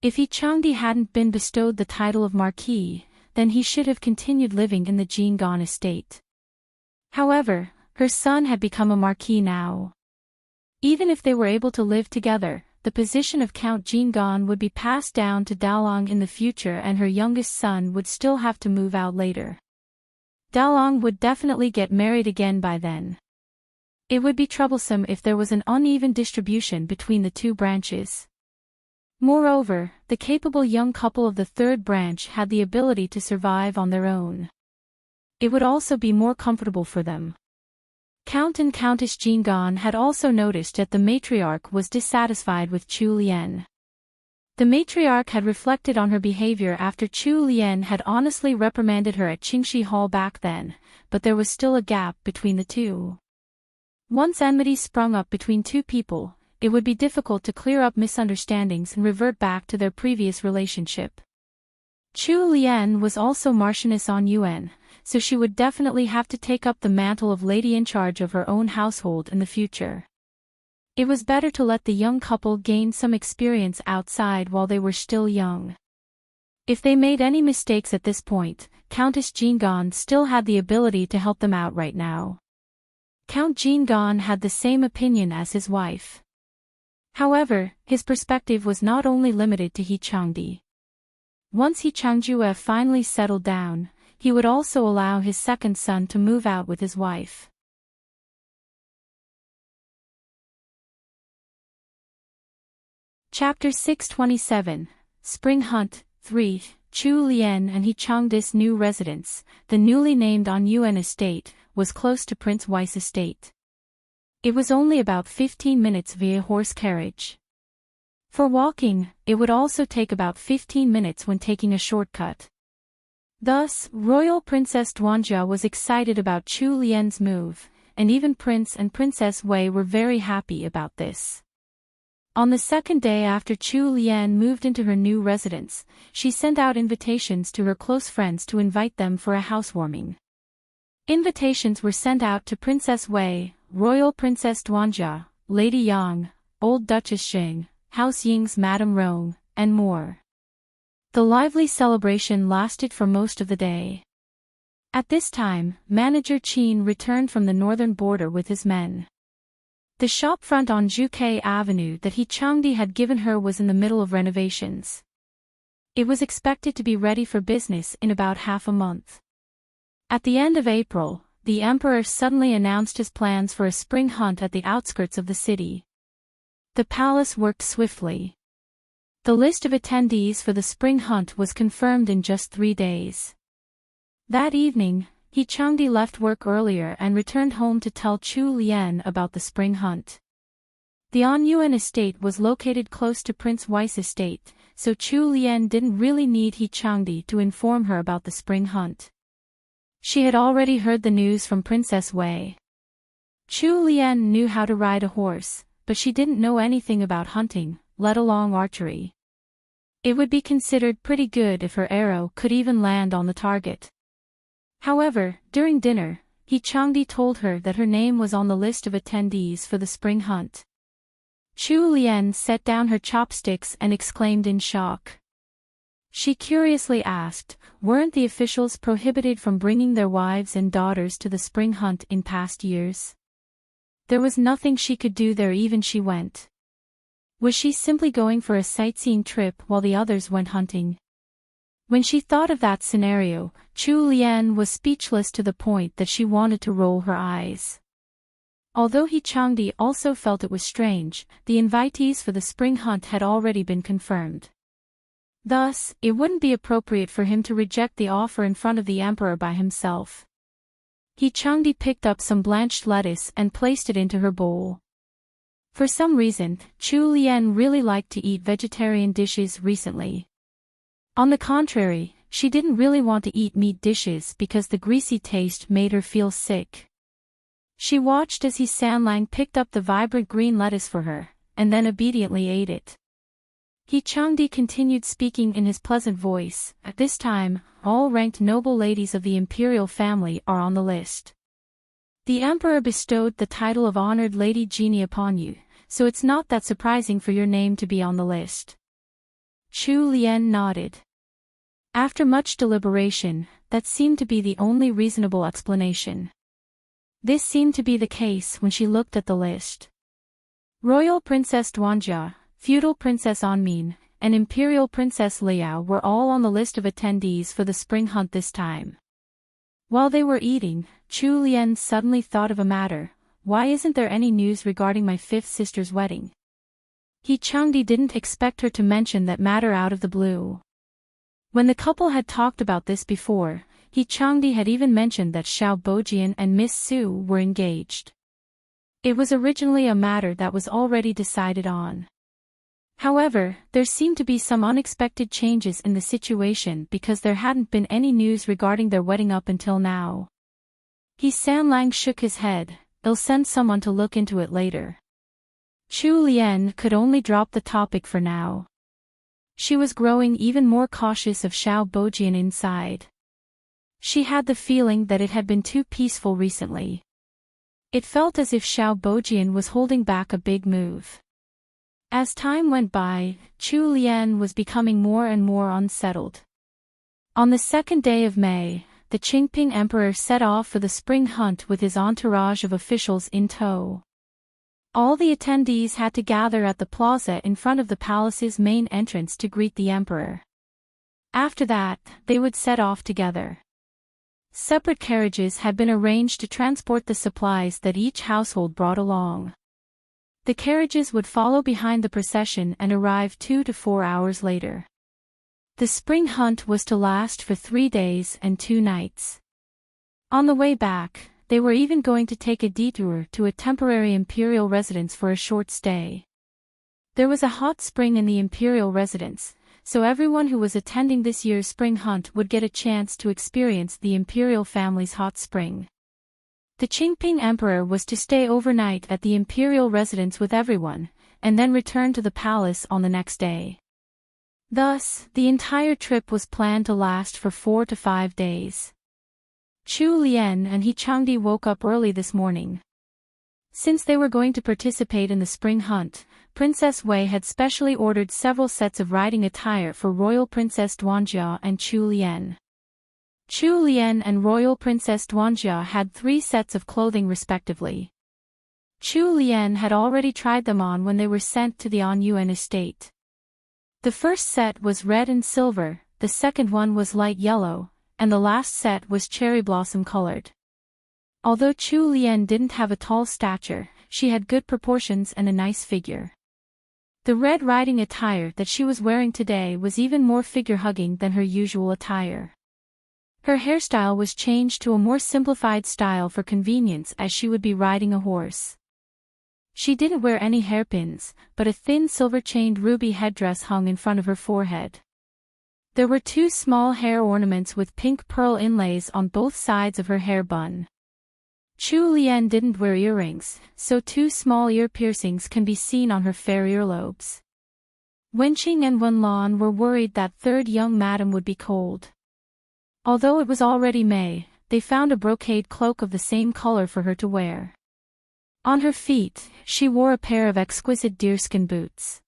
S1: If He Changdi hadn't been bestowed the title of Marquis, then he should have continued living in the Jingan estate. However, her son had become a Marquis now. Even if they were able to live together, the position of Count Jingan would be passed down to Dalong in the future and her youngest son would still have to move out later. Dalong would definitely get married again by then. It would be troublesome if there was an uneven distribution between the two branches. Moreover, the capable young couple of the third branch had the ability to survive on their own. It would also be more comfortable for them. Count and Countess Jingan had also noticed that the matriarch was dissatisfied with Chu Lian. The matriarch had reflected on her behavior after Chu Lian had honestly reprimanded her at Qingxi Hall back then, but there was still a gap between the two. Once enmity sprung up between two people, it would be difficult to clear up misunderstandings and revert back to their previous relationship. Chu Lian was also Marchioness on Yuan, so she would definitely have to take up the mantle of lady in charge of her own household in the future. It was better to let the young couple gain some experience outside while they were still young. If they made any mistakes at this point, Countess Jingan still had the ability to help them out right now. Count Jingan had the same opinion as his wife. However, his perspective was not only limited to He Changdi. Once He Changjue finally settled down, he would also allow his second son to move out with his wife. Chapter 627, Spring Hunt, 3, Chu Lian and He Changdi's new residence, the newly named Anyuan estate, was close to Prince Wei's estate. It was only about 15 minutes via horse carriage. For walking, it would also take about 15 minutes when taking a shortcut. Thus, Royal Princess Duanjia was excited about Chu Lian's move, and even Prince and Princess Wei were very happy about this. On the second day after Chu Lian moved into her new residence, she sent out invitations to her close friends to invite them for a housewarming. Invitations were sent out to Princess Wei, Royal Princess Duanjia, Lady Yang, Old Duchess Xing, House Ying's Madame Rong, and more. The lively celebration lasted for most of the day. At this time, Manager Qin returned from the northern border with his men. The shopfront on Zhuke Avenue that He Changdi had given her was in the middle of renovations. It was expected to be ready for business in about half a month. At the end of April, the emperor suddenly announced his plans for a spring hunt at the outskirts of the city. The palace worked swiftly. The list of attendees for the spring hunt was confirmed in just 3 days. That evening, He Changdi left work earlier and returned home to tell Chu Lian about the spring hunt. The Anyuan estate was located close to Prince Wei's estate, so Chu Lian didn't really need He Changdi to inform her about the spring hunt. She had already heard the news from Princess Wei. Chu Lian knew how to ride a horse, but she didn't know anything about hunting, let alone archery. It would be considered pretty good if her arrow could even land on the target. However, during dinner, He Changdi told her that her name was on the list of attendees for the spring hunt. Chu Lian set down her chopsticks and exclaimed in shock. She curiously asked, weren't the officials prohibited from bringing their wives and daughters to the spring hunt in past years? There was nothing she could do there even she went. Was she simply going for a sightseeing trip while the others went hunting? When she thought of that scenario, Chu Lian was speechless to the point that she wanted to roll her eyes. Although He Changdi also felt it was strange, the invitees for the spring hunt had already been confirmed. Thus, it wouldn't be appropriate for him to reject the offer in front of the emperor by himself. He Changdi picked up some blanched lettuce and placed it into her bowl. For some reason, Chu Lian really liked to eat vegetarian dishes recently. On the contrary, she didn't really want to eat meat dishes because the greasy taste made her feel sick. She watched as He Sanlang picked up the vibrant green lettuce for her, and then obediently ate it. He Changdi continued speaking in his pleasant voice. At this time, all ranked noble ladies of the imperial family are on the list. The emperor bestowed the title of honored Lady Genie upon you, so it's not that surprising for your name to be on the list. Chu Lian nodded. After much deliberation, that seemed to be the only reasonable explanation. This seemed to be the case when she looked at the list. Royal Princess Duanjia, Feudal Princess Anmin, and Imperial Princess Liao were all on the list of attendees for the spring hunt this time. While they were eating, Chu Lian suddenly thought of a matter. Why isn't there any news regarding my fifth sister's wedding? He Changdi didn't expect her to mention that matter out of the blue. When the couple had talked about this before, He Changdi had even mentioned that Xiao Bojian and Miss Su were engaged. It was originally a matter that was already decided on. However, there seemed to be some unexpected changes in the situation because there hadn't been any news regarding their wedding up until now. He Sanlang shook his head. They'll send someone to look into it later. Chu Lian could only drop the topic for now. She was growing even more cautious of Xiao Bojian inside. She had the feeling that it had been too peaceful recently. It felt as if Xiao Bojian was holding back a big move. As time went by, Chu Lian was becoming more and more unsettled. On the second day of May, the Qingping Emperor set off for the spring hunt with his entourage of officials in tow. All the attendees had to gather at the plaza in front of the palace's main entrance to greet the emperor. After that, they would set off together. Separate carriages had been arranged to transport the supplies that each household brought along. The carriages would follow behind the procession and arrive 2 to 4 hours later. The spring hunt was to last for 3 days and 2 nights. On the way back, they were even going to take a detour to a temporary imperial residence for a short stay. There was a hot spring in the imperial residence, so everyone who was attending this year's spring hunt would get a chance to experience the imperial family's hot spring. The Qingping Emperor was to stay overnight at the imperial residence with everyone, and then return to the palace on the next day. Thus, the entire trip was planned to last for 4 to 5 days. Chu Lian and He Changdi woke up early this morning. Since they were going to participate in the spring hunt, Princess Wei had specially ordered several sets of riding attire for Royal Princess Duanjia and Chu Lian. Chu Lian and Royal Princess Duanjia had 3 sets of clothing respectively. Chu Lian had already tried them on when they were sent to the Anyuan estate. The first set was red and silver, the second one was light yellow, and the last set was cherry blossom colored. Although Chu Lian didn't have a tall stature, she had good proportions and a nice figure. The red riding attire that she was wearing today was even more figure-hugging than her usual attire. Her hairstyle was changed to a more simplified style for convenience as she would be riding a horse. She didn't wear any hairpins, but a thin silver-chained ruby headdress hung in front of her forehead. There were 2 small hair ornaments with pink pearl inlays on both sides of her hair bun. Chu Lian didn't wear earrings, so 2 small ear piercings can be seen on her fair earlobes. Wenqing and Wenlan were worried that third young madam would be cold. Although it was already May, they found a brocade cloak of the same color for her to wear. On her feet, she wore a pair of exquisite deerskin boots.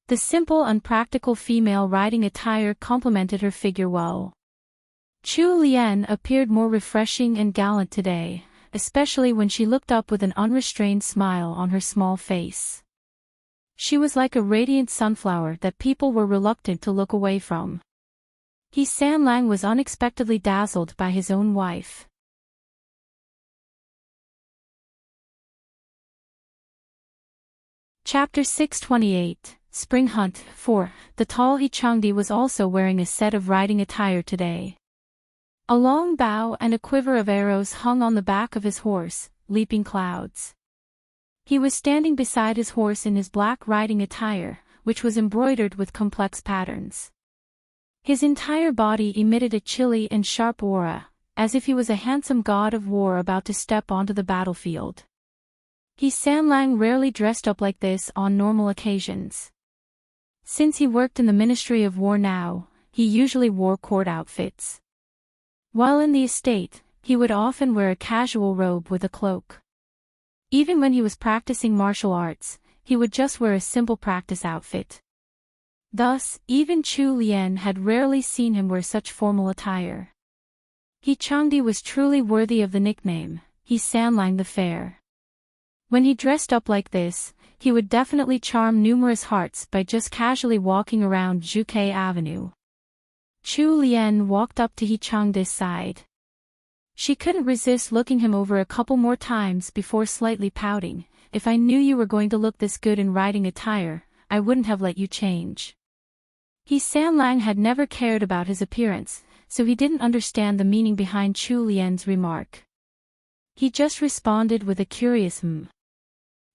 S1: The simple unpractical female riding attire complemented her figure well. Chu Lian appeared more refreshing and gallant today, especially when she looked up with an unrestrained smile on her small face. She was like a radiant sunflower that people were reluctant to look away from. He Sanlang was unexpectedly dazzled by his own wife. Chapter 628, Spring Hunt 4. The tall Ichangdi was also wearing a set of riding attire today. A long bow and a quiver of arrows hung on the back of his horse, leaping clouds. He was standing beside his horse in his black riding attire, which was embroidered with complex patterns. His entire body emitted a chilly and sharp aura, as if he was a handsome god of war about to step onto the battlefield. He Sanlang rarely dressed up like this on normal occasions. Since he worked in the Ministry of War now, he usually wore court outfits. While in the estate, he would often wear a casual robe with a cloak. Even when he was practicing martial arts, he would just wear a simple practice outfit. Thus, even Chu Lian had rarely seen him wear such formal attire. He Changdi was truly worthy of the nickname, He Sanlang the Fair. When he dressed up like this, he would definitely charm numerous hearts by just casually walking around Zhuke Avenue. Chu Lian walked up to He Changdi's side. She couldn't resist looking him over a couple more times before slightly pouting. If I knew you were going to look this good in riding attire, I wouldn't have let you change. He Sanlang had never cared about his appearance, so he didn't understand the meaning behind Chu Lian's remark. He just responded with a curious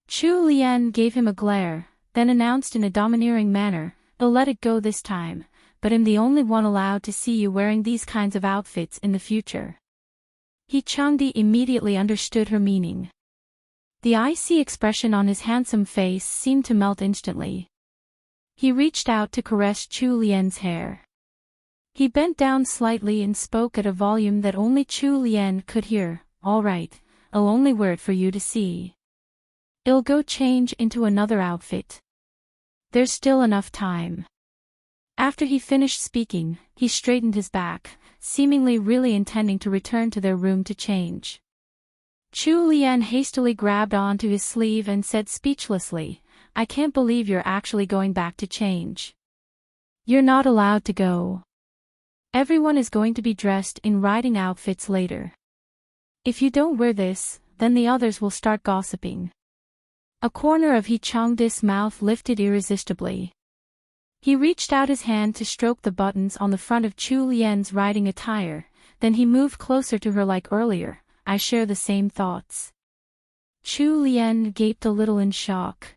S1: Chu Lian gave him a glare, then announced in a domineering manner, "I'll let it go this time, but I'm the only one allowed to see you wearing these kinds of outfits in the future." He Changdi immediately understood her meaning. The icy expression on his handsome face seemed to melt instantly. He reached out to caress Chu Lian's hair. He bent down slightly and spoke at a volume that only Chu Lian could hear. "All right, I'll only wear it for you to see. I'll go change into another outfit. There's still enough time." After he finished speaking, he straightened his back, seemingly really intending to return to their room to change. Chu Lian hastily grabbed onto his sleeve and said speechlessly, "I can't believe you're actually going back to change. You're not allowed to go. Everyone is going to be dressed in riding outfits later. If you don't wear this, then the others will start gossiping." A corner of He Changdi's mouth lifted irresistibly. He reached out his hand to stroke the buttons on the front of Chu Lian's riding attire, then he moved closer to her like earlier. "I share the same thoughts." Chu Lian gaped a little in shock.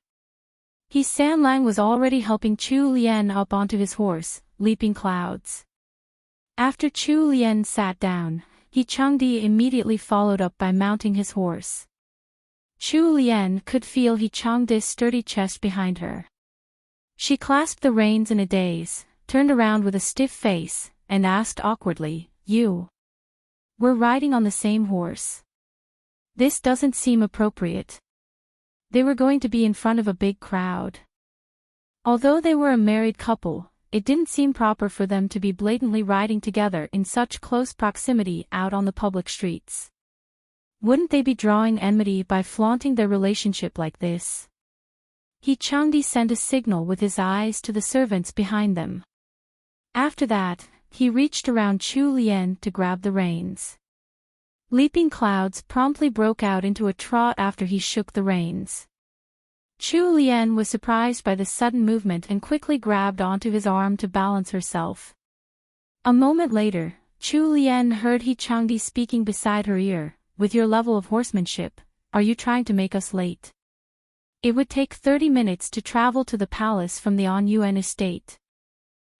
S1: He Sanlang was already helping Chu Lian up onto his horse, leaping clouds. After Chu Lian sat down, He Changdi immediately followed up by mounting his horse. Chu Lian could feel He Changdi's sturdy chest behind her. She clasped the reins in a daze, turned around with a stiff face, and asked awkwardly, "You? We're riding on the same horse. This doesn't seem appropriate." They were going to be in front of a big crowd. Although they were a married couple, it didn't seem proper for them to be blatantly riding together in such close proximity out on the public streets. Wouldn't they be drawing enmity by flaunting their relationship like this? He Changdi sent a signal with his eyes to the servants behind them. After that, he reached around Chu Lian to grab the reins. Leaping clouds promptly broke out into a trot after he shook the reins. Chu Lian was surprised by the sudden movement and quickly grabbed onto his arm to balance herself. A moment later, Chu Lian heard He Changdi speaking beside her ear, "With your level of horsemanship, are you trying to make us late? It would take 30 minutes to travel to the palace from the On Yuan estate.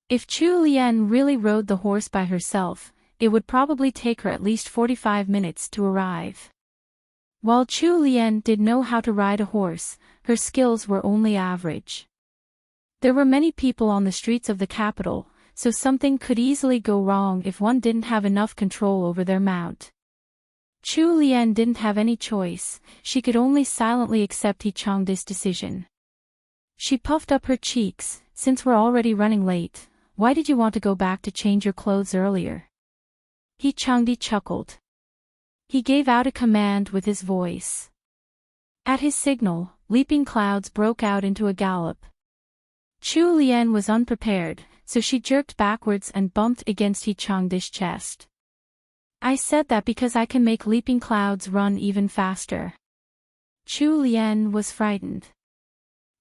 S1: If Chu Lian really rode the horse by herself, it would probably take her at least 45 minutes to arrive." While Chu Lian did know how to ride a horse, her skills were only average. There were many people on the streets of the capital, so something could easily go wrong if one didn't have enough control over their mount. Chu Lian didn't have any choice, she could only silently accept He Changdi's decision. She puffed up her cheeks, "Since we're already running late, why did you want to go back to change your clothes earlier?" He Changdi chuckled. He gave out a command with his voice. At his signal, leaping clouds broke out into a gallop. Chu Lian was unprepared, so she jerked backwards and bumped against He Changdi's chest. I said that because I can make leaping clouds run even faster. Chu Lian was frightened.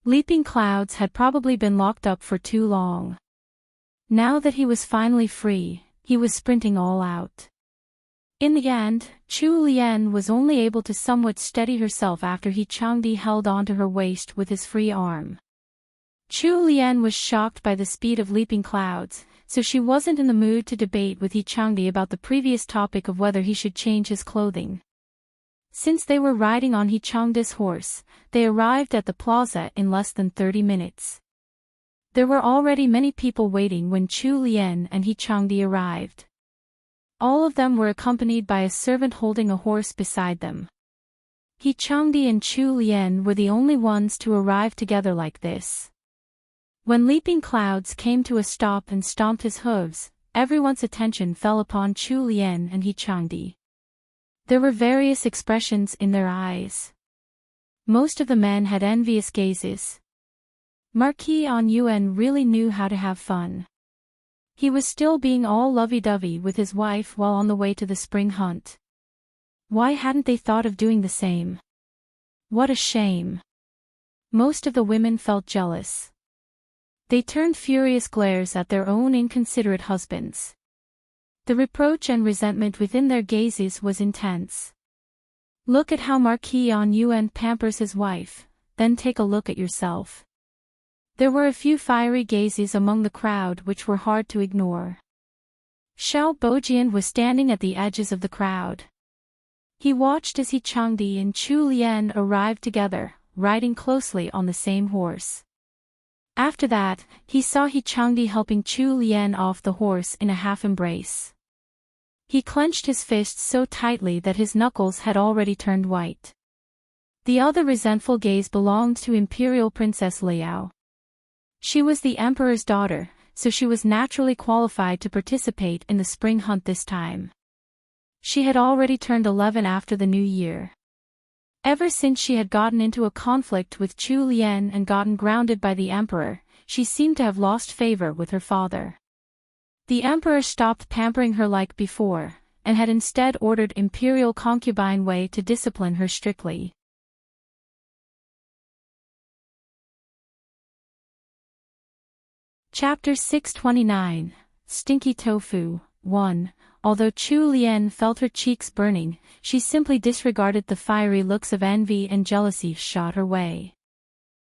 S1: Leaping clouds had probably been locked up for too long. Now that he was finally free, he was sprinting all out. In the end, Chu Lian was only able to somewhat steady herself after He Changdi held onto her waist with his free arm. Chu Lian was shocked by the speed of leaping clouds, so she wasn't in the mood to debate with He Changdi about the previous topic of whether he should change his clothing. Since they were riding on He Changdi's horse, they arrived at the plaza in less than 30 minutes. There were already many people waiting when Chu Lian and He Changdi arrived. All of them were accompanied by a servant holding a horse beside them. He Changdi and Chu Lian were the only ones to arrive together like this. When leaping clouds came to a stop and stomped his hooves, everyone's attention fell upon Chu Lian and He Changdi. There were various expressions in their eyes. Most of the men had envious gazes. Marquis An Yuan really knew how to have fun. He was still being all lovey-dovey with his wife while on the way to the spring hunt. Why hadn't they thought of doing the same? What a shame. Most of the women felt jealous. They turned furious glares at their own inconsiderate husbands. The reproach and resentment within their gazes was intense. Look at how Marquis An Yuan pampers his wife, then take a look at yourself. There were a few fiery gazes among the crowd which were hard to ignore. Xiao Bojian was standing at the edges of the crowd. He watched as He Changdi and Chu Lian arrived together, riding closely on the same horse. After that, he saw He Changdi helping Chu Lian off the horse in a half-embrace. He clenched his fists so tightly that his knuckles had already turned white. The other resentful gaze belonged to Imperial Princess Liao. She was the Emperor's daughter, so she was naturally qualified to participate in the spring hunt this time. She had already turned 11 after the new year. Ever since she had gotten into a conflict with Chu Lian and gotten grounded by the Emperor, she seemed to have lost favor with her father. The Emperor stopped pampering her like before, and had instead ordered Imperial concubine Wei to discipline her strictly. Chapter 629, Stinky Tofu, 1. Although Chu Lian felt her cheeks burning, she simply disregarded the fiery looks of envy and jealousy shot her way.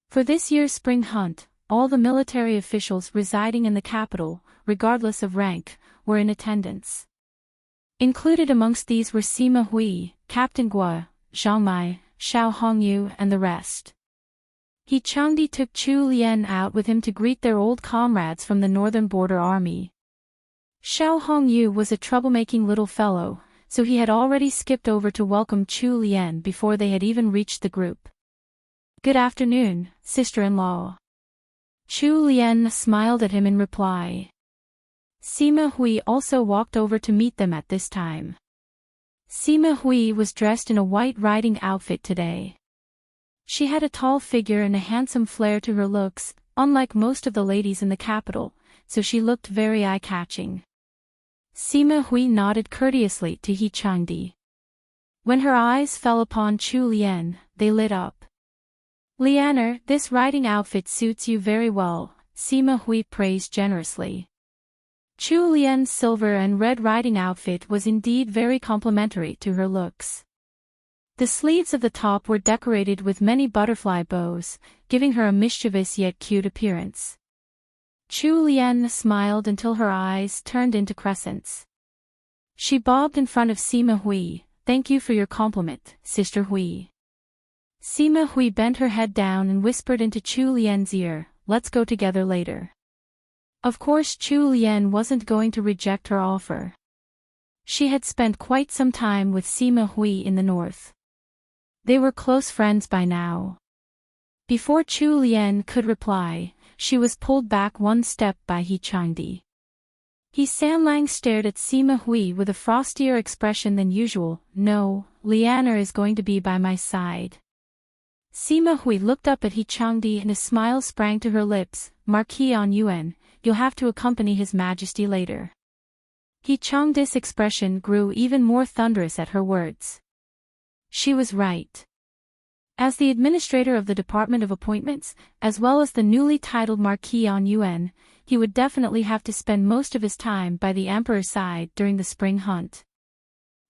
S1: For this year's spring hunt, all the military officials residing in the capital, regardless of rank, were in attendance. Included amongst these were Sima Hui, Captain Guo, Zhang Mai, Xiao Hongyu and the rest. He Changdi took Chu Lian out with him to greet their old comrades from the northern border army. Xiao Hongyu was a troublemaking little fellow, so he had already skipped over to welcome Chu Lian before they had even reached the group. Good afternoon, sister-in-law. Chu Lian smiled at him in reply. Sima Hui also walked over to meet them at this time. Sima Hui was dressed in a white riding outfit today. She had a tall figure and a handsome flair to her looks, unlike most of the ladies in the capital, so she looked very eye-catching. Sima Hui nodded courteously to He Changdi. When her eyes fell upon Chu Lian, they lit up. Lianer, this riding outfit suits you very well, Sima Hui praised generously. Chu Lian's silver and red riding outfit was indeed very complimentary to her looks. The sleeves of the top were decorated with many butterfly bows, giving her a mischievous yet cute appearance. Chu Lian smiled until her eyes turned into crescents. She bobbed in front of Sima Hui. Thank you for your compliment, Sister Hui. Sima Hui bent her head down and whispered into Chu Lian's ear, let's go together later. Of course Chu Lian wasn't going to reject her offer. She had spent quite some time with Sima Hui in the north. They were close friends by now. Before Chu Lian could reply, she was pulled back one step by He Changdi. He Sanlang stared at Sima Hui with a frostier expression than usual. No, Lianer is going to be by my side. Sima Hui looked up at He Changdi and a smile sprang to her lips. Marquis on Yuan, you'll have to accompany His Majesty later. He Changdi's expression grew even more thunderous at her words. She was right. As the administrator of the Department of Appointments, as well as the newly titled Marquis on Yuan, he would definitely have to spend most of his time by the Emperor's side during the spring hunt.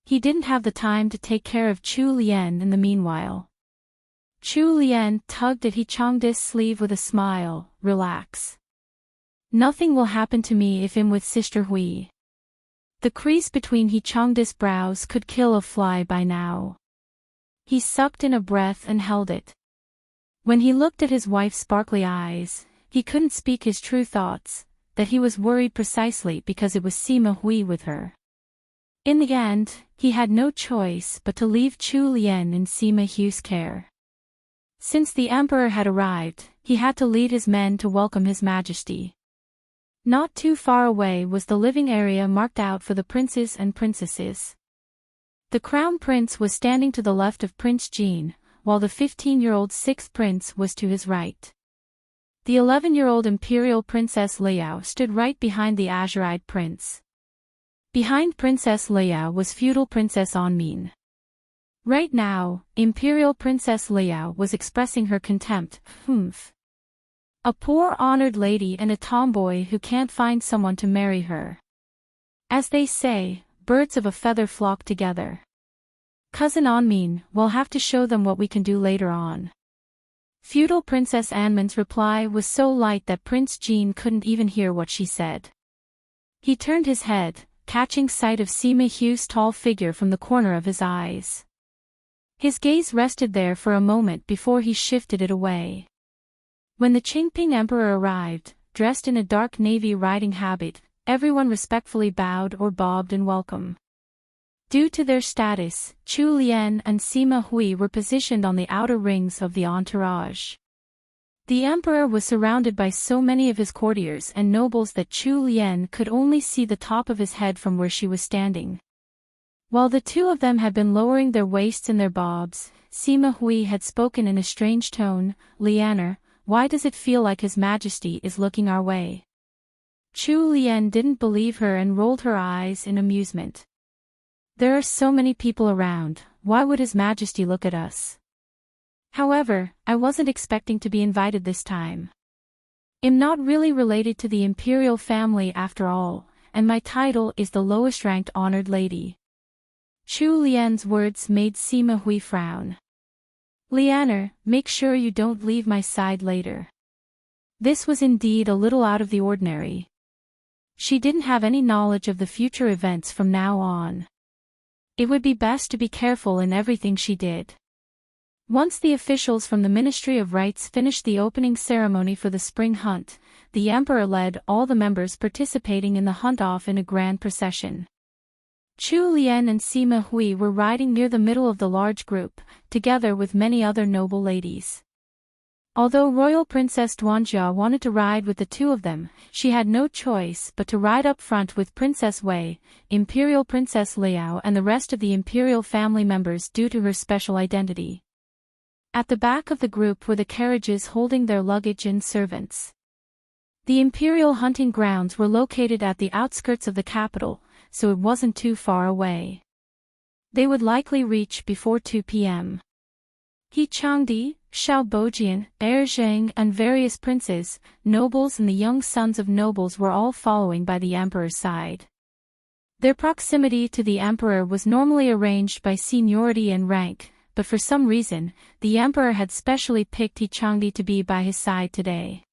S1: He didn't have the time to take care of Chu Lian in the meanwhile. Chu Lian tugged at He Changdi's sleeve with a smile. Relax. Nothing will happen to me if I'm with Sister Hui. The crease between He Changdi's brows could kill a fly by now. He sucked in a breath and held it. When he looked at his wife's sparkly eyes, he couldn't speak his true thoughts, that he was worried precisely because it was Sima Hui with her. In the end, he had no choice but to leave Chu Lian in Sima Hui's care. Since the Emperor had arrived, he had to lead his men to welcome His Majesty. Not too far away was the living area marked out for the princes and princesses. The Crown Prince was standing to the left of Prince Jean, while the 15-year-old sixth prince was to his right. The 11-year-old Imperial Princess Liao stood right behind the azure-eyed prince. Behind Princess Liao was feudal Princess Anmin. Right now, Imperial Princess Liao was expressing her contempt. A poor honored lady and a tomboy who can't find someone to marry her. As they say, birds of a feather flock together. Cousin Anmin, we'll have to show them what we can do later on. Feudal Princess Anmin's reply was so light that Prince Jean couldn't even hear what she said. He turned his head, catching sight of Sima Hui's tall figure from the corner of his eyes. His gaze rested there for a moment before he shifted it away. When the Qingping Emperor arrived, dressed in a dark navy riding habit, everyone respectfully bowed or bobbed in welcome. Due to their status, Chu Lian and Sima Hui were positioned on the outer rings of the entourage. The Emperor was surrounded by so many of his courtiers and nobles that Chu Lian could only see the top of his head from where she was standing. While the two of them had been lowering their waists in their bobs, Sima Hui had spoken in a strange tone. Lianer, why does it feel like His Majesty is looking our way? Chu Lian didn't believe her and rolled her eyes in amusement. There are so many people around, why would His Majesty look at us? However, I wasn't expecting to be invited this time. I'm not really related to the imperial family after all, and my title is the lowest ranked honored lady. Chu Lian's words made Sima Hui frown. Lianer, make sure you don't leave my side later. This was indeed a little out of the ordinary. She didn't have any knowledge of the future events from now on. It would be best to be careful in everything she did. Once the officials from the Ministry of Rites finished the opening ceremony for the spring hunt, the Emperor led all the members participating in the hunt off in a grand procession. Chu Lian and Sima Hui were riding near the middle of the large group, together with many other noble ladies. Although Royal Princess Duanjia wanted to ride with the two of them, she had no choice but to ride up front with Princess Wei, Imperial Princess Liao and the rest of the imperial family members due to her special identity. At the back of the group were the carriages holding their luggage and servants. The imperial hunting grounds were located at the outskirts of the capital, so it wasn't too far away. They would likely reach before 2 p.m. He Changdi, Xiao Bojian, Zheng and various princes, nobles and the young sons of nobles were all following by the emperor's side. Their proximity to the emperor was normally arranged by seniority and rank, but for some reason, the emperor had specially picked He Changdi to be by his side today.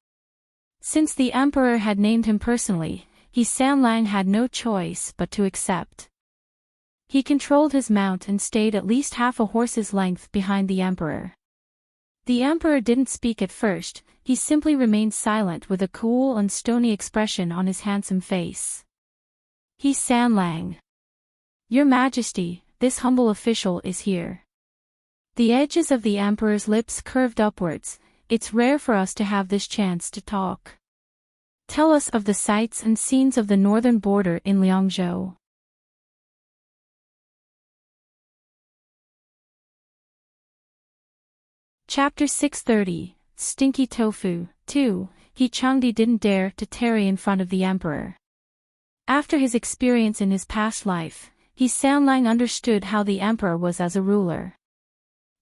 S1: Since the emperor had named him personally, He Sanlang had no choice but to accept. He controlled his mount and stayed at least half a horse's length behind the emperor. The emperor didn't speak at first, he simply remained silent with a cool and stony expression on his handsome face. He Sanlang. Your Majesty, this humble official is here. The edges of the emperor's lips curved upwards. It's rare for us to have this chance to talk. Tell us of the sights and scenes of the northern border in Liangzhou. Chapter 630, Stinky Tofu. 2. He Changdi didn't dare to tarry in front of the emperor. After his experience in his past life, He Sanlang understood how the emperor was as a ruler.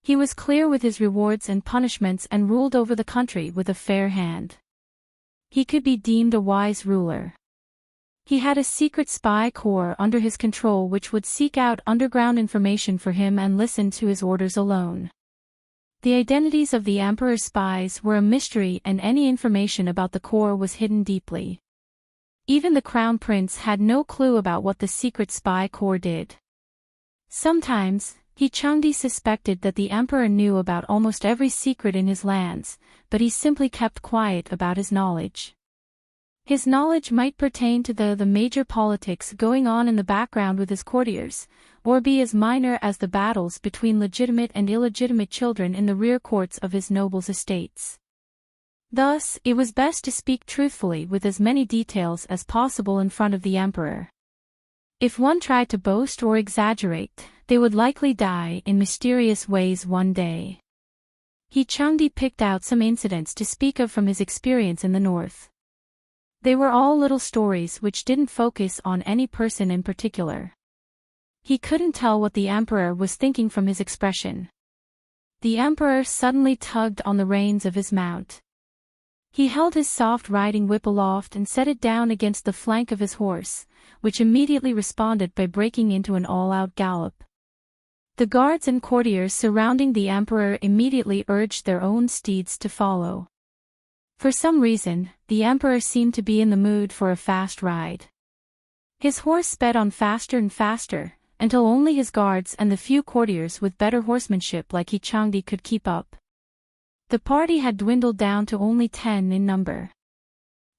S1: He was clear with his rewards and punishments and ruled over the country with a fair hand. He could be deemed a wise ruler. He had a secret spy corps under his control which would seek out underground information for him and listen to his orders alone. The identities of the emperor's spies were a mystery and any information about the corps was hidden deeply. Even the crown prince had no clue about what the secret spy corps did. Sometimes, He Changdi suspected that the emperor knew about almost every secret in his lands, but he simply kept quiet about his knowledge. His knowledge might pertain to the major politics going on in the background with his courtiers, or be as minor as the battles between legitimate and illegitimate children in the rear courts of his nobles' estates. Thus, it was best to speak truthfully with as many details as possible in front of the emperor. If one tried to boast or exaggerate, they would likely die in mysterious ways one day. He Changdi picked out some incidents to speak of from his experience in the north. They were all little stories which didn't focus on any person in particular. He couldn't tell what the emperor was thinking from his expression. The emperor suddenly tugged on the reins of his mount. He held his soft riding whip aloft and set it down against the flank of his horse, which immediately responded by breaking into an all-out gallop. The guards and courtiers surrounding the emperor immediately urged their own steeds to follow. For some reason, the emperor seemed to be in the mood for a fast ride. His horse sped on faster and faster, until only his guards and the few courtiers with better horsemanship like He Changdi could keep up. The party had dwindled down to only 10 in number.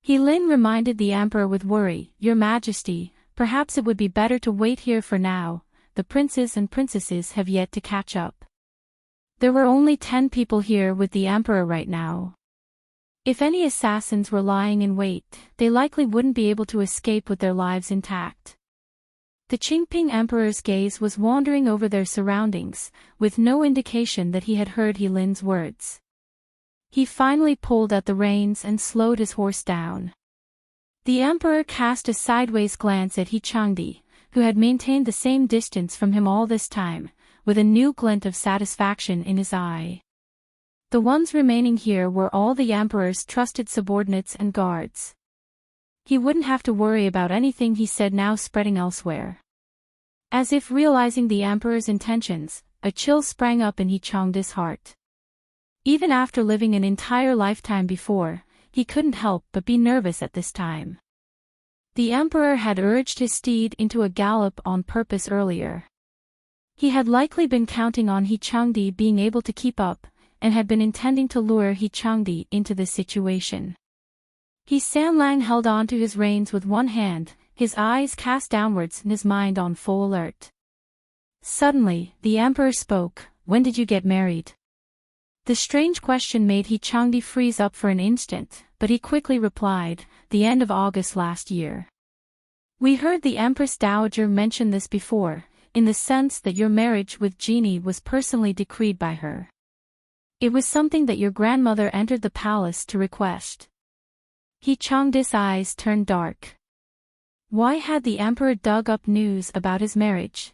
S1: He Lin reminded the emperor with worry, "Your Majesty, perhaps it would be better to wait here for now, the princes and princesses have yet to catch up." There were only 10 people here with the emperor right now. If any assassins were lying in wait, they likely wouldn't be able to escape with their lives intact. The Qingping emperor's gaze was wandering over their surroundings, with no indication that he had heard He Lin's words. He finally pulled at the reins and slowed his horse down. The emperor cast a sideways glance at He Changdi, who had maintained the same distance from him all this time, with a new glint of satisfaction in his eye. The ones remaining here were all the emperor's trusted subordinates and guards. He wouldn't have to worry about anything he said now spreading elsewhere. As if realizing the emperor's intentions, a chill sprang up in He Changdi's heart. Even after living an entire lifetime before, he couldn't help but be nervous at this time. The emperor had urged his steed into a gallop on purpose earlier. He had likely been counting on He Changdi being able to keep up, and had been intending to lure He Changdi into this situation. He Sanlang held on to his reins with one hand, his eyes cast downwards and his mind on full alert. Suddenly, the emperor spoke, "When did you get married?" The strange question made He Changdi freeze up for an instant, but he quickly replied, "The end of August last year." "We heard the Empress Dowager mention this before, in the sense that your marriage with Genie was personally decreed by her. It was something that your grandmother entered the palace to request." He Changdi's eyes turned dark. Why had the emperor dug up news about his marriage?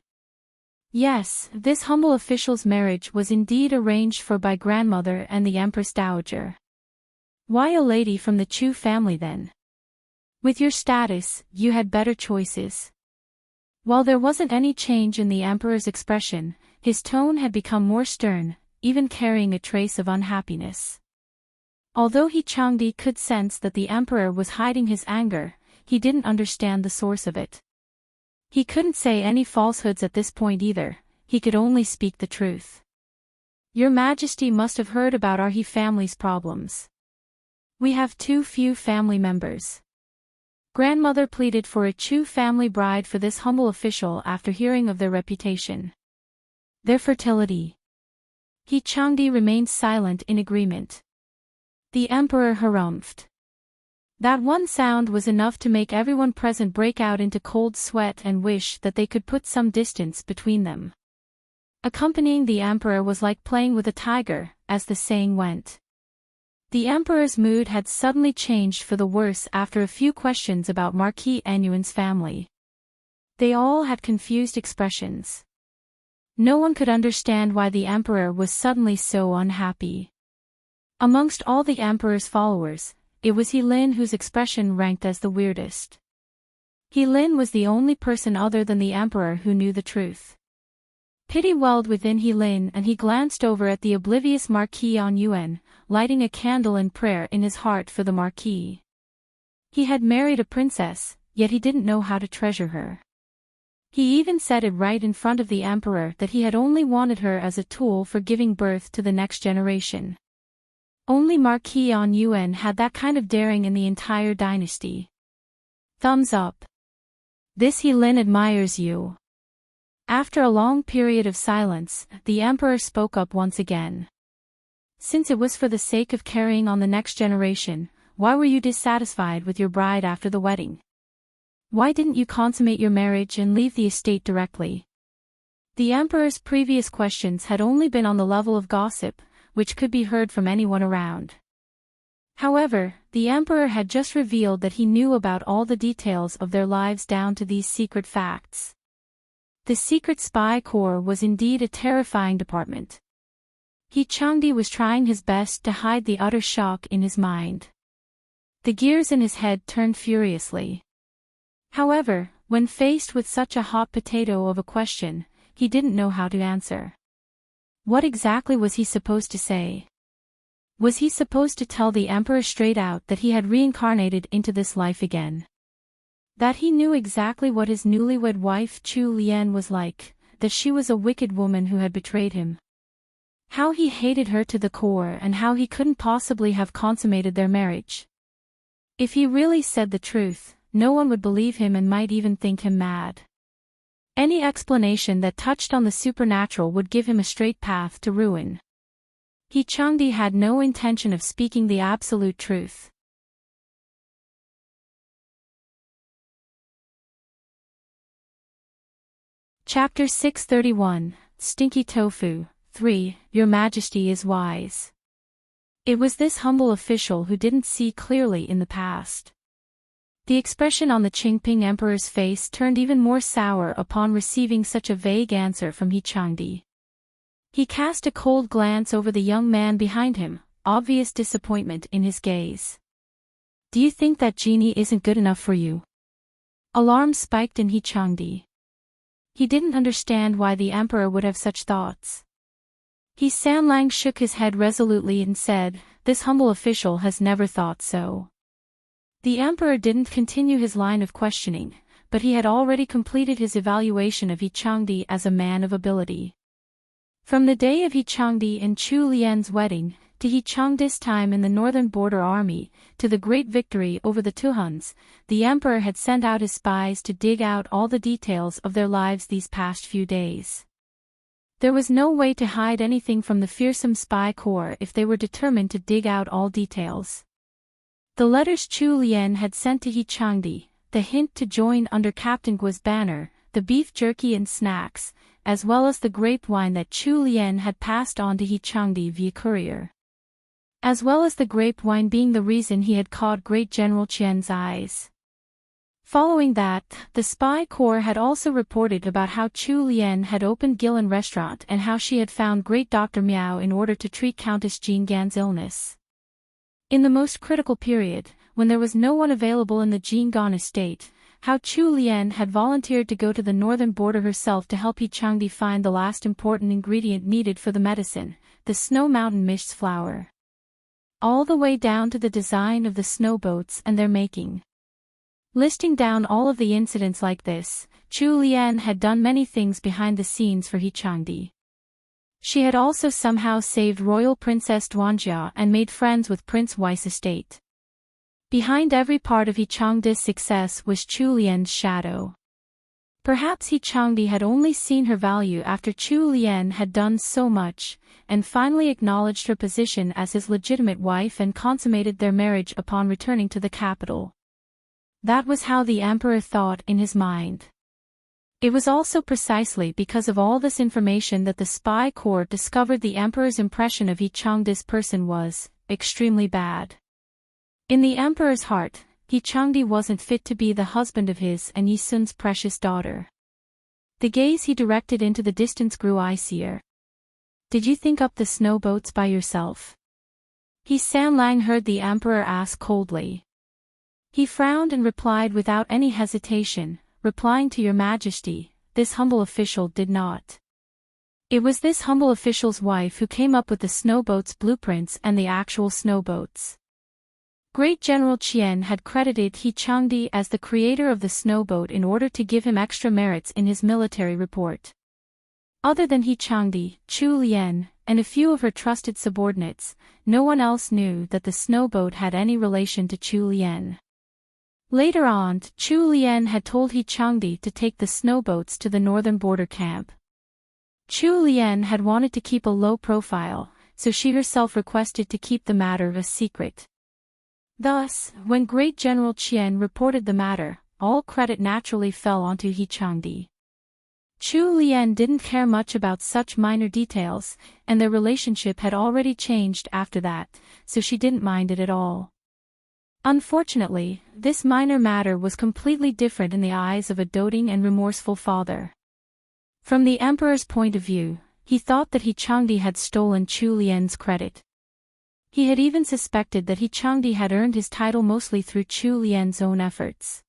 S1: Yes, this humble official's marriage was indeed arranged for by grandmother and the Empress Dowager. Why a lady from the Chu family then? With your status, you had better choices. While there wasn't any change in the emperor's expression, his tone had become more stern, even carrying a trace of unhappiness. Although He Changdi could sense that the emperor was hiding his anger, he didn't understand the source of it. He couldn't say any falsehoods at this point either, he could only speak the truth. "Your Majesty must have heard about our He family's problems. We have too few family members." Grandmother pleaded for a Chu family bride for this humble official after hearing of their reputation. Their fertility. He Changdi remained silent in agreement. The emperor harumphed. That one sound was enough to make everyone present break out into cold sweat and wish that they could put some distance between them. Accompanying the emperor was like playing with a tiger, as the saying went. The emperor's mood had suddenly changed for the worse after a few questions about Marquis Enyuan's family. They all had confused expressions. No one could understand why the emperor was suddenly so unhappy. Amongst all the emperor's followers, it was Helin whose expression ranked as the weirdest. Helin was the only person other than the emperor who knew the truth. Pity welled within Helin and he glanced over at the oblivious Marquis Enyuan, lighting a candle in prayer in his heart for the Marquis. He had married a princess, yet he didn't know how to treasure her. He even said it right in front of the emperor that he had only wanted her as a tool for giving birth to the next generation. Only Marquis Enyuan had that kind of daring in the entire dynasty. Thumbs up. This Helin admires you. After a long period of silence, the emperor spoke up once again. Since it was for the sake of carrying on the next generation, why were you dissatisfied with your bride after the wedding? Why didn't you consummate your marriage and leave the estate directly? The emperor's previous questions had only been on the level of gossip, which could be heard from anyone around. However, the emperor had just revealed that he knew about all the details of their lives down to these secret facts. The secret spy corps was indeed a terrifying department. Changdi was trying his best to hide the utter shock in his mind. The gears in his head turned furiously. However, when faced with such a hot potato of a question, he didn't know how to answer. What exactly was he supposed to say? Was he supposed to tell the emperor straight out that he had reincarnated into this life again? That he knew exactly what his newlywed wife Chu Lian was like, that she was a wicked woman who had betrayed him? How he hated her to the core and how he couldn't possibly have consummated their marriage? If he really said the truth, no one would believe him and might even think him mad. Any explanation that touched on the supernatural would give him a straight path to ruin. Changdi had no intention of speaking the absolute truth. Chapter 631, Stinky Tofu, 3, Your Majesty is wise. It was this humble official who didn't see clearly in the past. The expression on the Qingping Emperor's face turned even more sour upon receiving such a vague answer from Changdi. He cast a cold glance over the young man behind him, obvious disappointment in his gaze. Do you think that genie isn't good enough for you? Alarm spiked in Changdi. He didn't understand why the emperor would have such thoughts. Sanlang shook his head resolutely and said, "This humble official has never thought so." The emperor didn't continue his line of questioning, but he had already completed his evaluation of Changdi as a man of ability. From the day of Changdi and Chu Lian's wedding, to Changdi's time in the Northern Border Army, to the great victory over the Tuhuns, the emperor had sent out his spies to dig out all the details of their lives these past few days. There was no way to hide anything from the fearsome spy corps if they were determined to dig out all details. The letters Chu Lian had sent to Changdi, the hint to join under Captain Guo's banner, the beef jerky and snacks, as well as the grape wine that Chu Lian had passed on to Changdi via courier. As well as the grape wine being the reason he had caught Great General Qian's eyes. Following that, the spy corps had also reported about how Chu Lian had opened Gillen restaurant and how she had found Great Dr. Miao in order to treat Countess Jean Gan's illness. In the most critical period, when there was no one available in the Jean Gan estate, how Chu Lian had volunteered to go to the northern border herself to help Changdi find the last important ingredient needed for the medicine, the Snow Mountain mist's flower. All the way down to the design of the snow boats and their making. Listing down all of the incidents like this, Chu Lian had done many things behind the scenes for Changdi. She had also somehow saved royal Princess Duanjia and made friends with Prince Wei's estate. Behind every part of Changdi's success was Chu Lian's shadow. Perhaps He Changdi had only seen her value after Chu Lian had done so much, and finally acknowledged her position as his legitimate wife and consummated their marriage upon returning to the capital. That was how the emperor thought in his mind. It was also precisely because of all this information that the spy corps discovered the emperor's impression of He Changdi's person was extremely bad. In the emperor's heart, He Changdi wasn't fit to be the husband of his and Yi Sun's precious daughter. The gaze he directed into the distance grew icier. Did you think up the snowboats by yourself? He San Lang heard the emperor ask coldly. He frowned and replied without any hesitation, replying to your majesty, this humble official did not. It was this humble official's wife who came up with the snowboats' blueprints and the actual snowboats. Great General Qian had credited He Changdi as the creator of the snowboat in order to give him extra merits in his military report. Other than He Changdi, Chu Lian, and a few of her trusted subordinates, no one else knew that the snowboat had any relation to Chu Lian. Later on, Chu Lian had told He Changdi to take the snowboats to the northern border camp. Chu Lian had wanted to keep a low profile, so she herself requested to keep the matter a secret. Thus, when Great General Qian reported the matter, all credit naturally fell onto He Changdi. Chu Lian didn't care much about such minor details, and their relationship had already changed after that, so she didn't mind it at all. Unfortunately, this minor matter was completely different in the eyes of a doting and remorseful father. From the emperor's point of view, he thought that He Changdi had stolen Chu Lian's credit. He had even suspected that He Changdi had earned his title mostly through Chu Lian's own efforts.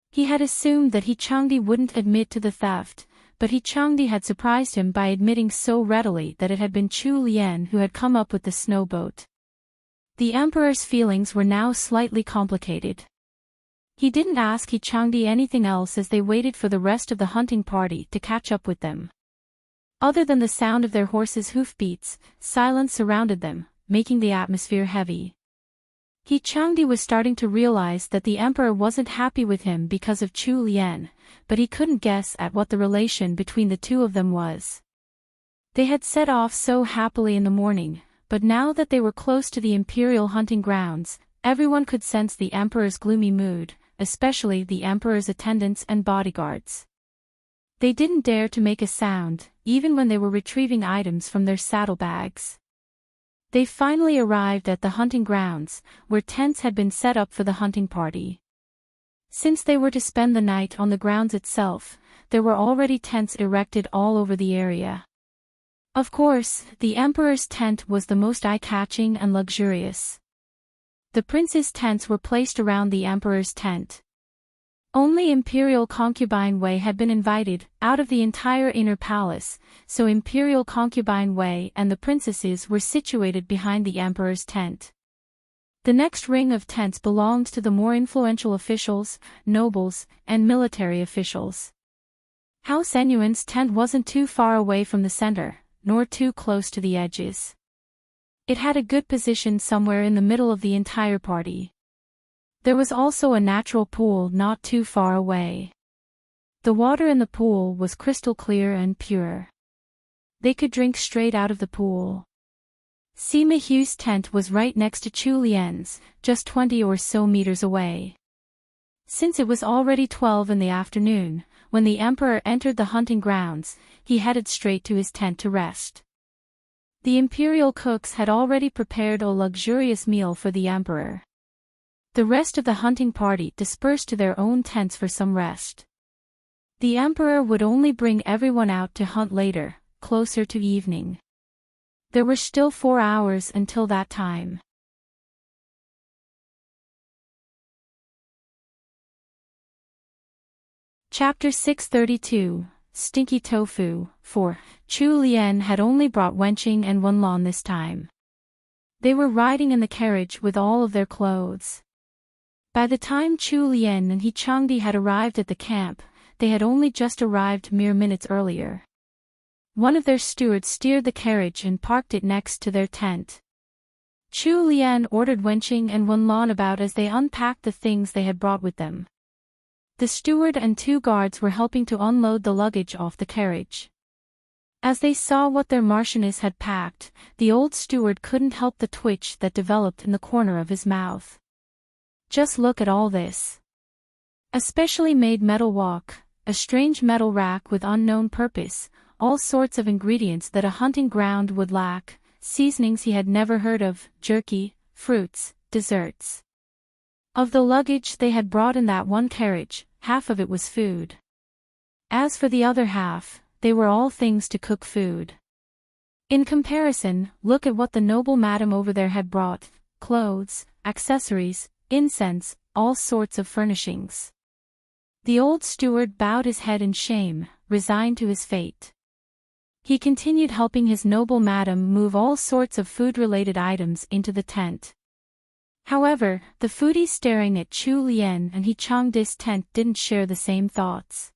S1: He had assumed that He Changdi wouldn't admit to the theft, but He Changdi had surprised him by admitting so readily that it had been Chu Lian who had come up with the snowboat. The emperor's feelings were now slightly complicated. He didn't ask He Changdi anything else as they waited for the rest of the hunting party to catch up with them. Other than the sound of their horses' hoofbeats, silence surrounded them, making the atmosphere heavy. He Changdi was starting to realize that the emperor wasn't happy with him because of Chu Lian, but he couldn't guess at what the relation between the two of them was. They had set off so happily in the morning, but now that they were close to the imperial hunting grounds, everyone could sense the emperor's gloomy mood, especially the emperor's attendants and bodyguards. They didn't dare to make a sound, even when they were retrieving items from their saddlebags. They finally arrived at the hunting grounds, where tents had been set up for the hunting party. Since they were to spend the night on the grounds itself, there were already tents erected all over the area. Of course, the emperor's tent was the most eye-catching and luxurious. The prince's tents were placed around the emperor's tent. Only Imperial Concubine Wei had been invited, out of the entire inner palace, so Imperial Concubine Wei and the princesses were situated behind the emperor's tent. The next ring of tents belonged to the more influential officials, nobles, and military officials. House Enyuan's tent wasn't too far away from the center, nor too close to the edges. It had a good position somewhere in the middle of the entire party. There was also a natural pool not too far away. The water in the pool was crystal clear and pure. They could drink straight out of the pool. Sima Hu's tent was right next to Chu Lian's, just 20 or so meters away. Since it was already 12 in the afternoon, when the emperor entered the hunting grounds, he headed straight to his tent to rest. The imperial cooks had already prepared a luxurious meal for the emperor. The rest of the hunting party dispersed to their own tents for some rest. The emperor would only bring everyone out to hunt later, closer to evening. There were still 4 hours until that time. Chapter 632, Stinky Tofu. 4. Chu Lian had only brought Wenqing and Wenlan this time. They were riding in the carriage with all of their clothes. By the time Chu Lian and He Changdi had arrived at the camp, they had only just arrived mere minutes earlier. One of their stewards steered the carriage and parked it next to their tent. Chu Lian ordered Wenqing and Wenlan about as they unpacked the things they had brought with them. The steward and 2 guards were helping to unload the luggage off the carriage. As they saw what their Marchioness had packed, the old steward couldn't help the twitch that developed in the corner of his mouth. Just look at all this. A specially made metal wok, a strange metal rack with unknown purpose, all sorts of ingredients that a hunting ground would lack, seasonings he had never heard of, jerky, fruits, desserts. Of the luggage they had brought in that one carriage, half of it was food. As for the other half, they were all things to cook food. In comparison, look at what the noble madam over there had brought: clothes, accessories, incense, all sorts of furnishings. The old steward bowed his head in shame, resigned to his fate. He continued helping his noble madam move all sorts of food-related items into the tent. However, the foodies staring at Chu Lien and He Changdi's tent didn't share the same thoughts.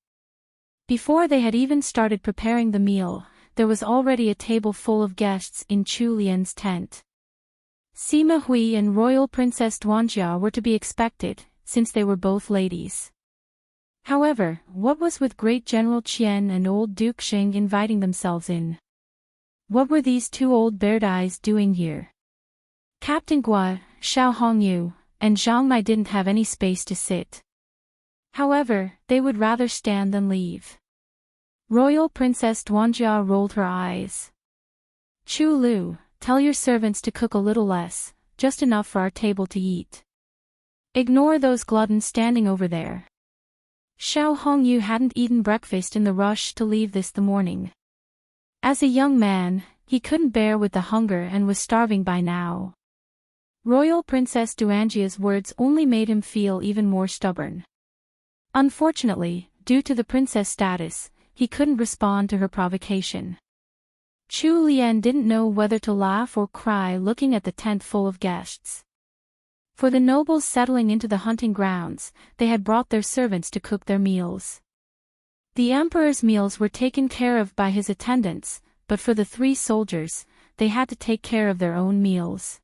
S1: Before they had even started preparing the meal, there was already a table full of guests in Chu Lien's tent. Sima Hui and Royal Princess Duanjia were to be expected, since they were both ladies. However, what was with Great General Qian and Old Duke Xing inviting themselves in? What were these 2 old bear-eyes doing here? Captain Gua, Xiao Hongyu, and Zhang Mai didn't have any space to sit. However, they would rather stand than leave. Royal Princess Duanjia rolled her eyes. Chu Lu, tell your servants to cook a little less, just enough for our table to eat. Ignore those gluttons standing over there. Xiao Hongyu hadn't eaten breakfast in the rush to leave the morning. As a young man, he couldn't bear with the hunger and was starving by now. Royal Princess Duanjia's words only made him feel even more stubborn. Unfortunately, due to the princess status, he couldn't respond to her provocation. Chu Lien didn't know whether to laugh or cry looking at the tent full of guests. For the nobles settling into the hunting grounds, they had brought their servants to cook their meals. The emperor's meals were taken care of by his attendants, but for the 3 soldiers, they had to take care of their own meals.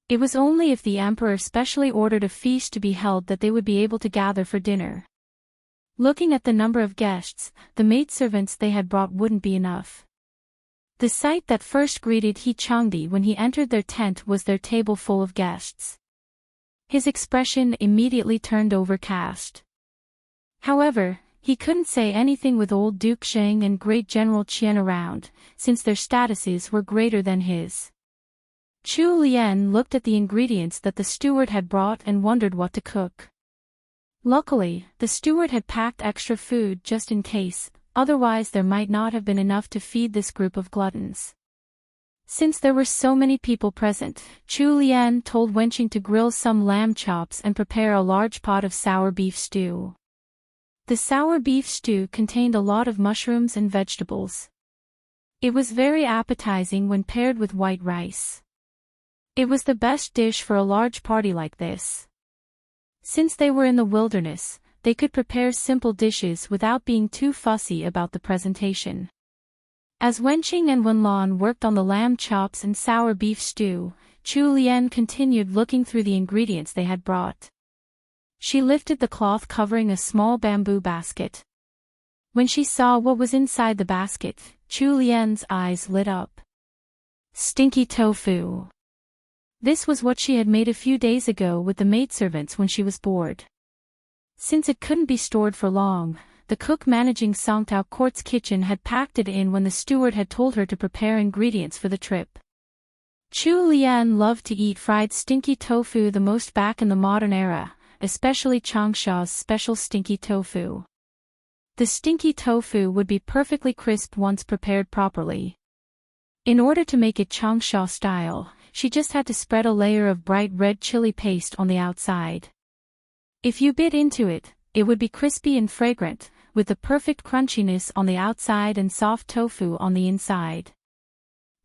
S1: It was only if the emperor specially ordered a feast to be held that they would be able to gather for dinner. Looking at the number of guests, the maidservants they had brought wouldn't be enough. The sight that first greeted He Changdi when he entered their tent was their table full of guests. His expression immediately turned overcast. However, he couldn't say anything with old Duke Xing and Great General Qian around, since their statuses were greater than his. Chu Lien looked at the ingredients that the steward had brought and wondered what to cook. Luckily, the steward had packed extra food just in case, otherwise there might not have been enough to feed this group of gluttons. Since there were so many people present, Chu Lien told Wenqing to grill some lamb chops and prepare a large pot of sour beef stew. The sour beef stew contained a lot of mushrooms and vegetables. It was very appetizing when paired with white rice. It was the best dish for a large party like this. Since they were in the wilderness, they could prepare simple dishes without being too fussy about the presentation. As Wenqing and Wenlan worked on the lamb chops and sour beef stew, Chu Lien continued looking through the ingredients they had brought. She lifted the cloth covering a small bamboo basket. When she saw what was inside the basket, Chu Lien's eyes lit up. Stinky tofu. This was what she had made a few days ago with the maidservants when she was bored. Since it couldn't be stored for long, the cook managing Songtao Court's kitchen had packed it in when the steward had told her to prepare ingredients for the trip. Chu Lien loved to eat fried stinky tofu the most back in the modern era, especially Changsha's special stinky tofu. The stinky tofu would be perfectly crisp once prepared properly. In order to make it Changsha style, she just had to spread a layer of bright red chili paste on the outside. If you bit into it, it would be crispy and fragrant, with the perfect crunchiness on the outside and soft tofu on the inside.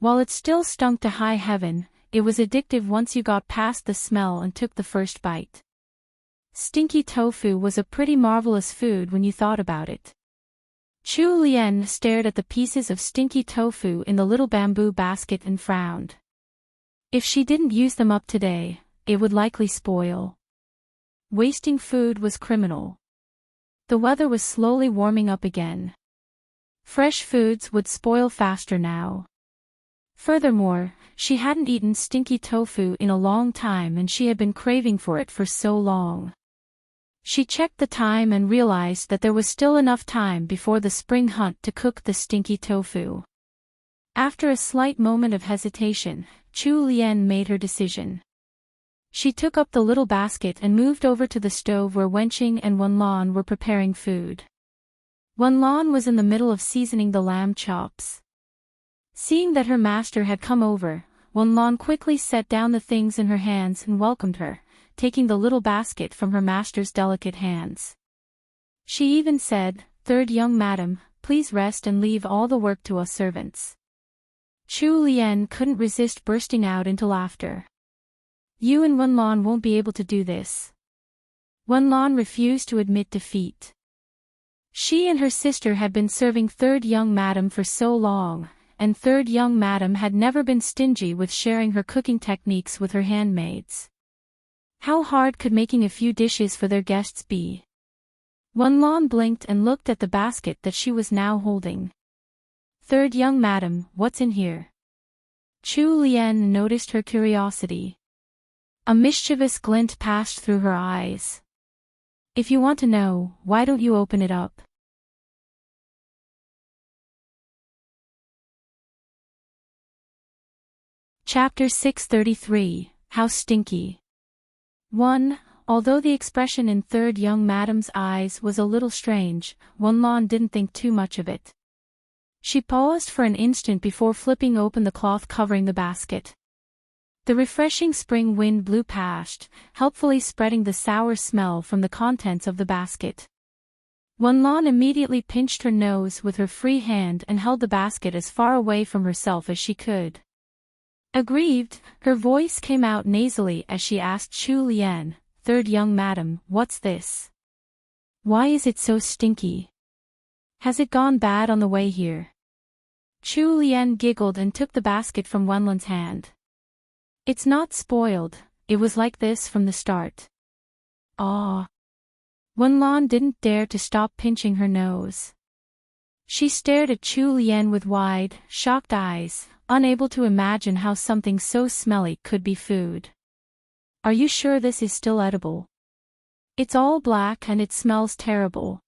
S1: While it still stunk to high heaven, it was addictive once you got past the smell and took the first bite. Stinky tofu was a pretty marvelous food when you thought about it. Chu Lien stared at the pieces of stinky tofu in the little bamboo basket and frowned. If she didn't use them up today, it would likely spoil. Wasting food was criminal. The weather was slowly warming up again. Fresh foods would spoil faster now. Furthermore, she hadn't eaten stinky tofu in a long time and she had been craving for it for so long. She checked the time and realized that there was still enough time before the spring hunt to cook the stinky tofu. After a slight moment of hesitation, Chu Lian made her decision. She took up the little basket and moved over to the stove where Wenqing and Wenlan were preparing food. Wenlan was in the middle of seasoning the lamb chops. Seeing that her master had come over, Wenlan quickly set down the things in her hands and welcomed her, taking the little basket from her master's delicate hands. She even said, "Third young madam, please rest and leave all the work to us servants." Chu Lian couldn't resist bursting out into laughter. "You and Wenlan won't be able to do this." Wenlan refused to admit defeat. She and her sister had been serving third young madam for so long, and third young madam had never been stingy with sharing her cooking techniques with her handmaids. How hard could making a few dishes for their guests be? Wenlan blinked and looked at the basket that she was now holding. "Third young madam, what's in here?" Chu Lian noticed her curiosity. A mischievous glint passed through her eyes. "If you want to know, why don't you open it up?" Chapter 633, How Stinky. 1. Although the expression in third young madam's eyes was a little strange, Wenlan didn't think too much of it. She paused for an instant before flipping open the cloth covering the basket. The refreshing spring wind blew past, helpfully spreading the sour smell from the contents of the basket. Wenlan immediately pinched her nose with her free hand and held the basket as far away from herself as she could. Aggrieved, her voice came out nasally as she asked Chu Lian, "Third young madam, what's this? Why is it so stinky? Has it gone bad on the way here?" Chu Lian giggled and took the basket from Wenlan's hand. "It's not spoiled, it was like this from the start." "Ah." Wenlan didn't dare to stop pinching her nose. She stared at Chu Lian with wide, shocked eyes, unable to imagine how something so smelly could be food. "Are you sure this is still edible? It's all black and it smells terrible."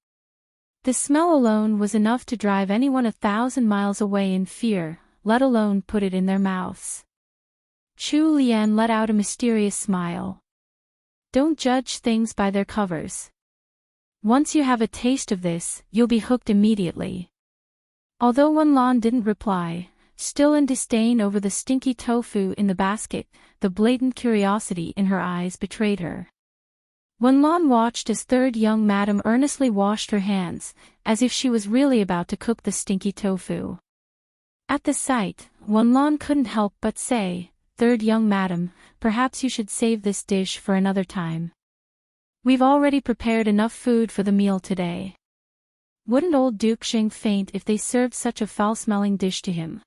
S1: The smell alone was enough to drive anyone 1,000 miles away in fear, let alone put it in their mouths. Chu Lian let out a mysterious smile. "Don't judge things by their covers. Once you have a taste of this, you'll be hooked immediately." Although Wenlan didn't reply, still in disdain over the stinky tofu in the basket, the blatant curiosity in her eyes betrayed her. Wenlan watched as third young madam earnestly washed her hands, as if she was really about to cook the stinky tofu. At the sight, Wenlan couldn't help but say, "Third young madam, perhaps you should save this dish for another time. We've already prepared enough food for the meal today." Wouldn't old Duke Xing faint if they served such a foul-smelling dish to him?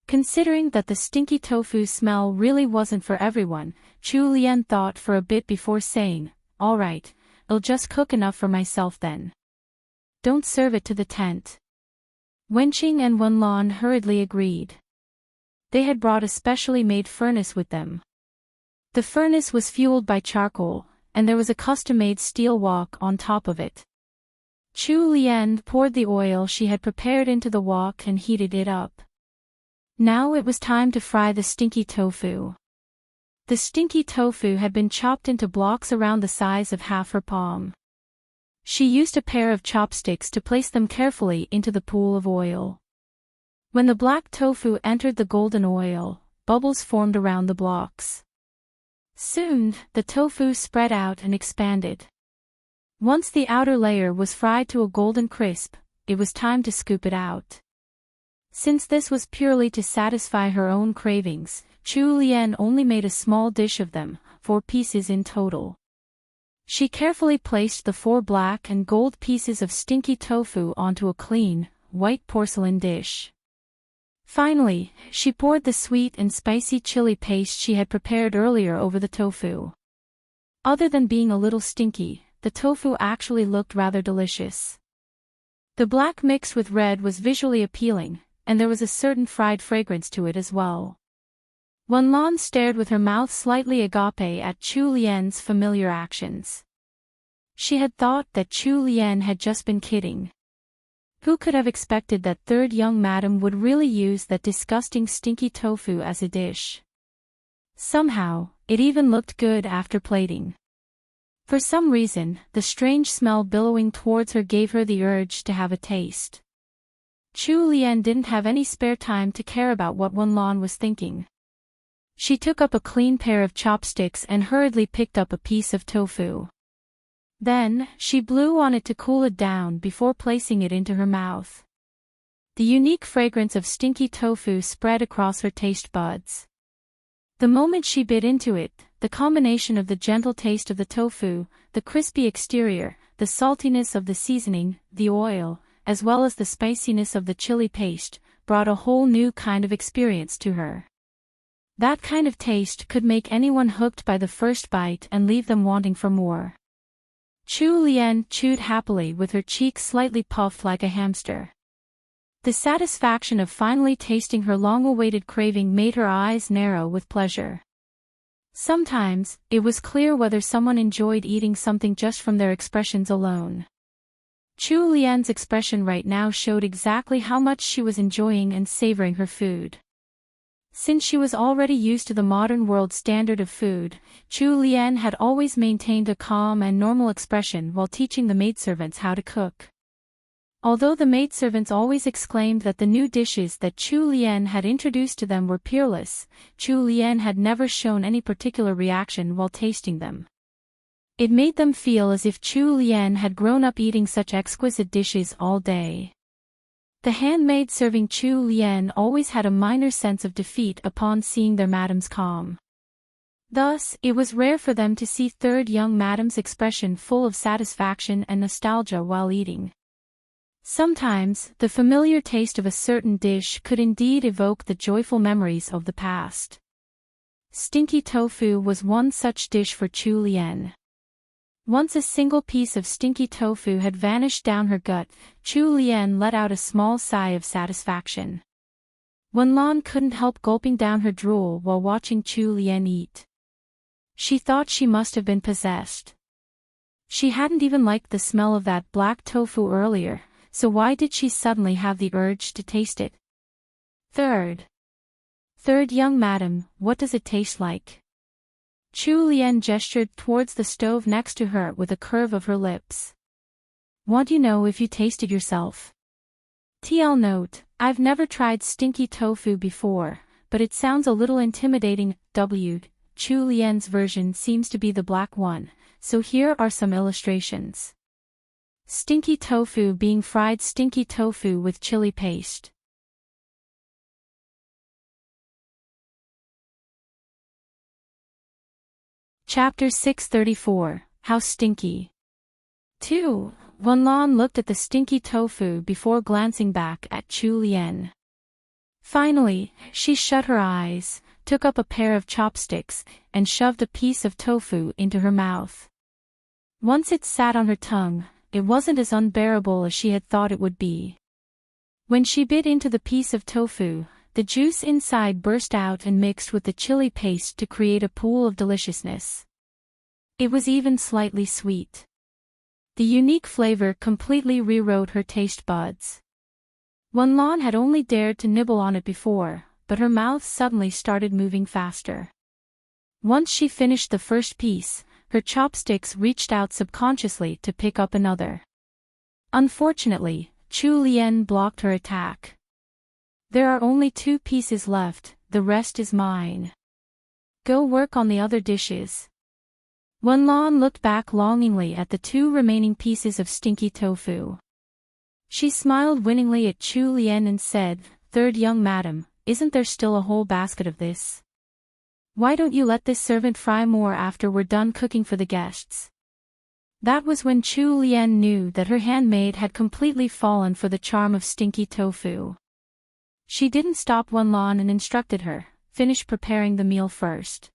S1: Considering that the stinky tofu smell really wasn't for everyone, Chu Lian thought for a bit before saying, "All right, I'll just cook enough for myself then. Don't serve it to the tent." Wenqing and Wenlan hurriedly agreed. They had brought a specially made furnace with them. The furnace was fueled by charcoal, and there was a custom-made steel wok on top of it. Chu Lian poured the oil she had prepared into the wok and heated it up. Now it was time to fry the stinky tofu. The stinky tofu had been chopped into blocks around the size of half her palm. She used a pair of chopsticks to place them carefully into the pool of oil. When the black tofu entered the golden oil, bubbles formed around the blocks. Soon, the tofu spread out and expanded. Once the outer layer was fried to a golden crisp, it was time to scoop it out. Since this was purely to satisfy her own cravings, Chu Lian only made a small dish of them, 4 pieces in total. She carefully placed the 4 black and gold pieces of stinky tofu onto a clean, white porcelain dish. Finally, she poured the sweet and spicy chili paste she had prepared earlier over the tofu. Other than being a little stinky, the tofu actually looked rather delicious. The black mixed with red was visually appealing, and there was a certain fried fragrance to it as well. Wenlan stared with her mouth slightly agape at Chu Lian's familiar actions. She had thought that Chu Lian had just been kidding. Who could have expected that third young madam would really use that disgusting stinky tofu as a dish? Somehow, it even looked good after plating. For some reason, the strange smell billowing towards her gave her the urge to have a taste. Chu Lian didn't have any spare time to care about what Wenlan was thinking. She took up a clean pair of chopsticks and hurriedly picked up a piece of tofu. Then, she blew on it to cool it down before placing it into her mouth. The unique fragrance of stinky tofu spread across her taste buds. The moment she bit into it, the combination of the gentle taste of the tofu, the crispy exterior, the saltiness of the seasoning, the oil, as well as the spiciness of the chili paste, brought a whole new kind of experience to her. That kind of taste could make anyone hooked by the first bite and leave them wanting for more. Chu Lian chewed happily with her cheeks slightly puffed like a hamster. The satisfaction of finally tasting her long-awaited craving made her eyes narrow with pleasure. Sometimes, it was clear whether someone enjoyed eating something just from their expressions alone. Chu Lian's expression right now showed exactly how much she was enjoying and savoring her food. Since she was already used to the modern world standard of food, Chu Lian had always maintained a calm and normal expression while teaching the maidservants how to cook. Although the maidservants always exclaimed that the new dishes that Chu Lian had introduced to them were peerless, Chu Lian had never shown any particular reaction while tasting them. It made them feel as if Chu Lian had grown up eating such exquisite dishes all day. The handmaid serving Chu Lian always had a minor sense of defeat upon seeing their madam's calm. Thus, it was rare for them to see third young madam's expression full of satisfaction and nostalgia while eating. Sometimes, the familiar taste of a certain dish could indeed evoke the joyful memories of the past. Stinky tofu was one such dish for Chu Lian. Once a single piece of stinky tofu had vanished down her gut, Chu Lian let out a small sigh of satisfaction. Wenlan couldn't help gulping down her drool while watching Chu Lian eat. She thought she must have been possessed. She hadn't even liked the smell of that black tofu earlier, so why did she suddenly have the urge to taste it? Third young madam, what does it taste like? Chu Lian gestured towards the stove next to her with a curve of her lips. Want you know if you taste it yourself? TL note, I've never tried stinky tofu before, but it sounds a little intimidating. Chu Lian's version seems to be the black one, so here are some illustrations. Stinky tofu being fried stinky tofu with chili paste. Chapter 634, How Stinky. 2. Wenlan looked at the stinky tofu before glancing back at Chu Lian. Finally, she shut her eyes, took up a pair of chopsticks, and shoved a piece of tofu into her mouth. Once it sat on her tongue, it wasn't as unbearable as she had thought it would be. When she bit into the piece of tofu, the juice inside burst out and mixed with the chili paste to create a pool of deliciousness. It was even slightly sweet. The unique flavor completely rewrote her taste buds. Wenlan had only dared to nibble on it before, but her mouth suddenly started moving faster. Once she finished the first piece, her chopsticks reached out subconsciously to pick up another. Unfortunately, Chu Lian blocked her attack. There are only 2 pieces left, the rest is mine. Go work on the other dishes. Wenlan looked back longingly at the 2 remaining pieces of stinky tofu. She smiled winningly at Chu Lian and said, Third young madam, isn't there still a whole basket of this? Why don't you let this servant fry more after we're done cooking for the guests? That was when Chu Lian knew that her handmaid had completely fallen for the charm of stinky tofu. She didn't stop Wenlan and instructed her, finish preparing the meal first.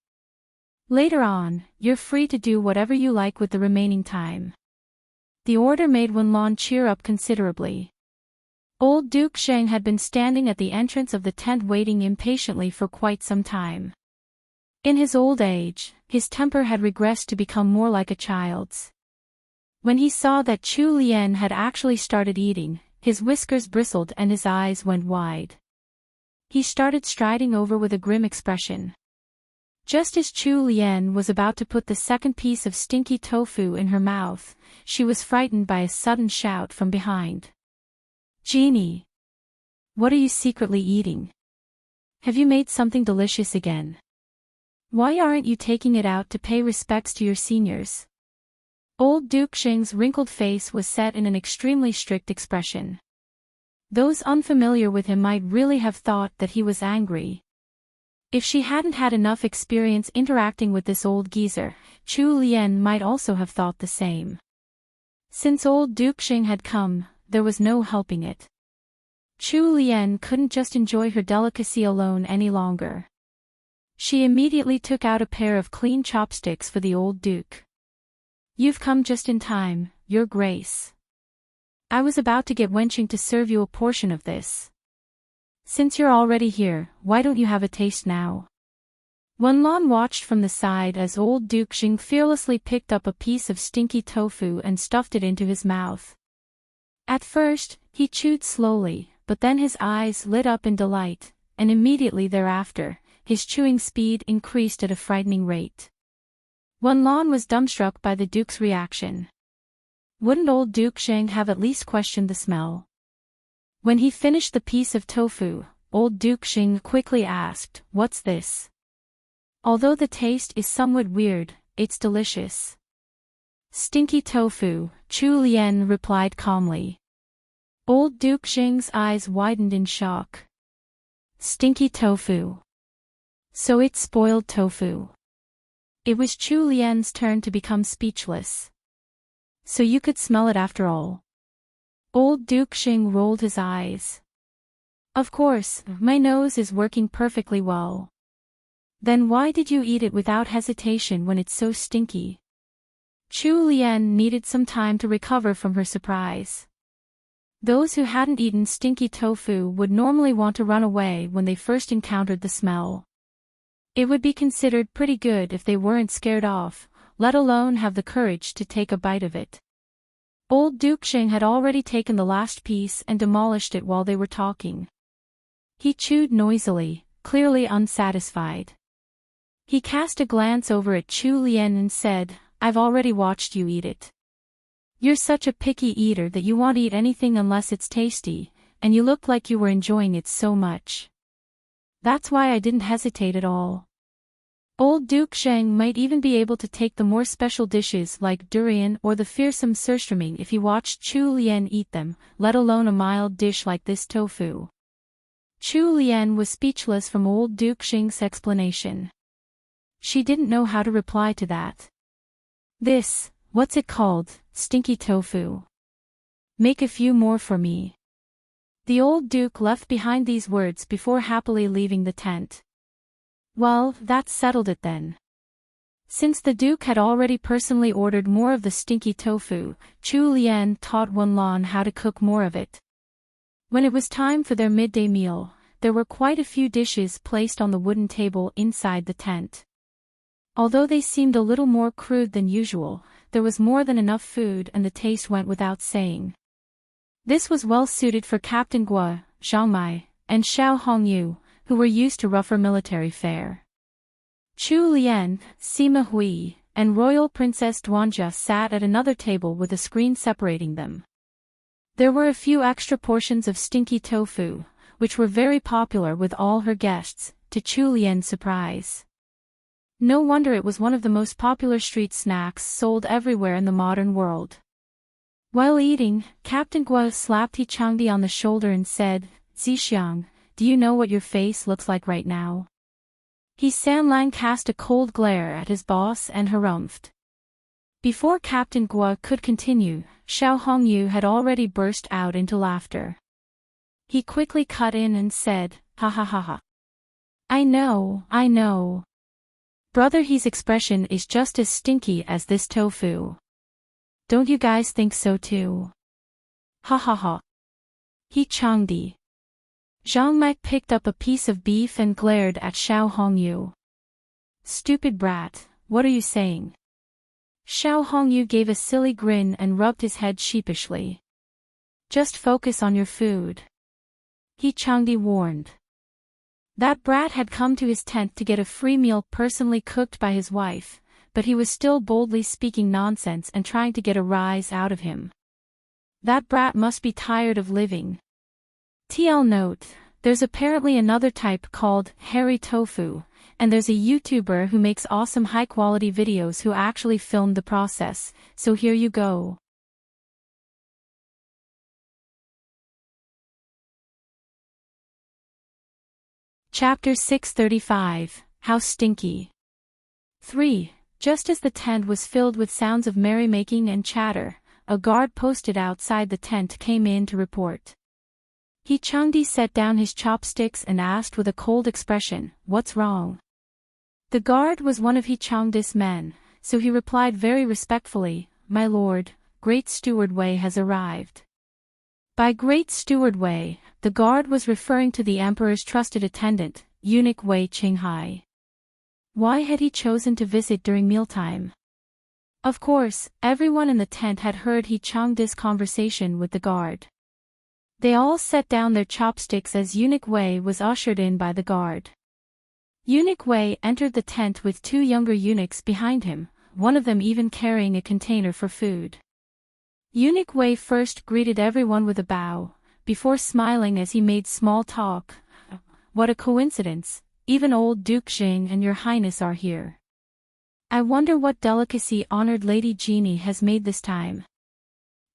S1: Later on, you're free to do whatever you like with the remaining time. The order made Wenlan cheer up considerably. Old Duke Sheng had been standing at the entrance of the tent waiting impatiently for quite some time. In his old age, his temper had regressed to become more like a child's. When he saw that Chu Lian had actually started eating, his whiskers bristled and his eyes went wide. He started striding over with a grim expression. Just as Chu Lian was about to put the second piece of stinky tofu in her mouth, she was frightened by a sudden shout from behind. "Genie! What are you secretly eating? Have you made something delicious again? Why aren't you taking it out to pay respects to your seniors?" Old Duke Sheng's wrinkled face was set in an extremely strict expression. Those unfamiliar with him might really have thought that he was angry. If she hadn't had enough experience interacting with this old geezer, Chu Lian might also have thought the same. Since old Duke Sheng had come, there was no helping it. Chu Lian couldn't just enjoy her delicacy alone any longer. She immediately took out a pair of clean chopsticks for the old duke. "You've come just in time, Your Grace. I was about to get Wenqing to serve you a portion of this. Since you're already here, why don't you have a taste now?" Wenlan watched from the side as old Duke Xing fearlessly picked up a piece of stinky tofu and stuffed it into his mouth. At first, he chewed slowly, but then his eyes lit up in delight, and immediately thereafter, his chewing speed increased at a frightening rate. Wenlan was dumbstruck by the Duke's reaction. Wouldn't old Duke Sheng have at least questioned the smell? When he finished the piece of tofu, old Duke Sheng quickly asked, "What's this?" "Although the taste is somewhat weird, it's delicious." "Stinky tofu," Chu Lian replied calmly. Old Duke Sheng's eyes widened in shock. Stinky tofu. So it's spoiled tofu. It was Chu Lian's turn to become speechless. "So you could smell it after all?" Old Duke Sheng rolled his eyes. "Of course, my nose is working perfectly well." "Then why did you eat it without hesitation when it's so stinky?" Chu Lian needed some time to recover from her surprise. Those who hadn't eaten stinky tofu would normally want to run away when they first encountered the smell. It would be considered pretty good if they weren't scared off, let alone have the courage to take a bite of it. Old Duke Sheng had already taken the last piece and demolished it while they were talking. He chewed noisily, clearly unsatisfied. He cast a glance over at Chu Lian and said, "I've already watched you eat it. You're such a picky eater that you won't eat anything unless it's tasty, and you looked like you were enjoying it so much. That's why I didn't hesitate at all." Old Duke Sheng might even be able to take the more special dishes like durian or the fearsome surströmming if he watched Chu Lian eat them, let alone a mild dish like this tofu. Chu Lian was speechless from old Duke Sheng's explanation. She didn't know how to reply to that. "This, what's it called, stinky tofu? Make a few more for me." The old Duke left behind these words before happily leaving the tent. Well, that settled it then. Since the Duke had already personally ordered more of the stinky tofu, Chu Lian taught Wenlan how to cook more of it. When it was time for their midday meal, there were quite a few dishes placed on the wooden table inside the tent. Although they seemed a little more crude than usual, there was more than enough food and the taste went without saying. This was well suited for Captain Guo, Zhang Mai, and Xiao Hongyu, who were used to rougher military fare. Chu Lian, Sima Hui, and Royal Princess Duanja sat at another table with a screen separating them. There were a few extra portions of stinky tofu, which were very popular with all her guests, to Chu Lian's surprise. No wonder it was one of the most popular street snacks sold everywhere in the modern world. While eating, Captain Guo slapped He Changdi on the shoulder and said, "Zixiang, do you know what your face looks like right now?" He Sanlang cast a cold glare at his boss and harumphed. Before Captain Guo could continue, Xiao Hongyu had already burst out into laughter. He quickly cut in and said, "Ha ha ha ha. I know. Brother He's expression is just as stinky as this tofu." Don't you guys think so too? Ha ha ha. He Changdi. Zhang Mai picked up a piece of beef and glared at Xiao Hongyu. Stupid brat, what are you saying? Xiao Hongyu gave a silly grin and rubbed his head sheepishly. Just focus on your food. He Changdi warned. That brat had come to his tent to get a free meal personally cooked by his wife, but he was still boldly speaking nonsense and trying to get a rise out of him. That brat must be tired of living. TL note, there's apparently another type called hairy tofu, and there's a YouTuber who makes awesome high-quality videos who actually filmed the process, so here you go. Chapter 635, How Stinky. 3. Just as the tent was filled with sounds of merrymaking and chatter, a guard posted outside the tent came in to report. He Changdi set down his chopsticks and asked with a cold expression, "What's wrong?" The guard was one of He Changdi's men, so he replied very respectfully, "My lord, Great Steward Wei has arrived." By Great Steward Wei, the guard was referring to the emperor's trusted attendant, eunuch Wei Qinghai. Why had he chosen to visit during mealtime? Of course, everyone in the tent had heard He Changdi's conversation with the guard. They all set down their chopsticks as eunuch Wei was ushered in by the guard. Eunuch Wei entered the tent with two younger eunuchs behind him, one of them even carrying a container for food. Eunuch Wei first greeted everyone with a bow, before smiling as he made small talk. "What a coincidence, even old Duke Jing and your highness are here. I wonder what delicacy honored Lady Jeannie has made this time."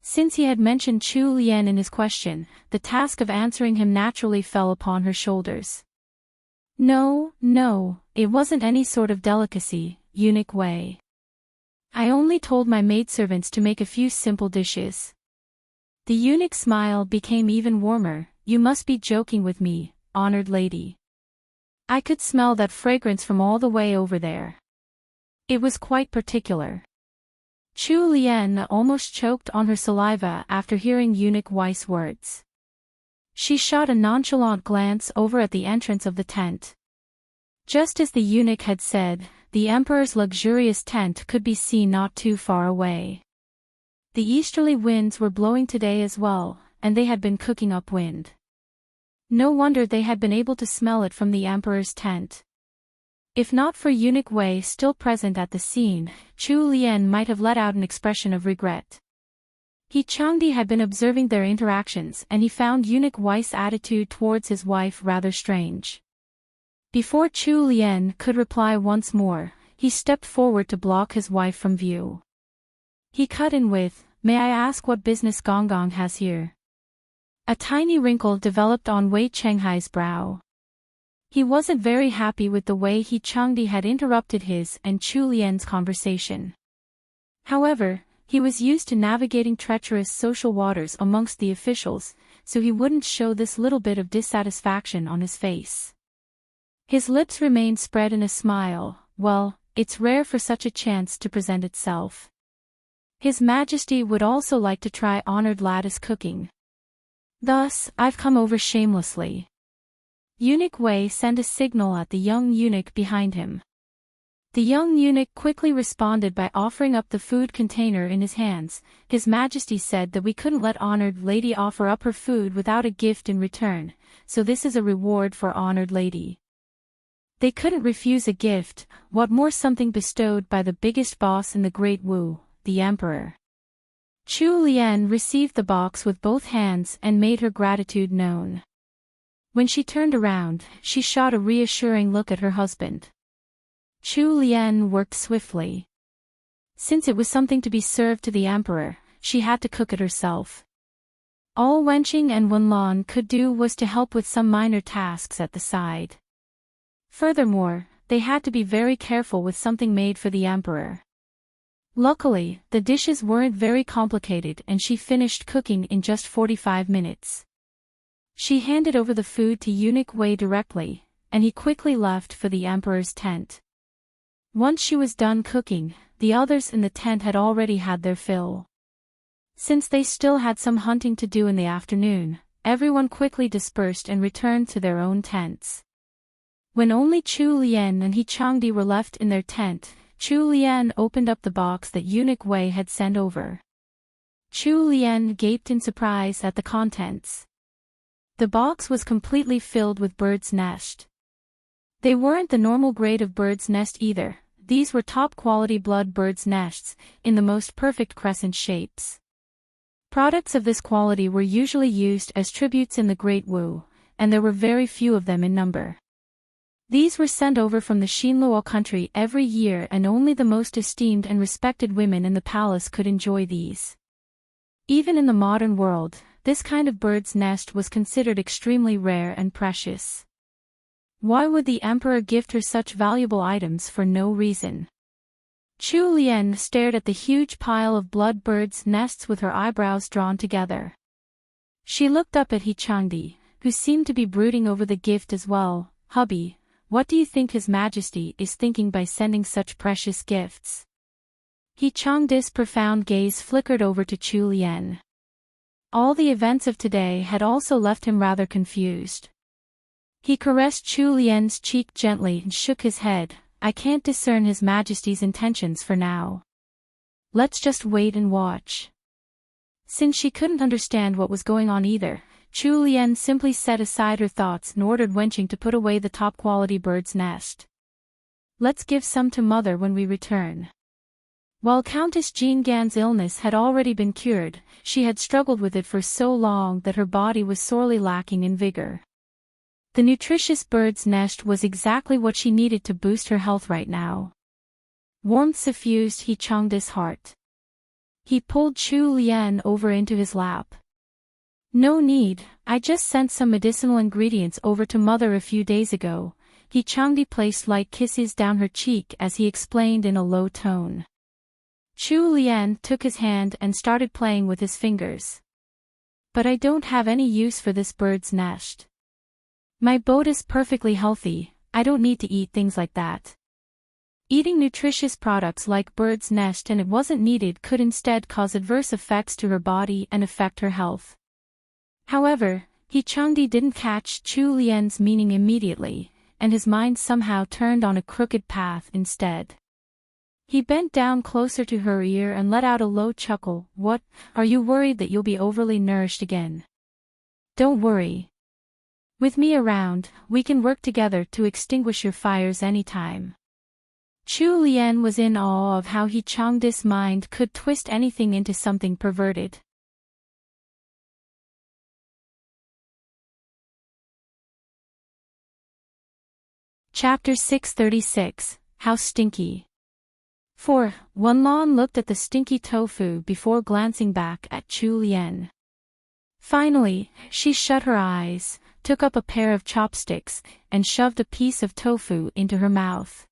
S1: Since he had mentioned Chu Lian in his question, the task of answering him naturally fell upon her shoulders. No, it wasn't any sort of delicacy, eunuch Wei. I only told my maidservants to make a few simple dishes. The eunuch's smile became even warmer. You must be joking with me, honored lady. I could smell that fragrance from all the way over there. It was quite particular. Chu Lian almost choked on her saliva after hearing eunuch Wei's words. She shot a nonchalant glance over at the entrance of the tent. Just as the eunuch had said, the emperor's luxurious tent could be seen not too far away. The easterly winds were blowing today as well, and they had been cooking up wind. No wonder they had been able to smell it from the emperor's tent. If not for eunuch Wei still present at the scene, Chu Lian might have let out an expression of regret. He Changdi had been observing their interactions and he found eunuch Wei's attitude towards his wife rather strange. Before Chu Lian could reply once more, he stepped forward to block his wife from view. He cut in with, "May I ask what business Gong Gong has here?" A tiny wrinkle developed on Wei Chenghai's brow. He wasn't very happy with the way He Changdi had interrupted his and Chu Lian's conversation. However, he was used to navigating treacherous social waters amongst the officials, so he wouldn't show this little bit of dissatisfaction on his face. His lips remained spread in a smile. Well, it's rare for such a chance to present itself. His Majesty would also like to try honored lattice cooking. Thus, I've come over shamelessly. Eunuch Wei sent a signal at the young eunuch behind him. The young eunuch quickly responded by offering up the food container in his hands. His Majesty said that we couldn't let honored lady offer up her food without a gift in return, so this is a reward for honored lady. They couldn't refuse a gift, what more something bestowed by the biggest boss in the Great Wu, the Emperor. Chu Lian received the box with both hands and made her gratitude known. When she turned around, she shot a reassuring look at her husband. Chu Lian worked swiftly. Since it was something to be served to the Emperor, she had to cook it herself. All Wenqing and Wenlan could do was to help with some minor tasks at the side. Furthermore, they had to be very careful with something made for the Emperor. Luckily, the dishes weren't very complicated and she finished cooking in just 45 minutes. She handed over the food to eunuch Wei directly, and he quickly left for the Emperor's tent. Once she was done cooking, the others in the tent had already had their fill. Since they still had some hunting to do in the afternoon, everyone quickly dispersed and returned to their own tents. When only Chu Lian and He Changdi were left in their tent, Chu Lian opened up the box that Eunuch Wei had sent over. Chu Lian gaped in surprise at the contents. The box was completely filled with bird's nest. They weren't the normal grade of bird's nest either, these were top-quality blood bird's nests, in the most perfect crescent shapes. Products of this quality were usually used as tributes in the Great Wu, and there were very few of them in number. These were sent over from the Xinluo country every year, and only the most esteemed and respected women in the palace could enjoy these. Even in the modern world, this kind of bird's nest was considered extremely rare and precious. Why would the emperor gift her such valuable items for no reason? Chu Lian stared at the huge pile of blood birds' nests with her eyebrows drawn together. She looked up at He Changdi, who seemed to be brooding over the gift as well. "Hubby, what do you think His Majesty is thinking by sending such precious gifts?" He Changdi's profound gaze flickered over to Chu Lian. All the events of today had also left him rather confused. He caressed Chu Lian's cheek gently and shook his head. "I can't discern His Majesty's intentions for now. Let's just wait and watch." Since she couldn't understand what was going on either, Chu Lian simply set aside her thoughts and ordered Wenqing to put away the top-quality bird's nest. "Let's give some to Mother when we return." While Countess Jean Gan's illness had already been cured, she had struggled with it for so long that her body was sorely lacking in vigor. The nutritious bird's nest was exactly what she needed to boost her health right now. Warmth suffused He Changdi's heart. He pulled Chu Lian over into his lap. "No need, I just sent some medicinal ingredients over to Mother a few days ago." He Changdi placed light kisses down her cheek as he explained in a low tone. Chu Lian took his hand and started playing with his fingers. "But I don't have any use for this bird's nest. My boat is perfectly healthy, I don't need to eat things like that." Eating nutritious products like bird's nest and it wasn't needed could instead cause adverse effects to her body and affect her health. However, He Changdi didn't catch Chu Lian's meaning immediately, and his mind somehow turned on a crooked path instead. He bent down closer to her ear and let out a low chuckle. "What, are you worried that you'll be overly nourished again? Don't worry. With me around, we can work together to extinguish your fires anytime." Chu Lian was in awe of how He Changdi's mind could twist anything into something perverted. Chapter 636, How Stinky. 4. Wenlan looked at the stinky tofu before glancing back at Chu Lian. Finally, she shut her eyes, took up a pair of chopsticks, and shoved a piece of tofu into her mouth.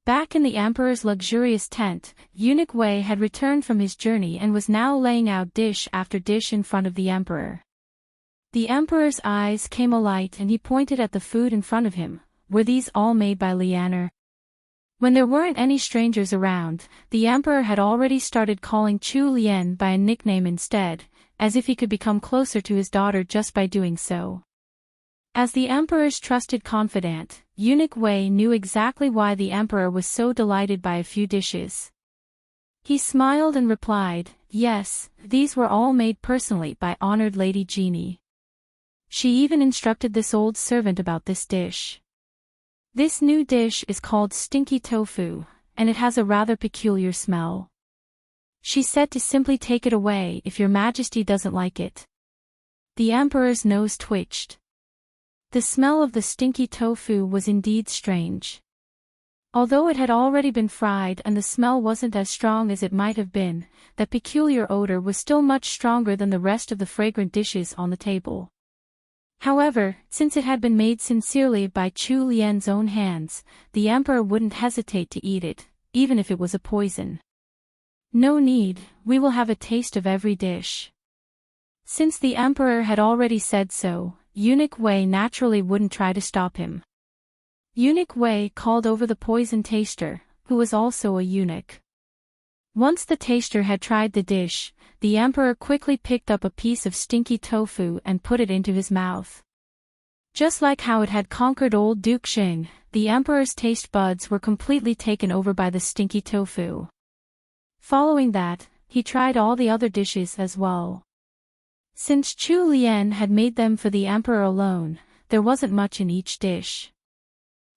S1: Back in the Emperor's luxurious tent, Eunuch Wei had returned from his journey and was now laying out dish after dish in front of the Emperor. The Emperor's eyes came alight and he pointed at the food in front of him. Were these all made by Lianer? When there weren't any strangers around, the Emperor had already started calling Chu Lian by a nickname instead, as if he could become closer to his daughter just by doing so. As the Emperor's trusted confidant, Eunuch Wei knew exactly why the Emperor was so delighted by a few dishes. He smiled and replied, "Yes, these were all made personally by honored Lady Jeannie. She even instructed this old servant about this dish. This new dish is called stinky tofu, and it has a rather peculiar smell. She said to simply take it away if your Majesty doesn't like it." The Emperor's nose twitched. The smell of the stinky tofu was indeed strange. Although it had already been fried and the smell wasn't as strong as it might have been, that peculiar odor was still much stronger than the rest of the fragrant dishes on the table. However, since it had been made sincerely by Chu Lian's own hands, the Emperor wouldn't hesitate to eat it, even if it was a poison. "No need, we will have a taste of every dish." Since the Emperor had already said so, Eunuch Wei naturally wouldn't try to stop him. Eunuch Wei called over the poison taster, who was also a eunuch. Once the taster had tried the dish, the emperor quickly picked up a piece of stinky tofu and put it into his mouth. Just like how it had conquered old Duke Xing, the emperor's taste buds were completely taken over by the stinky tofu. Following that, he tried all the other dishes as well. Since Chu Lian had made them for the emperor alone, there wasn't much in each dish.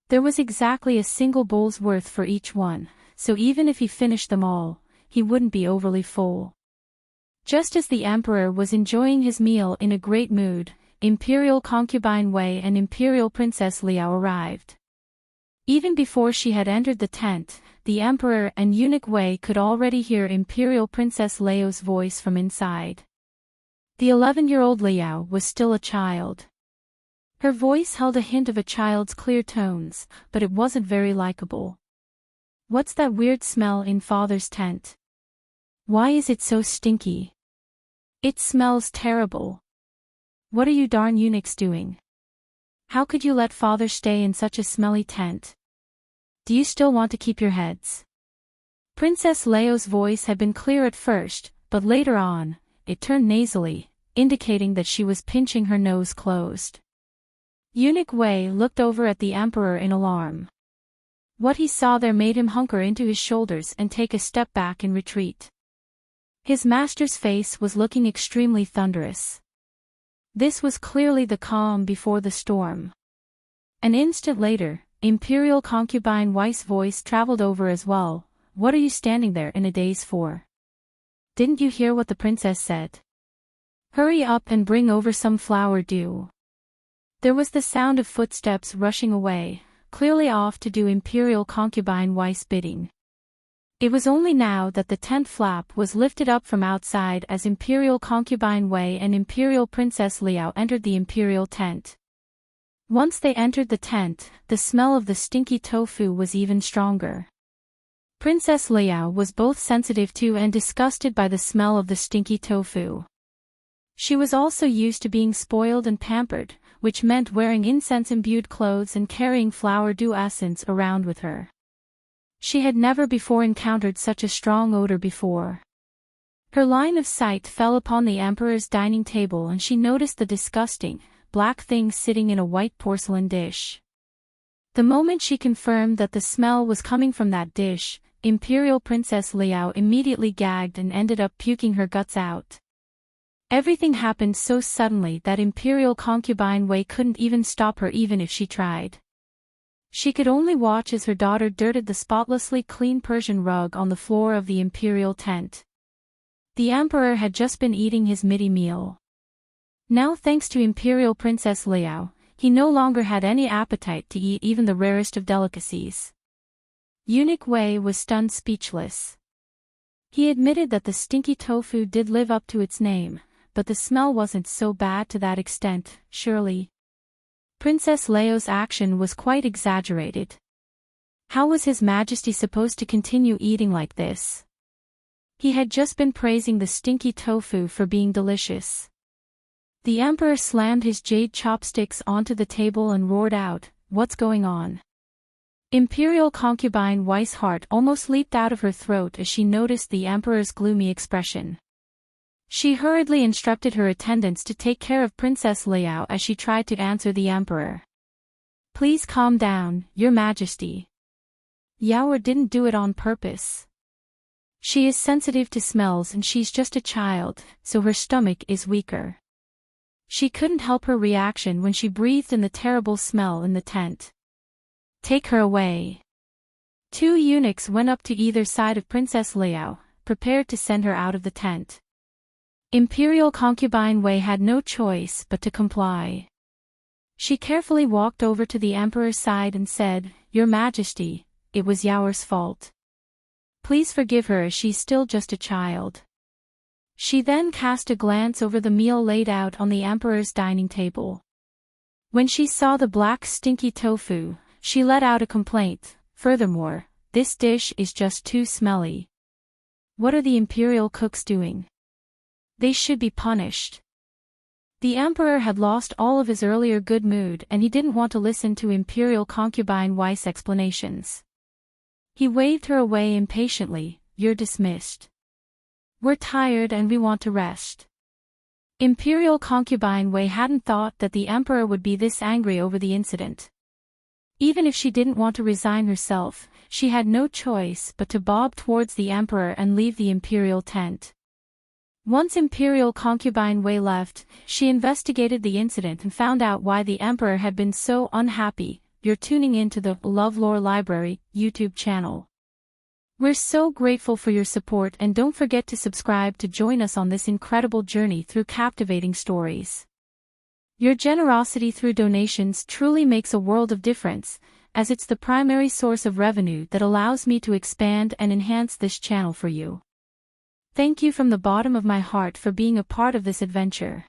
S1: There was exactly a single bowl's worth for each one, so even if he finished them all, he wouldn't be overly full. Just as the emperor was enjoying his meal in a great mood, Imperial Concubine Wei and Imperial Princess Liao arrived. Even before she had entered the tent, the emperor and eunuch Wei could already hear Imperial Princess Liao's voice from inside. The 11-year-old Liao was still a child. Her voice held a hint of a child's clear tones, but it wasn't very likable. "What's that weird smell in father's tent? Why is it so stinky? It smells terrible. What are you darn eunuchs doing? How could you let father stay in such a smelly tent? Do you still want to keep your heads?" Princess Liao's voice had been clear at first, but later on, it turned nasally, indicating that she was pinching her nose closed. Eunuch Wei looked over at the emperor in alarm. What he saw there made him hunker into his shoulders and take a step back in retreat. His master's face was looking extremely thunderous. This was clearly the calm before the storm. An instant later, Imperial Concubine Wei's voice traveled over as well. "What are you standing there in a daze for? Didn't you hear what the princess said? Hurry up and bring over some flower dew." There was the sound of footsteps rushing away, clearly off to do Imperial Concubine Wei's bidding. It was only now that the tent flap was lifted up from outside as Imperial Concubine Wei and Imperial Princess Liao entered the Imperial tent. Once they entered the tent, the smell of the stinky tofu was even stronger. Princess Liao was both sensitive to and disgusted by the smell of the stinky tofu. She was also used to being spoiled and pampered, which meant wearing incense-imbued clothes and carrying flower dew essence around with her. She had never before encountered such a strong odor before. Her line of sight fell upon the emperor's dining table and she noticed the disgusting, black thing sitting in a white porcelain dish. The moment she confirmed that the smell was coming from that dish, Imperial Princess Liao immediately gagged and ended up puking her guts out. Everything happened so suddenly that Imperial Concubine Wei couldn't even stop her even if she tried. She could only watch as her daughter dirted the spotlessly clean Persian rug on the floor of the imperial tent. The emperor had just been eating his midday meal. Now, thanks to Imperial Princess Liao, he no longer had any appetite to eat even the rarest of delicacies. Eunuch Wei was stunned speechless. He admitted that the stinky tofu did live up to its name, but the smell wasn't so bad to that extent, surely. Princess Liao's action was quite exaggerated. How was His Majesty supposed to continue eating like this? He had just been praising the stinky tofu for being delicious. The emperor slammed his jade chopsticks onto the table and roared out, "What's going on?" Imperial Concubine Wei's heart almost leaped out of her throat as she noticed the emperor's gloomy expression. She hurriedly instructed her attendants to take care of Princess Liao as she tried to answer the emperor. "Please calm down, Your Majesty. Yaoer didn't do it on purpose. She is sensitive to smells and she's just a child, so her stomach is weaker. She couldn't help her reaction when she breathed in the terrible smell in the tent. Take her away." Two eunuchs went up to either side of Princess Liao, prepared to send her out of the tent. Imperial Concubine Wei had no choice but to comply. She carefully walked over to the emperor's side and said, "Your Majesty, it was Yaoer's fault. Please forgive her as she's still just a child." She then cast a glance over the meal laid out on the emperor's dining table. When she saw the black stinky tofu, she let out a complaint. "Furthermore, this dish is just too smelly. What are the imperial cooks doing? They should be punished." The emperor had lost all of his earlier good mood and he didn't want to listen to Imperial Concubine Wei's explanations. He waved her away impatiently, you're dismissed. We're tired and we want to rest. Imperial concubine Wei hadn't thought that the emperor would be this angry over the incident. Even if she didn't want to resign herself, she had no choice but to bob towards the emperor and leave the imperial tent. Once Imperial concubine Wei left, she investigated the incident and found out why the emperor had been so unhappy. You're tuning into the LoveLore Library YouTube channel. We're so grateful for your support, and don't forget to subscribe to join us on this incredible journey through captivating stories. Your generosity through donations truly makes a world of difference, as it's the primary source of revenue that allows me to expand and enhance this channel for you. Thank you from the bottom of my heart for being a part of this adventure.